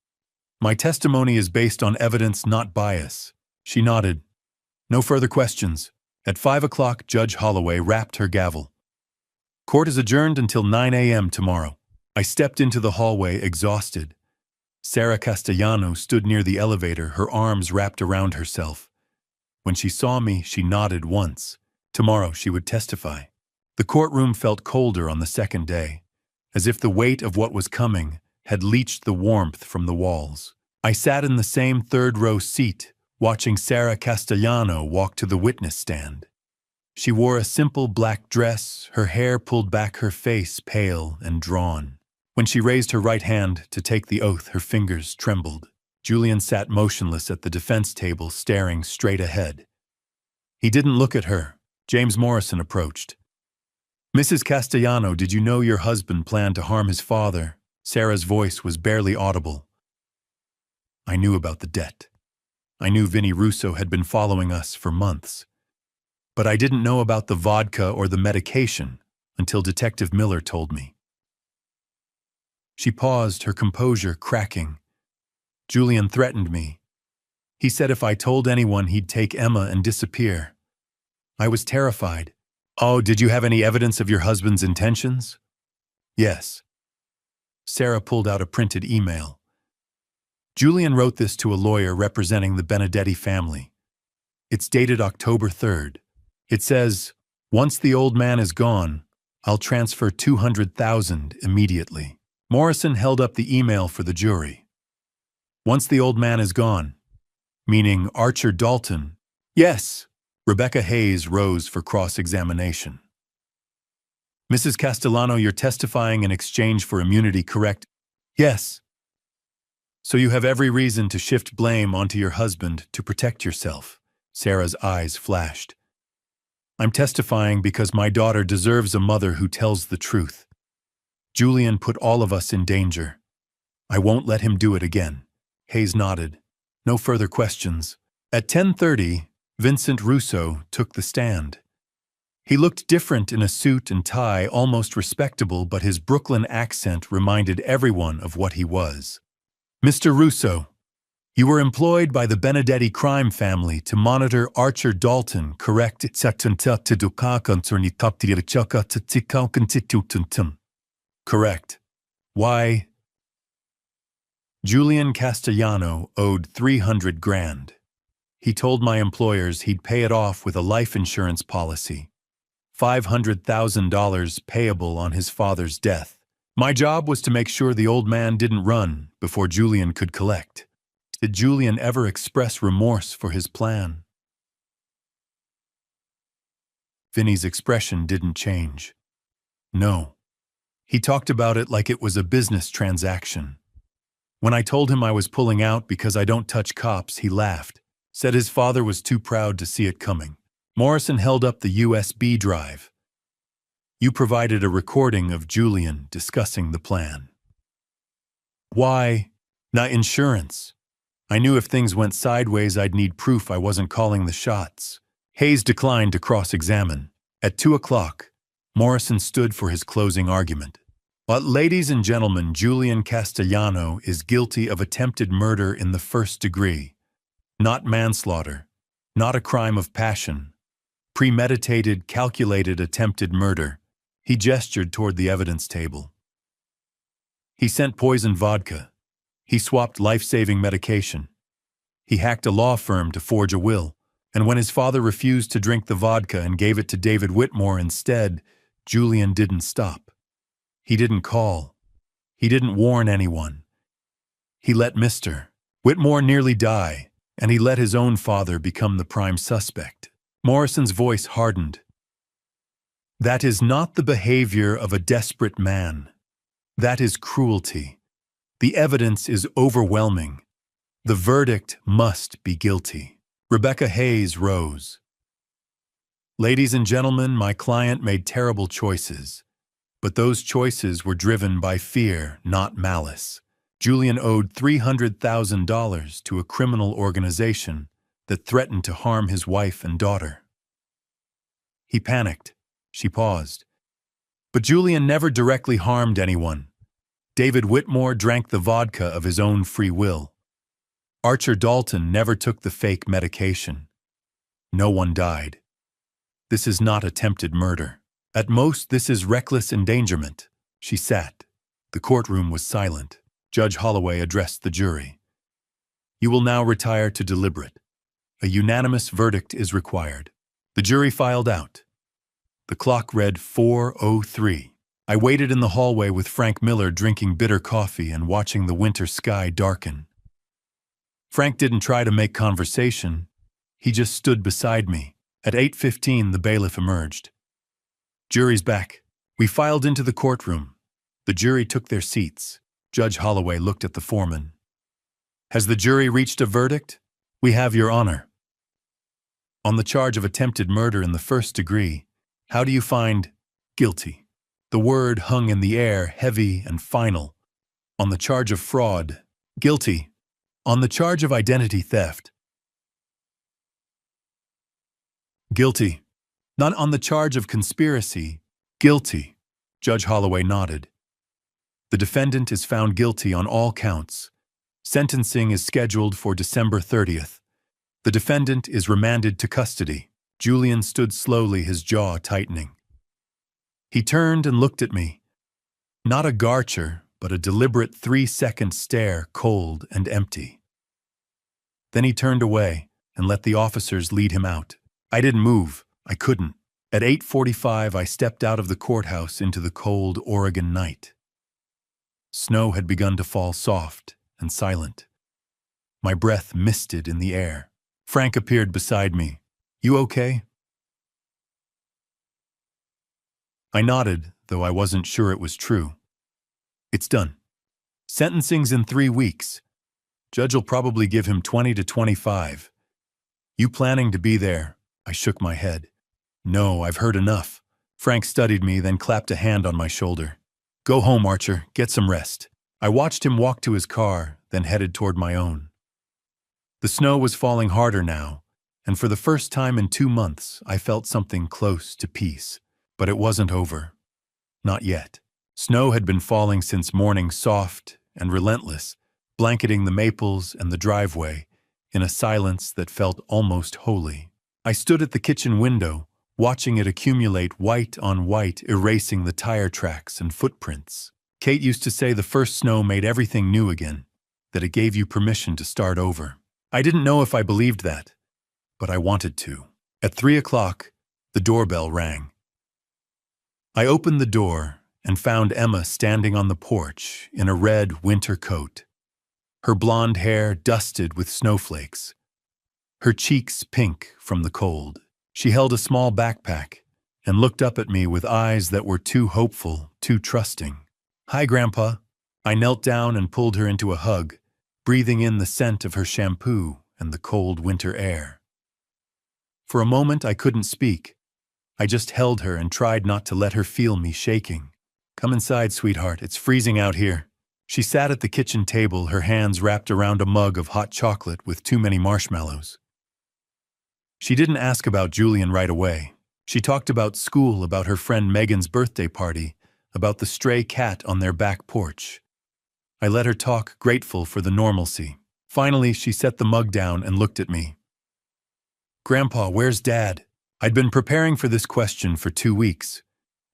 My testimony is based on evidence, not bias. She nodded. No further questions. At 5 o'clock, Judge Holloway rapped her gavel. Court is adjourned until 9 a.m. tomorrow. I stepped into the hallway, exhausted. Sarah Castellano stood near the elevator, her arms wrapped around herself. When she saw me, she nodded once. Tomorrow she would testify. The courtroom felt colder on the second day, as if the weight of what was coming had leached the warmth from the walls. I sat in the same third-row seat, watching Sarah Castellano walk to the witness stand. She wore a simple black dress, her hair pulled back, her face pale and drawn. When she raised her right hand to take the oath, her fingers trembled. Julian sat motionless at the defense table, staring straight ahead. He didn't look at her. James Morrison approached. Mrs. Castellano, did you know your husband planned to harm his father? Sarah's voice was barely audible. I knew about the debt. I knew Vinnie Russo had been following us for months. But I didn't know about the vodka or the medication until Detective Miller told me. She paused, her composure cracking. Julian threatened me. He said if I told anyone, he'd take Emma and disappear. I was terrified. Oh, did you have any evidence of your husband's intentions? Yes. Sarah pulled out a printed email. Julian wrote this to a lawyer representing the Benedetti family. It's dated October 3rd. It says, once the old man is gone, I'll transfer $200,000 immediately. Morrison held up the email for the jury. Once the old man is gone, meaning Archer Dalton. Yes. Rebecca Hayes rose for cross-examination. Mrs. Castellano, you're testifying in exchange for immunity, correct? Yes. So you have every reason to shift blame onto your husband to protect yourself. Sarah's eyes flashed. I'm testifying because my daughter deserves a mother who tells the truth. Julian put all of us in danger. I won't let him do it again. Hayes nodded. No further questions. At 10:30, Vincent Russo took the stand. He looked different in a suit and tie, almost respectable, but his Brooklyn accent reminded everyone of what he was. Mr. Russo, you were employed by the Benedetti crime family to monitor Archer Dalton, correct? Correct. Why? Julian Castellano owed $300,000. He told my employers he'd pay it off with a life insurance policy. $500,000 payable on his father's death. My job was to make sure the old man didn't run before Julian could collect. Did Julian ever express remorse for his plan? Vinnie's expression didn't change. No. He talked about it like it was a business transaction. When I told him I was pulling out because I don't touch cops, he laughed, said his father was too proud to see it coming. Morrison held up the USB drive. You provided a recording of Julian discussing the plan. Why? Not insurance. I knew if things went sideways, I'd need proof I wasn't calling the shots. Hayes declined to cross-examine. At 2 o'clock, Morrison stood for his closing argument. But ladies and gentlemen, Julian Castellano is guilty of attempted murder in the first degree. Not manslaughter, not a crime of passion. Premeditated, calculated, attempted murder. He gestured toward the evidence table. He sent poisoned vodka. He swapped life-saving medication. He hacked a law firm to forge a will. And when his father refused to drink the vodka and gave it to David Whitmore instead, Julian didn't stop. He didn't call. He didn't warn anyone. He let Mr. Whitmore nearly die, and he let his own father become the prime suspect. Morrison's voice hardened. That is not the behavior of a desperate man. That is cruelty. The evidence is overwhelming. The verdict must be guilty. Rebecca Hayes rose. Ladies and gentlemen, my client made terrible choices, but those choices were driven by fear, not malice. Julian owed $300,000 to a criminal organization that threatened to harm his wife and daughter. He panicked. She paused. But Julian never directly harmed anyone. David Whitmore drank the vodka of his own free will. Archer Dalton never took the fake medication. No one died. This is not attempted murder. At most, this is reckless endangerment. She sat. The courtroom was silent. Judge Holloway addressed the jury. You will now retire to deliberate. A unanimous verdict is required. The jury filed out. The clock read 4:03. I waited in the hallway with Frank Miller drinking bitter coffee and watching the winter sky darken. Frank didn't try to make conversation. He just stood beside me. At 8:15, the bailiff emerged. Jury's back. We filed into the courtroom. The jury took their seats. Judge Holloway looked at the foreman. Has the jury reached a verdict? We have, Your Honor. On the charge of attempted murder in the first degree, how do you find guilty? The word hung in the air, heavy and final. On the charge of fraud, guilty. On the charge of identity theft, guilty. Not on the charge of conspiracy, guilty. Judge Holloway nodded. The defendant is found guilty on all counts. Sentencing is scheduled for December 30th. The defendant is remanded to custody. Julian stood slowly, his jaw tightening. He turned and looked at me. Not a garcher, but a deliberate 3-second stare, cold and empty. Then he turned away and let the officers lead him out. I didn't move. I couldn't. At 8:45, I stepped out of the courthouse into the cold Oregon night. Snow had begun to fall soft and silent. My breath misted in the air. Frank appeared beside me. You okay? I nodded, though I wasn't sure it was true. It's done. Sentencing's in 3 weeks. Judge'll probably give him 20 to 25. You planning to be there? I shook my head. No, I've heard enough. Frank studied me, then clapped a hand on my shoulder. Go home, Archer. Get some rest. I watched him walk to his car, then headed toward my own. The snow was falling harder now, and for the first time in 2 months, I felt something close to peace. But it wasn't over. Not yet. Snow had been falling since morning, soft and relentless, blanketing the maples and the driveway in a silence that felt almost holy. I stood at the kitchen window, watching it accumulate white on white, erasing the tire tracks and footprints. Kate used to say the first snow made everything new again, that it gave you permission to start over. I didn't know if I believed that, but I wanted to. At 3 o'clock, the doorbell rang. I opened the door and found Emma standing on the porch in a red winter coat. Her blonde hair dusted with snowflakes. Her cheeks pink from the cold. She held a small backpack and looked up at me with eyes that were too hopeful, too trusting. Hi, Grandpa. I knelt down and pulled her into a hug, breathing in the scent of her shampoo and the cold winter air. For a moment, I couldn't speak. I just held her and tried not to let her feel me shaking. Come inside, sweetheart. It's freezing out here. She sat at the kitchen table, her hands wrapped around a mug of hot chocolate with too many marshmallows. She didn't ask about Julian right away. She talked about school, about her friend Megan's birthday party, about the stray cat on their back porch. I let her talk, grateful for the normalcy. Finally, she set the mug down and looked at me. Grandpa, where's Dad? I'd been preparing for this question for 2 weeks,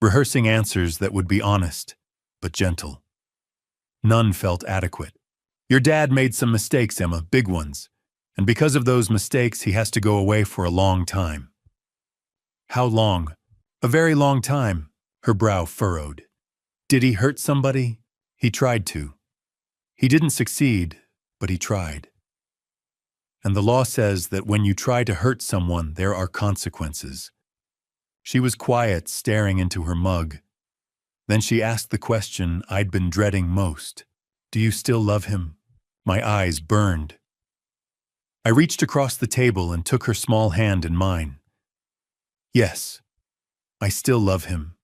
rehearsing answers that would be honest, but gentle. None felt adequate. Your dad made some mistakes, Emma, big ones. And because of those mistakes, he has to go away for a long time. How long? A very long time. Her brow furrowed. Did he hurt somebody? He tried to. He didn't succeed, but he tried. And the law says that when you try to hurt someone, there are consequences. She was quiet, staring into her mug. Then she asked the question I'd been dreading most. Do you still love him? My eyes burned. I reached across the table and took her small hand in mine. Yes, I still love him.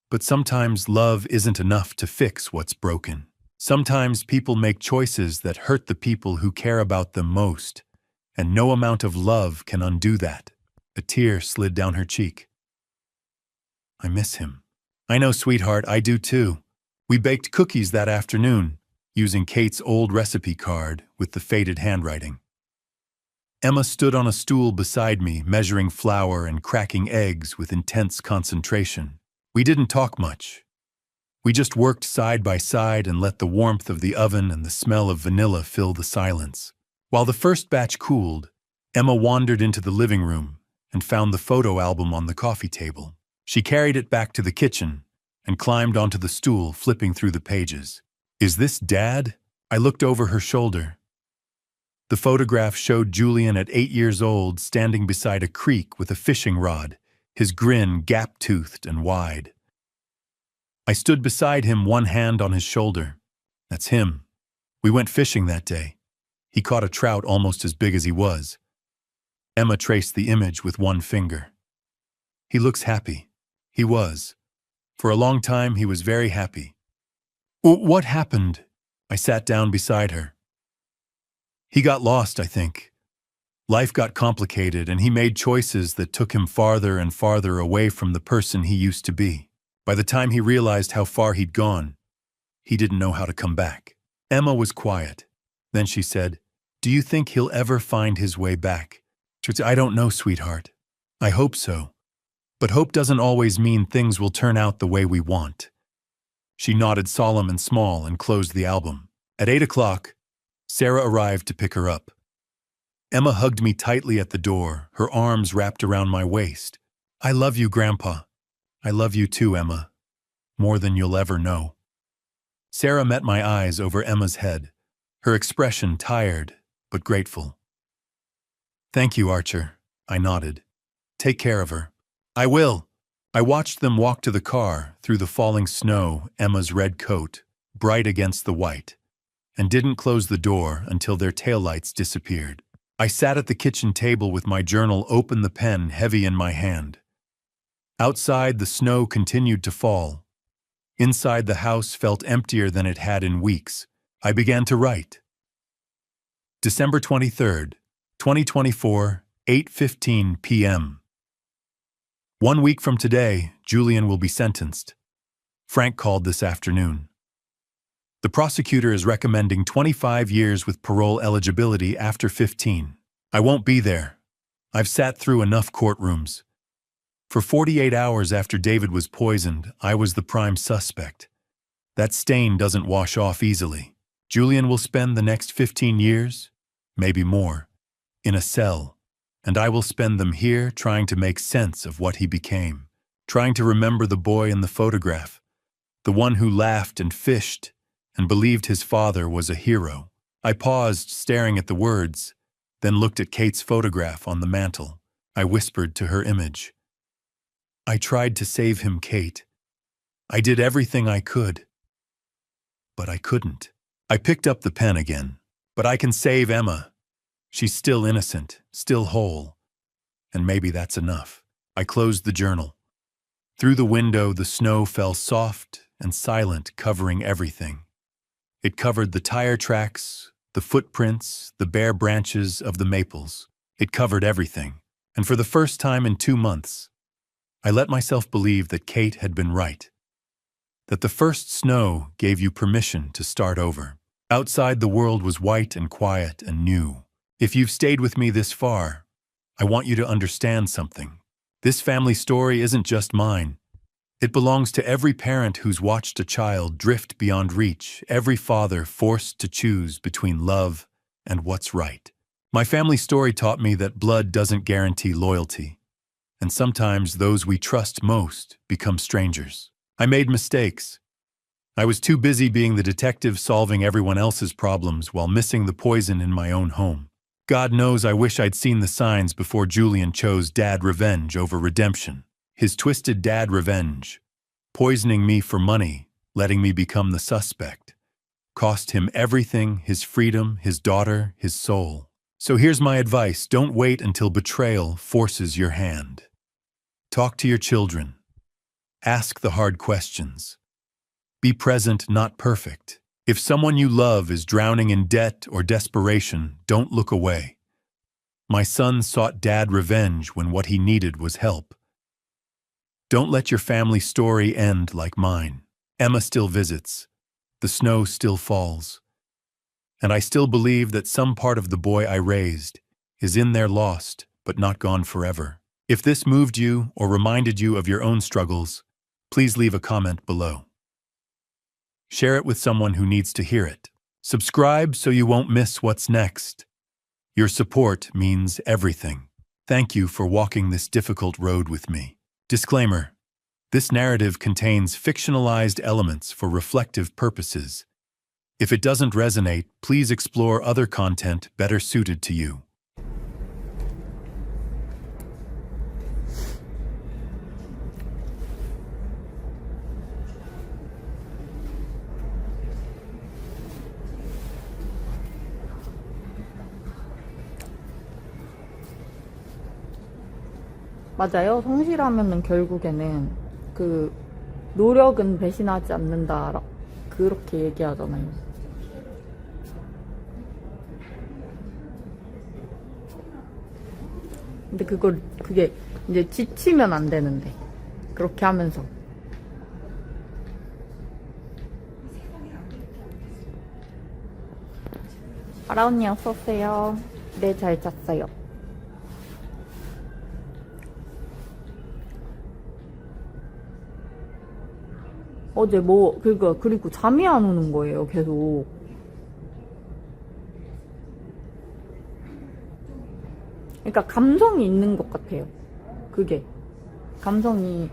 But sometimes love isn't enough to fix what's broken. Sometimes people make choices that hurt the people who care about them most, and no amount of love can undo that. A tear slid down her cheek. I miss him. I know, sweetheart, I do too. We baked cookies that afternoon, using Kate's old recipe card with the faded handwriting. Emma stood on a stool beside me, measuring flour and cracking eggs with intense concentration. We didn't talk much. We just worked side by side and let the warmth of the oven and the smell of vanilla fill the silence. While the first batch cooled, Emma wandered into the living room and found the photo album on the coffee table. She carried it back to the kitchen and climbed onto the stool, flipping through the pages. Is this Dad? I looked over her shoulder. The photograph showed Julian at 8 years old, standing beside a creek with a fishing rod, his grin gap-toothed and wide. I stood beside him, one hand on his shoulder. That's him. We went fishing that day. He caught a trout almost as big as he was. Emma traced the image with one finger. He looks happy. He was. For a long time, he was very happy. What happened? I sat down beside her. He got lost, I think. Life got complicated, and he made choices that took him farther and farther away from the person he used to be. By the time he realized how far he'd gone, he didn't know how to come back. Emma was quiet. Then she said, Do you think he'll ever find his way back? I don't know, sweetheart. I hope so. But hope doesn't always mean things will turn out the way we want. She nodded, solemn and small, and closed the album. At 8 o'clock, Sarah arrived to pick her up. Emma hugged me tightly at the door, her arms wrapped around my waist. I love you, Grandpa. I love you too, Emma. More than you'll ever know. Sarah met my eyes over Emma's head, her expression tired but grateful. Thank you, Archer. I nodded. Take care of her. I will. I watched them walk to the car through the falling snow, Emma's red coat, bright against the white, and didn't close the door until their taillights disappeared. I sat at the kitchen table with my journal open, the pen heavy in my hand. Outside, the snow continued to fall. Inside, the house felt emptier than it had in weeks. I began to write. December 23rd, 2024, 8:15 p.m. 1 week from today, Julian will be sentenced. Frank called this afternoon. The prosecutor is recommending 25 years with parole eligibility after 15. I won't be there. I've sat through enough courtrooms. For 48 hours after David was poisoned, I was the prime suspect. That stain doesn't wash off easily. Julian will spend the next 15 years, maybe more, in a cell, and I will spend them here trying to make sense of what he became, trying to remember the boy in the photograph, the one who laughed and fished and believed his father was a hero. I paused, staring at the words, then looked at Kate's photograph on the mantel. I whispered to her image. I tried to save him, Kate. I did everything I could. But I couldn't. I picked up the pen again. But I can save Emma. She's still innocent, still whole. And maybe that's enough. I closed the journal. Through the window, the snow fell soft and silent, covering everything. It covered the tire tracks, the footprints, the bare branches of the maples. It covered everything. And for the first time in 2 months, I let myself believe that Kate had been right. That the first snow gave you permission to start over. Outside, the world was white and quiet and new. If you've stayed with me this far, I want you to understand something. This family story isn't just mine. It belongs to every parent who's watched a child drift beyond reach, every father forced to choose between love and what's right. My family story taught me that blood doesn't guarantee loyalty, and sometimes those we trust most become strangers. I made mistakes. I was too busy being the detective solving everyone else's problems while missing the poison in my own home. God knows I wish I'd seen the signs before Julian chose dad revenge over redemption. His twisted dad revenge, poisoning me for money, letting me become the suspect, cost him everything, his freedom, his daughter, his soul. So here's my advice: don't wait until betrayal forces your hand. Talk to your children. Ask the hard questions. Be present, not perfect. If someone you love is drowning in debt or desperation, don't look away. My son sought dad revenge when what he needed was help. Don't let your family story end like mine. Emma still visits. The snow still falls. And I still believe that some part of the boy I raised is in there lost, but not gone forever. If this moved you or reminded you of your own struggles, please leave a comment below. Share it with someone who needs to hear it. Subscribe so you won't miss what's next. Your support means everything. Thank you for walking this difficult road with me. Disclaimer: this narrative contains fictionalized elements for reflective purposes. If it doesn't resonate, please explore other content better suited to you. 맞아요. 성실하면은 결국에는 그 노력은 배신하지 않는다 그렇게 얘기하잖아요. 근데 그게 이제 지치면 안 되는데 그렇게 하면서 아라 언니 어서 오세요. 네, 잘 잤어요. 어제 그리고 잠이 안 오는 거예요, 계속. 그러니까 감성이 있는 것 같아요. 그게. 감성이